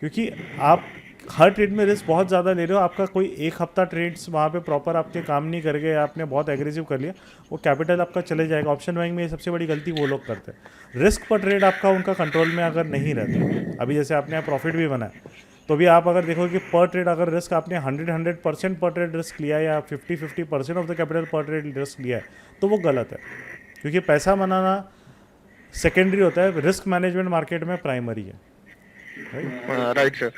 क्योंकि आप हर ट्रेड में रिस्क बहुत ज़्यादा ले रहे हो। आपका कोई एक हफ्ता ट्रेड्स वहाँ पे प्रॉपर आपके काम नहीं कर गए, आपने बहुत एग्रेसिव कर लिया, वो कैपिटल आपका चले जाएगा। ऑप्शन बाइंग में ये सबसे बड़ी गलती वो लोग करते हैं। रिस्क पर ट्रेड आपका उनका कंट्रोल में अगर नहीं रहता, अभी जैसे आपने प्रॉफिट भी बनाया, तो भी आप अगर देखोगे कि पर ट्रेड अगर रिस्क आपने 100% पर ट्रेड रिस्क लिया है या 50% ऑफ द कैपिटल पर ट्रेड रिस्क लिया है, तो वो गलत है। क्योंकि पैसा बनाना सेकेंडरी होता है, रिस्क मैनेजमेंट मार्केट में प्राइमरी है। Right sir.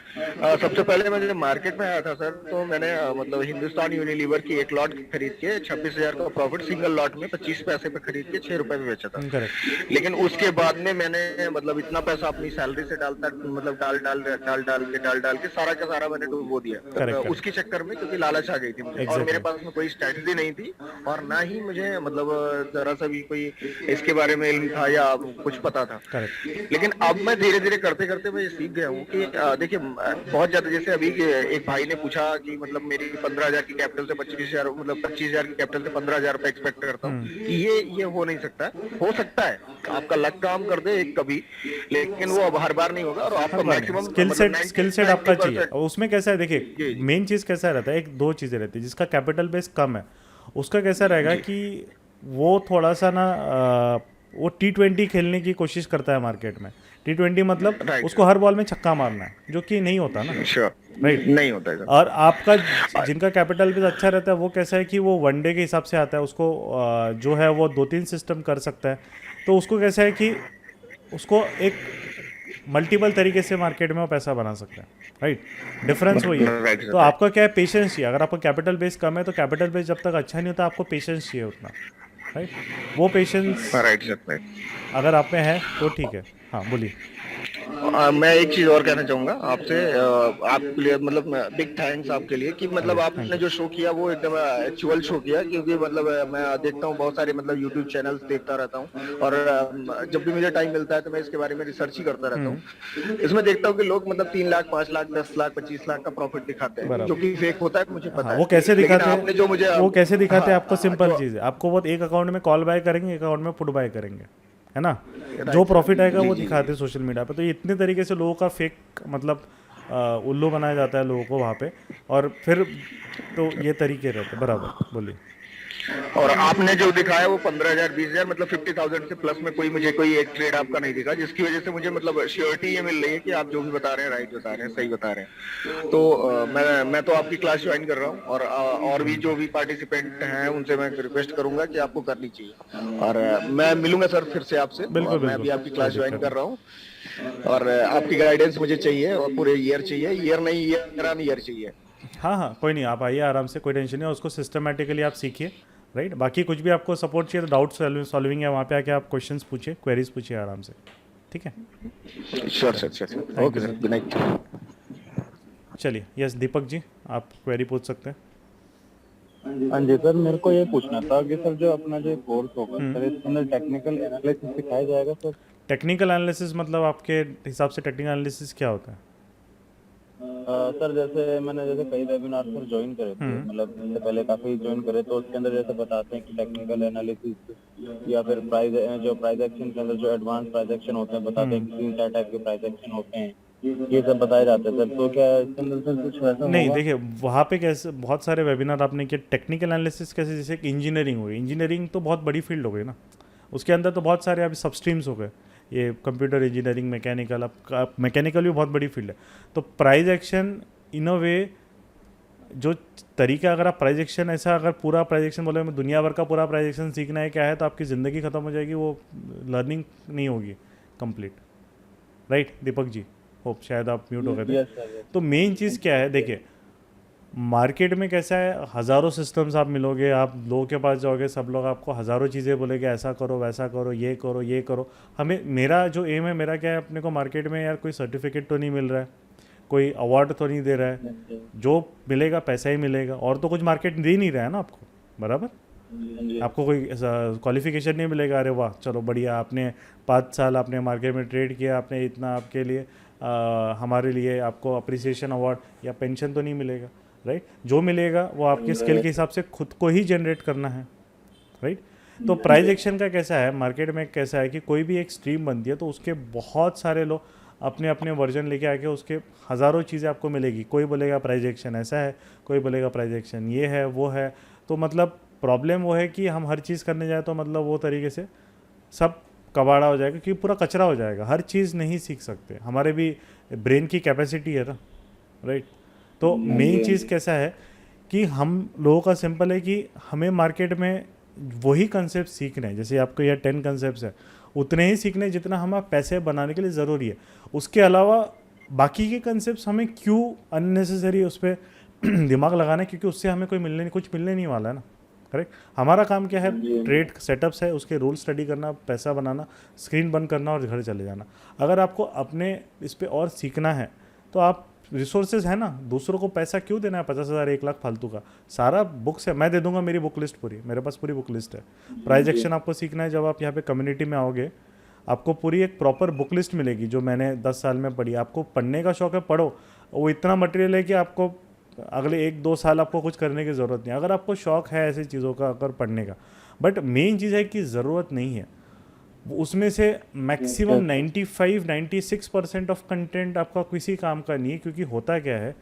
सबसे पहले मैं जब मार्केट में आया था सर, तो मैंने मतलब हिंदुस्तान यूनिलीवर की एक लॉट खरीद के 26,000 का प्रॉफिट सिंगल लॉट में 25 पैसे पे खरीद के 6 रुपए में बेचा था। करेक्ट। लेकिन उसके बाद में मैंने मतलब इतना पैसा अपनी सैलरी से डालता मतलब डाल के सारा का सारा मैंने डूबो दिया। Correct. उसके चक्कर में, क्योंकि लालच आ गई थी मुझे, और मेरे पास में कोई स्ट्रेटजी नहीं थी, और ना ही मुझे मतलब जरा सा भी कोई इसके बारे में इल्म था या कुछ पता था। करेक्ट। लेकिन अब मैं धीरे धीरे करते करते मैं ये सीख गया हूँ कि देखिए बहुत ज्यादा, जैसे अभी एक भाई ने पूछा कि मतलब मेरी 15,000 की कैपिटल से 25,000 मतलब 25,000 की कैपिटल से 15,000 रुपए एक्सपेक्ट करता हूँ कि ये हो नहीं सकता। हो सकता है आपका लक काम कर दे एक कभी, लेकिन वो अब हर बार नहीं होगा, और आपका मैक्सिमम स्किल सेट आपका चाहिए। और उसमें कैसा है, देखिए मेन चीज़ कैसा रहता है, एक दो चीज़ें रहती है। जिसका कैपिटल बेस कम है उसका कैसा रहेगा कि वो थोड़ा सा ना वो T20 खेलने की कोशिश करता है मार्केट में। T20 मतलब उसको हर बॉल में छक्का मारना है, जो कि नहीं होता ना। राइट, नहीं होता है। और आपका जिनका कैपिटल बेस अच्छा रहता है वो कैसा है कि वो वनडे के हिसाब से आता है, उसको जो है वो 2-3 सिस्टम कर सकता है। तो उसको कैसा है कि उसको एक मल्टीपल तरीके से मार्केट में वो पैसा बना सकता है। राइट, डिफरेंस वही है। तो आपका क्या है, पेशेंस चाहिए। अगर आपका कैपिटल बेस कम है तो कैपिटल बेस जब तक अच्छा नहीं होता आपको पेशेंस चाहिए उतना। राइट, वो पेशेंस अगर आप में है तो ठीक है। हाँ बोलिए। मैं एक चीज और कहना चाहूंगा आपसे, आपके लिए मतलब बिग थैंक्स आपके लिए कि मतलब आपने जो शो किया वो एकदम एक्चुअल शो किया, क्योंकि मतलब मैं देखता हूँ बहुत सारे मतलब यूट्यूब चैनल्स देखता रहता हूँ, और जब भी मुझे टाइम मिलता है तो मैं इसके बारे में रिसर्च ही करता रहता हूँ। इसमें देखता हूँ कि लोग मतलब 3 लाख 5 लाख 10 लाख 25 लाख का प्रॉफिट दिखाते हैं, जो कि फेक होता है, मुझे पता है। वो कैसे दिखाते हैं, आपने जो मुझे वो कैसे दिखाते हैं आपको सिंपल चीज़ है। आपको वो एक अकाउंट में कॉल बाय करेंगे, एक अकाउंट में पुट बाय करेंगे, है ना। जो प्रॉफिट आएगा वो दिखाते हैं सोशल मीडिया पे। तो ये इतने तरीके से लोगों का फेक मतलब उल्लू बनाया जाता है लोगों को वहाँ पे, और फिर तो ये तरीके रहते हैं। बराबर, बोलिए। और आपने जो दिखाया वो 15,000 20,000 मतलब 50,000 से प्लस में कोई एक ट्रेड आपका नहीं दिखा, जिसकी वजह से मुझे मतलब श्योरिटी ये मिल रही है कि आप जो भी बता रहे हैं राइट बता रहे हैं, सही बता रहे हैं। तो मैं तो आपकी क्लास ज्वाइन कर रहा हूँ, और भी जो भी पार्टिसिपेंट हैं उनसे मैं रिक्वेस्ट करूंगा कि आपको करनी चाहिए। और मैं मिलूंगा सर फिर से आपसे। मैं भी आपकी क्लास ज्वाइन कर रहा हूँ, और आपकी गाइडेंस मुझे चाहिए, और पूरे ईयर चाहिए, ईयर चाहिए। हाँ, कोई नहीं, आप आइए आराम से, कोई टेंशन नहीं है। उसको सिस्टमेटिकली आप सीखिए। राइट, बाकी कुछ भी आपको सपोर्ट चाहिए तो डाउट सॉल्विंग है, वहाँ पे आके आप क्वेश्चंस पूछिए, क्वेरीज पूछिए आराम से। ठीक है, sure sir. Okay sir, good night. चलिए, यस दीपक जी, आप क्वेरी पूछ सकते हैं। हाँ जी सर, मेरे को ये पूछना था कि सर जो अपना जो कोर्स होगा सर, इसके अंदर टेक्निकल एनालिसिस सिखाया जाएगा सर? टेक्निकल एनालिसिस मतलब आपके हिसाब से टेक्निकल एनालिसिस क्या होता है? सर जैसे मैंने कई वेबिनार सर ज्वाइन करे थे, मतलब इससे पहले काफी ज्वाइन करे, तो उसके अंदर जैसे बताते हैं कि टेक्निकल एनालिसिस या फिर प्राइस एक्शन के अंदर जो एडवांस प्राइस एक्शन होते हैं, बताते हैं कि 3-4 टाइप के प्राइस एक्शन होते हैं, ये सब बताए जाते हैं सर। तो क्या इसके अंदर सर कुछ वैसा नहीं, देखिए वहाँ पे कैसे बहुत सारे वेबिनार आपने किए। टेक्निकल एनालिसिस कैसे, जैसे कि इंजीनियरिंग हो गई, इंजीनियरिंग तो बहुत बड़ी फील्ड हो गई ना, उसके अंदर तो बहुत सारे अभी सब स्ट्रीम्स हो गए। ये कंप्यूटर इंजीनियरिंग, मैकेनिकल, अब मैकेनिकल भी बहुत बड़ी फील्ड है। तो प्राइस एक्शन इन अ वे जो तरीका, अगर आप प्राइस एक्शन ऐसा, अगर पूरा प्राइस एक्शन बोले मैं दुनिया भर का पूरा प्राइस एक्शन सीखना है क्या है, तो आपकी ज़िंदगी ख़त्म हो जाएगी, वो लर्निंग नहीं होगी complete. Right Deepak ji, hope शायद आप म्यूट हो गए थे। तो मेन चीज़ क्या है, देखिए मार्केट में कैसा है, हज़ारों सिस्टम्स आप मिलोगे, आप लोगों के पास जाओगे, सब लोग आपको हज़ारों चीज़ें बोलेंगे, ऐसा करो वैसा करो, ये करो ये करो। हमें, मेरा जो एम है, मेरा क्या है, अपने को मार्केट में यार कोई सर्टिफिकेट तो नहीं मिल रहा है, कोई अवार्ड तो नहीं दे रहा है, जो मिलेगा पैसा ही मिलेगा, और तो कुछ मार्केट दे नहीं रहा है ना आपको। बराबर, आपको कोई क्वालिफिकेशन नहीं मिलेगा, अरे वाह चलो बढ़िया, आपने 5 साल आपने मार्केट में ट्रेड किया, आपने इतना, आपके लिए हमारे लिए आपको अप्रिसिएशन अवार्ड या पेंशन तो नहीं मिलेगा। राइट, जो मिलेगा वो आपके स्किल के हिसाब से खुद को ही जनरेट करना है। राइट, तो प्राइस एक्शन का कैसा है, मार्केट में कैसा है कि कोई भी एक स्ट्रीम बनती है तो उसके बहुत सारे लोग, अपने अपने वर्जन लेके आके उसके हज़ारों चीज़ें आपको मिलेगी। कोई बोलेगा प्राइस एक्शन ऐसा है, कोई बोलेगा प्राइस एक्शन ये है वो है। तो मतलब प्रॉब्लम वो है कि हम हर चीज़ करने जाए तो मतलब वो तरीके से सब कबाड़ा हो जाएगा, क्योंकि पूरा कचरा हो जाएगा। हर चीज़ नहीं सीख सकते, हमारे भी ब्रेन की कैपेसिटी है ना, राइट। तो मेन चीज़ कैसा है कि हम लोगों का सिंपल है कि हमें मार्केट में वही कंसेप्ट सीखने हैं। जैसे आपको यह 10 कंसेप्ट है, उतने ही सीखने जितना हम पैसे बनाने के लिए ज़रूरी है। उसके अलावा बाकी के कंसेप्ट हमें क्यों अननेसेसरी उस पर दिमाग लगाना है, क्योंकि उससे हमें कुछ मिलने नहीं वाला है ना, करेक्ट। हमारा काम क्या है, ट्रेड सेटअप्स है, उसके रूल स्टडी करना, पैसा बनाना, स्क्रीन बंद करना और घर चले जाना। अगर आपको अपने इस पे और सीखना है तो आप रिसोर्सेज है ना, दूसरों को पैसा क्यों देना है 50,000 1 लाख फालतू का। सारा बुक्स है, मैं दे दूंगा, मेरी बुक लिस्ट पूरी, मेरे पास पूरी बुक लिस्ट है। प्राइस एक्शन आपको सीखना है, जब आप यहाँ पे कम्युनिटी में आओगे आपको पूरी एक प्रॉपर बुक लिस्ट मिलेगी जो मैंने 10 साल में पढ़ी। आपको पढ़ने का शौक है, पढ़ो। वो इतना मटेरियल है कि आपको अगले 1-2 साल आपको कुछ करने की ज़रूरत नहीं, अगर आपको शौक है ऐसी चीज़ों का अगर पढ़ने का। बट मेन चीज़ है कि ज़रूरत नहीं है। उसमें से मैक्सिमम 95-96% ऑफ कंटेंट आपका किसी काम का नहीं है, क्योंकि होता क्या है,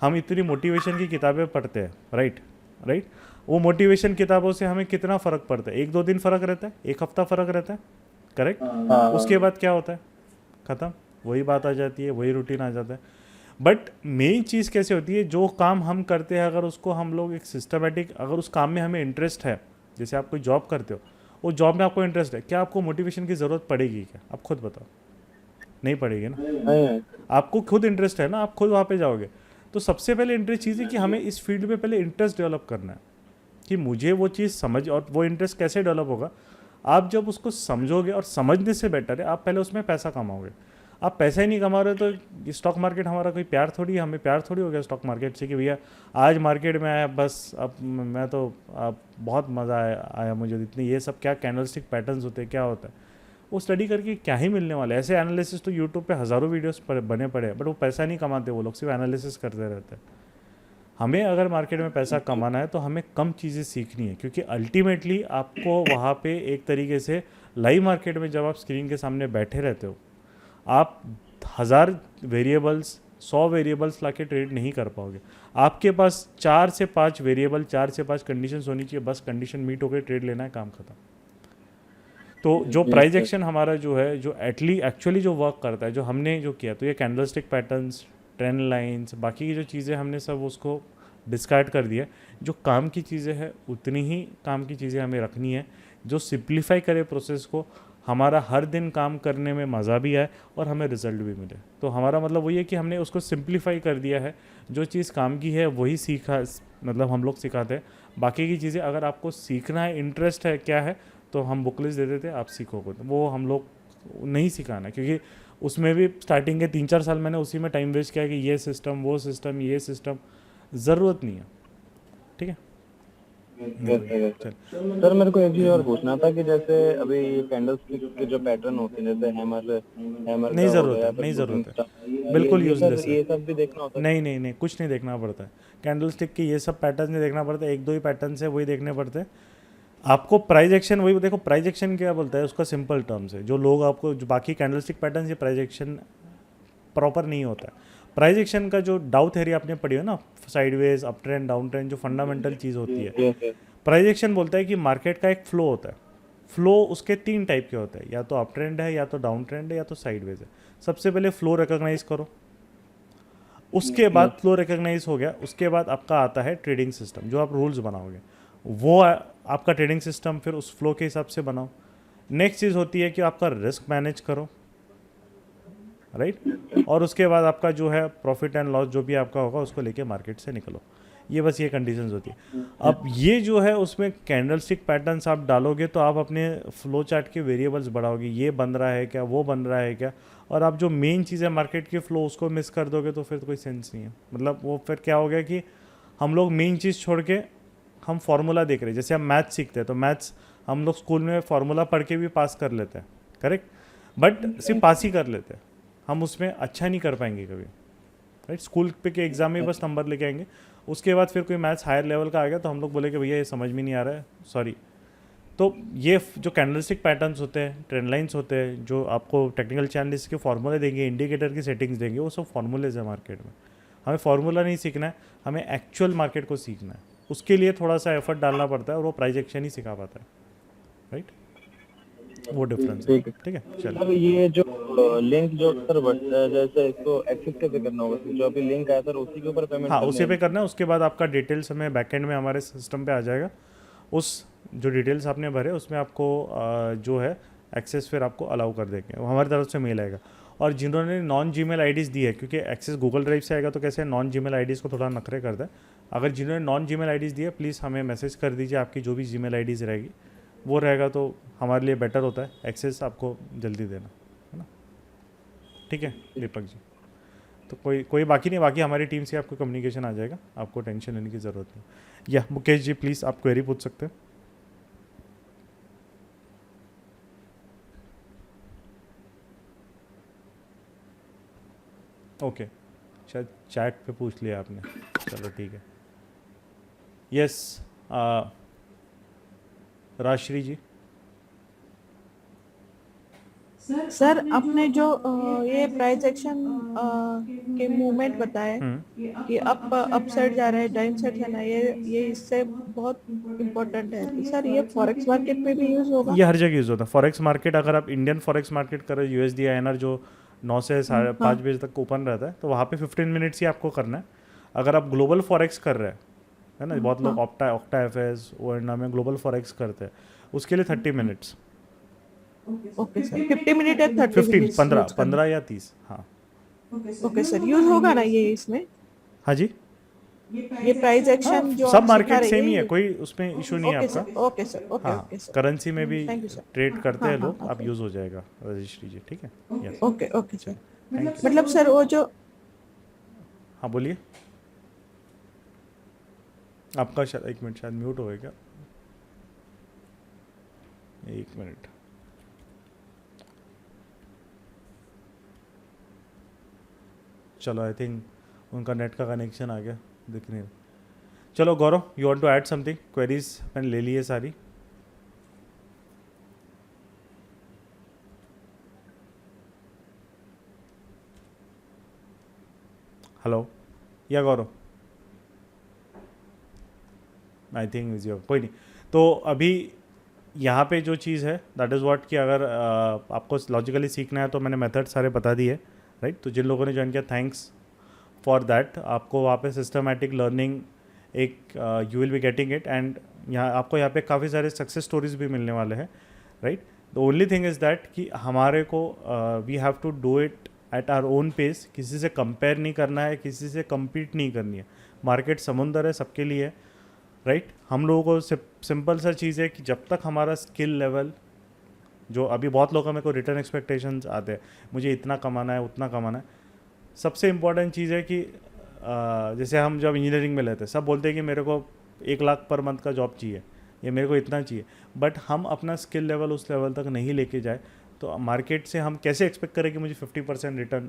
हम इतनी मोटिवेशन की किताबें पढ़ते हैं, राइट। वो मोटिवेशन किताबों से हमें कितना फ़र्क पड़ता है, 1-2 दिन फ़र्क रहता है, 1 हफ्ता फ़र्क रहता है, करेक्ट। उसके बाद क्या होता है, ख़त्म, वही बात आ जाती है, वही रूटीन आ जाता है। बट मेन चीज़ कैसे होती है, जो काम हम करते हैं अगर उसको हम लोग एक सिस्टमेटिक, अगर उस काम में हमें इंटरेस्ट है, जैसे आप कोई जॉब करते हो, वो जॉब में आपको इंटरेस्ट है, क्या आपको मोटिवेशन की ज़रूरत पड़ेगी क्या? आप खुद बताओ, नहीं पड़ेगी ना। आपको खुद इंटरेस्ट है ना, आप खुद वहाँ पे जाओगे। तो सबसे पहले इंटरेस्ट चीज़ है कि हमें इस फील्ड में पहले इंटरेस्ट डेवलप करना है, कि मुझे वो चीज़ समझ। और वो इंटरेस्ट कैसे डेवलप होगा, आप जब उसको समझोगे, और समझने से बेटर है आप पहले उसमें पैसा कमाओगे। आप पैसा ही नहीं कमा रहे तो स्टॉक मार्केट हमारा कोई प्यार थोड़ी है, हमें प्यार थोड़ी हो गया स्टॉक मार्केट से कि भैया आज मार्केट में आया बस, अब मैं तो बहुत मज़ा आया मुझे। इतनी ये सब क्या कैंडलस्टिक पैटर्न्स होते हैं, क्या होता है, वो स्टडी करके क्या ही मिलने वाला है। ऐसे एनालिसिस तो यूट्यूब पे हज़ारों वीडियोस बने पड़े हैं, बट वो पैसा नहीं कमाते, वो लोग सिर्फ एनालिसिस करते रहते हैं। हमें अगर मार्केट में पैसा कमाना है तो हमें कम चीज़ें सीखनी है, क्योंकि अल्टीमेटली आपको वहाँ पे एक तरीके से लाइव मार्केट में जब आप स्क्रीन के सामने बैठे रहते हो, आप 1000 वेरिएबल्स 100 वेरिएबल्स लाके ट्रेड नहीं कर पाओगे। आपके पास 4 से 5 वेरिएबल, 4 से 5 कंडीशंस होनी चाहिए, बस कंडीशन मीट होकर ट्रेड लेना है, काम खत्म। तो जो प्राइस एक्शन हमारा जो है, जो एक्चुअली जो वर्क करता है, जो हमने जो किया, तो ये कैंडलस्टिक पैटर्न्स, ट्रेंड लाइंस, बाकी की जो चीज़ें हमने सब उसको डिस्कार्ड कर दिया। जो काम की चीज़ें हैं उतनी ही काम की चीज़ें हमें रखनी है, जो सिंप्लीफाई करे प्रोसेस को, हमारा हर दिन काम करने में मज़ा भी आए और हमें रिजल्ट भी मिले। तो हमारा मतलब वही है कि हमने उसको सिंप्लीफाई कर दिया है, जो चीज़ काम की है वही सीखा, मतलब हम लोग सिखाते हैं। बाकी की चीज़ें अगर आपको सीखना है, इंटरेस्ट है क्या है, तो हम बुक लिस्ट दे देते हैं, आप सीखोगे। तो वो हम लोग नहीं सिखाना, क्योंकि उसमें भी स्टार्टिंग के 3-4 साल मैंने उसी में टाइम वेस्ट किया कि ये सिस्टम, वो सिस्टम, ये सिस्टम, ज़रूरत नहीं है, ठीक है। सर मेरे को एक चीज और पूछना था कि जैसे अभी कैंडल स्टिक के जो पैटर्न होते हैं, जैसे हैमर नहीं ज़रूरत है, नहीं ज़रूरत है, बिल्कुल यूजलेस है। ये सब भी देखना होता है? नहीं, कुछ नहीं देखना पड़ता है। कैंडल स्टिक के ये सब पैटर्न नहीं देखना पड़ता है, 1-2 ही पैटर्न है वही देखने पड़ते हैं। आपको प्राइस एक्शन, वही देखो, प्राइस एक्शन क्या बोलता है, उसका सिंपल टर्म्स है। जो लोग आपको, जो बाकी कैंडल स्टिक पैटर्न, ये प्राइस एक्शन प्रॉपर नहीं होता है। प्राइस एक्शन का जो डाउ थ्योरी आपने पढ़ी है ना, sideways, up trend, down trend, जो फंडामेंटल चीज़ होती है, प्राइस एक्शन बोलता है कि मार्केट का एक फ्लो होता है। फ्लो उसके 3 टाइप के होते हैं, या तो अप ट्रेंड है, या तो डाउन ट्रेंड है, या तो साइडवेज है। सबसे पहले फ्लो रिकॉग्नाइज करो, उसके बाद फ्लो रिकॉग्नाइज हो गया, उसके बाद आपका आता है ट्रेडिंग सिस्टम, जो आप रूल्स बनाओगे, वो आपका ट्रेडिंग सिस्टम फिर उस फ्लो के हिसाब से बनाओ। नेक्स्ट चीज़ होती है कि आपका रिस्क मैनेज करो, राइट। और उसके बाद आपका जो है प्रॉफिट एंड लॉस जो भी आपका होगा उसको लेके मार्केट से निकलो। ये बस ये कंडीशंस होती है। अब ये जो है उसमें कैंडलस्टिक पैटर्न्स आप डालोगे तो आप अपने फ्लो चार्ट के वेरिएबल्स बढ़ाओगे, ये बन रहा है क्या, वो बन रहा है क्या, और आप जो मेन चीज़ है मार्केट के फ्लो उसको मिस कर दोगे तो फिर कोई सेंस नहीं है। मतलब वो फिर क्या हो गया कि हम लोग मेन चीज़ छोड़ के हम फार्मूला देख रहे हैं। जैसे हम मैथ्स सीखते हैं तो मैथ्स हम लोग स्कूल में फार्मूला पढ़ के भी पास कर लेते हैं, करेक्ट, बट सिर्फ पास ही कर लेते हैं, हम उसमें अच्छा नहीं कर पाएंगे कभी, राइट। स्कूल पे के एग्जाम में बस नंबर लेके आएंगे, उसके बाद फिर कोई मैथ्स हायर लेवल का आ गया तो हम लोग बोले कि भैया ये समझ में नहीं आ रहा है, सॉरी। तो ये जो कैंडलस्टिक पैटर्न्स होते हैं, ट्रेंड लाइंस होते हैं, जो आपको टेक्निकल चैनलिस्ट के फार्मूले देंगे, इंडिकेटर की सेटिंग्स देंगे, वो सब फार्मूलेज है मार्केट में। हमें फार्मूला नहीं सीखना है, हमें एक्चुअल मार्केट को सीखना है। उसके लिए थोड़ा सा एफर्ट डालना पड़ता है और वो प्राइस एक्शन ही सिखा पाता है, राइट? वो डिफरेंस है, ठीक है। चलो, सर ये जो लिंक जो सर जैसे इसको एक्सेस कैसे करना होगा सर? जो अभी लिंक आया सर उसी के ऊपर पेमेंट हाँ उसी पे करना है। उसके बाद आपका डिटेल्स हमें बैकएंड में हमारे सिस्टम पे आ जाएगा। उस जो डिटेल्स आपने भरे उसमें आपको जो है एक्सेस फिर आपको अलाउ कर देंगे, वो हमारी तरफ से मेल आएगा। और जिन्होंने नॉन जीमेल आईडीज़ दी है, क्योंकि एक्सेस गूगल ड्राइव से आएगा तो कैसे नॉन जीमेल आईडीज़ को थोड़ा नखरे करता है। अगर जिन्होंने नॉन जीमेल आईडीज़ दी है, प्लीज़ हमें मैसेज कर दीजिए, आपकी जो भी जीमेल आईडीज़ रहेगी वो रहेगा तो हमारे लिए बेटर होता है, एक्सेस आपको जल्दी देना, है ना? ठीक है दीपक जी, तो कोई बाकी नहीं, बाकी हमारी टीम से आपको कम्युनिकेशन आ जाएगा, आपको टेंशन लेने की ज़रूरत नहीं। या मुकेश जी प्लीज़ आप क्वेरी पूछ सकते हैं। ओके, शायद चैट पे पूछ लिया आपने, चलो ठीक है। यस राजश्री जी। सर आपने जो ये प्राइस एक्शन के मूवमेंट बताए कि अप साइड जा रहा है, डाउन साइड जाना है, ये इससे बहुत इम्पोर्टेंट है। तो सर ये फॉरेक्स मार्केट में भी यूज होगा? ये हर जगह यूज़ होता है। फॉरेक्स मार्केट अगर आप इंडियन फॉरेक्स मार्केट करें, USD INR जो 9 से 5:30 बजे तक ओपन रहता है, तो वहाँ पे 15 मिनट्स ही आपको करना है। अगर आप ग्लोबल फॉरेक्स कर रहे हैं, है ना, बहुत लोग ऑक्टा FS ओएंडा में ग्लोबल फॉरेक्स करते हैं, उसके लिए 30 मिनट्स। ओके सर, 50 मिनट या 30 15 15 या 30। हाँ ओके सर, यूज होगा ना ये इसमें? हाँ जी, ये प्राइस एक्शन जो सब आप सिखा मार्केट रहे सेम ही हैं, है, कोई उसमें इशू नहीं है ओके आपका। सर, ओके सर, ओके हाँ, ओके सर, करेंसी में भी थैंक यू सर। ट्रेड करते हैं हाँ, लोग, हाँ, आप यूज़ हो जाएगा रजिस्ट्री जी, ठीक है। Yes, okay okay sir. Thank you. मतलब सर वो जो हाँ बोलिए, आपका शायद 1 मिनट शायद म्यूट हो गया क्या? 1 मिनट। चलो आई थिंक उनका नेट का कनेक्शन आ गया, दिख नहीं रहा। चलो Gaurav, you want to add something? Queries मैंने ले ली है सारी। हेलो, या Gaurav? I think is your, कोई नहीं। तो अभी यहाँ पे जो चीज़ है दैट इज़ व्हाट कि अगर आपको लॉजिकली सीखना है तो मैंने मेथड सारे बता दिए, राइट? तो जिन लोगों ने ज्वाइन किया थैंक्स फॉर दैट। आपको वहाँ पे सिस्टमैटिक लर्निंग एक you will be getting it, and यहाँ आपको यहाँ पे काफ़ी सारे सक्सेस स्टोरीज भी मिलने वाले हैं, right? The only thing is that कि हमारे को we have to do it at our own pace. किसी से कंपेयर नहीं करना है, किसी से compete नहीं करनी है। मार्केट समुंदर है, सबके लिए है, राइट? हम लोगों को सिंपल सा चीज़ है कि जब तक हमारा स्किल लेवल, जो अभी बहुत लोगों में को रिटर्न एक्सपेक्टेशंस आते हैं, मुझे इतना कमाना है, उतना कमाना है। सबसे इम्पॉर्टेंट चीज़ है कि जैसे हम जब इंजीनियरिंग में लेते हैं, सब बोलते हैं कि मेरे को 1 लाख पर मंथ का जॉब चाहिए, या मेरे को इतना चाहिए, बट हम अपना स्किल लेवल उस लेवल तक नहीं लेके जाए तो मार्केट से हम कैसे एक्सपेक्ट करें कि मुझे 50% रिटर्न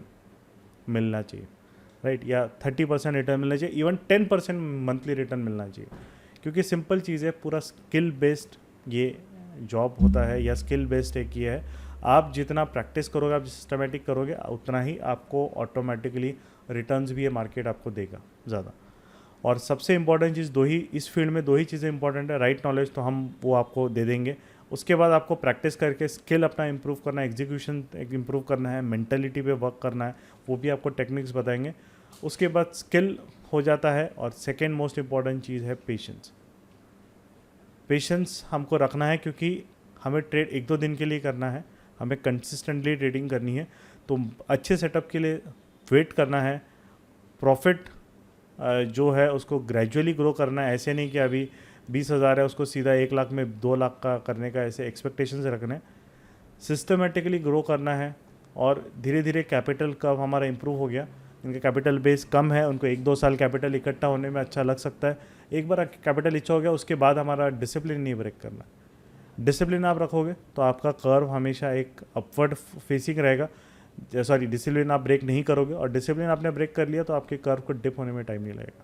मिलना चाहिए, राइट? या 30% रिटर्न मिलना चाहिए, इवन 10% मंथली रिटर्न मिलना चाहिए। क्योंकि सिंपल चीज़ है, पूरा स्किल बेस्ड ये जॉब होता है, या स्किल बेस्ड एक ये है। आप जितना प्रैक्टिस करोगे, आप सिस्टमेटिक करोगे, उतना ही आपको ऑटोमेटिकली रिटर्न्स भी ये मार्केट आपको देगा ज़्यादा। और सबसे इंपॉर्टेंट चीज़ इस फील्ड में 2 ही चीज़ें इंपॉर्टेंट है। राइट नॉलेज तो हम वो आपको दे देंगे, उसके बाद आपको प्रैक्टिस करके स्किल अपना इंप्रूव करना है, एग्जीक्यूशन इंप्रूव करना है, मेंटलिटी पे वर्क करना है, वो भी आपको टेक्निक्स बताएंगे। उसके बाद स्किल हो जाता है, और सेकेंड मोस्ट इंपॉर्टेंट चीज़ है पेशेंस। पेशेंस हमको रखना है, क्योंकि हमें ट्रेड 1-2 दिन के लिए करना है, हमें कंसिस्टेंटली ट्रेडिंग करनी है। तो अच्छे सेटअप के लिए वेट करना है, प्रॉफिट जो है उसको ग्रेजुअली ग्रो करना है। ऐसे नहीं कि अभी 20,000 है उसको सीधा 1 लाख में 2 लाख का करने का, ऐसे एक्सपेक्टेशंस रखने। सिस्टमेटिकली ग्रो करना है, और धीरे धीरे कैपिटल कब हमारा इंप्रूव हो गया, इनका कैपिटल बेस कम है, उनको 1-2 साल कैपिटल इकट्ठा होने में अच्छा लग सकता है। एक बार कैपिटल अच्छा हो गया, उसके बाद हमारा डिसिप्लिन नहीं ब्रेक करना। डिसिप्लिन आप रखोगे तो आपका कर्व हमेशा एक अपवर्ड फेसिंग रहेगा। सॉरी, डिसिप्लिन आप ब्रेक नहीं करोगे, और डिसिप्लिन आपने ब्रेक कर लिया तो आपके कर्व को डिप होने में टाइम नहीं लगेगा,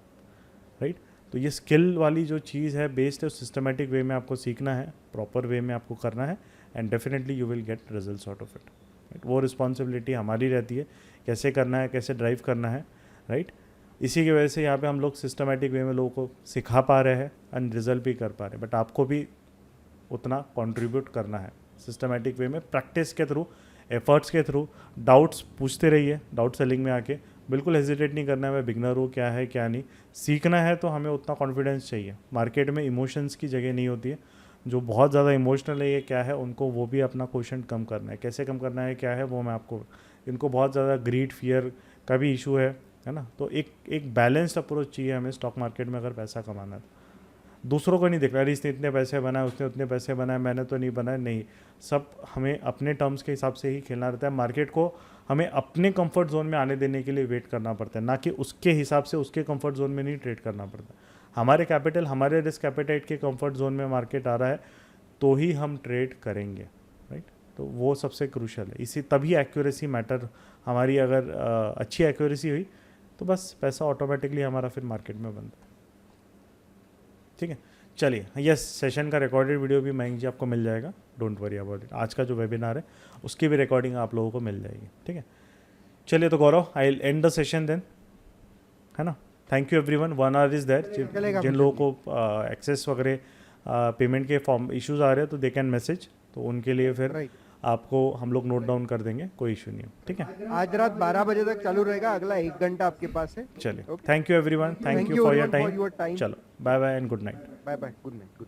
राइट? तो ये स्किल वाली जो चीज़ है बेस्ड है, सिस्टमेटिक वे में आपको सीखना है, प्रॉपर वे में आपको करना है, and definitely you will get results out of it. वो रिस्पॉन्सिबिलिटी हमारी रहती है, कैसे करना है, कैसे ड्राइव करना है, राइट। इसी की वजह से यहाँ पे हम लोग सिस्टमेटिक वे में लोगों को सिखा पा रहे हैं एंड रिजल्ट भी कर पा रहे हैं, बट आपको भी उतना कंट्रीब्यूट करना है सिस्टमेटिक वे में, प्रैक्टिस के थ्रू, एफर्ट्स के थ्रू। डाउट्स पूछते रहिए, डाउट सेलिंग में आके बिल्कुल हेजिटेट नहीं करना है, मैं बिगनर हूँ, क्या है क्या नहीं। सीखना है तो हमें उतना कॉन्फिडेंस चाहिए। मार्केट में इमोशंस की जगह नहीं होती है, जो बहुत ज़्यादा इमोशनल है ये क्या है, उनको वो भी अपना क्वेश्चन कम करना है। कैसे कम करना है क्या है वो मैं आपको, इनको बहुत ज़्यादा ग्रीड फियर का भी इशू है ना। तो एक बैलेंस्ड अप्रोच चाहिए हमें स्टॉक मार्केट में अगर पैसा कमाना है। दूसरों को नहीं देख रहा, अरे इसने इतने पैसे बनाए, उसने उतने पैसे बनाए, मैंने तो नहीं बनाए, नहीं। सब हमें अपने टर्म्स के हिसाब से ही खेलना रहता है। मार्केट को हमें अपने कंफर्ट जोन में आने देने के लिए वेट करना पड़ता है, ना कि उसके हिसाब से उसके कंफर्ट जोन में नहीं ट्रेड करना पड़ता। हमारे कैपिटल, हमारे रिस्क एपेटाइट के कंफर्ट जोन में मार्केट आ रहा है तो ही हम ट्रेड करेंगे, राइट। तो वो सबसे क्रूशल है, इसी तभी एक्यूरेसी मैटर हमारी। अगर अच्छी एक्यूरेसी हुई तो बस पैसा ऑटोमेटिकली हमारा फिर मार्केट में बनता है, ठीक है। चलिए, यस, सेशन का रिकॉर्डेड वीडियो भी मयंक जी आपको मिल जाएगा, डोंट वरी अबाउट इट। आज का जो वेबिनार है उसकी भी रिकॉर्डिंग आप लोगों को मिल जाएगी, ठीक है। चलिए तो Gaurav, I will end the session then, है ना। Thank you everyone. 1 hour is there. जिन लोगों को एक्सेस वगैरह पेमेंट के फॉर्म इश्यूज आ रहे हैं तो दे कैन मैसेज, तो उनके लिए फिर आपको हम लोग नोट डाउन कर देंगे, कोई इशू नहीं है, ठीक है। आज रात 12 बजे तक चालू रहेगा, अगला 1 घंटा आपके पास है। चलिए, thank you everyone, thank you for your time. चलो, bye bye and good night. Bye bye, good night.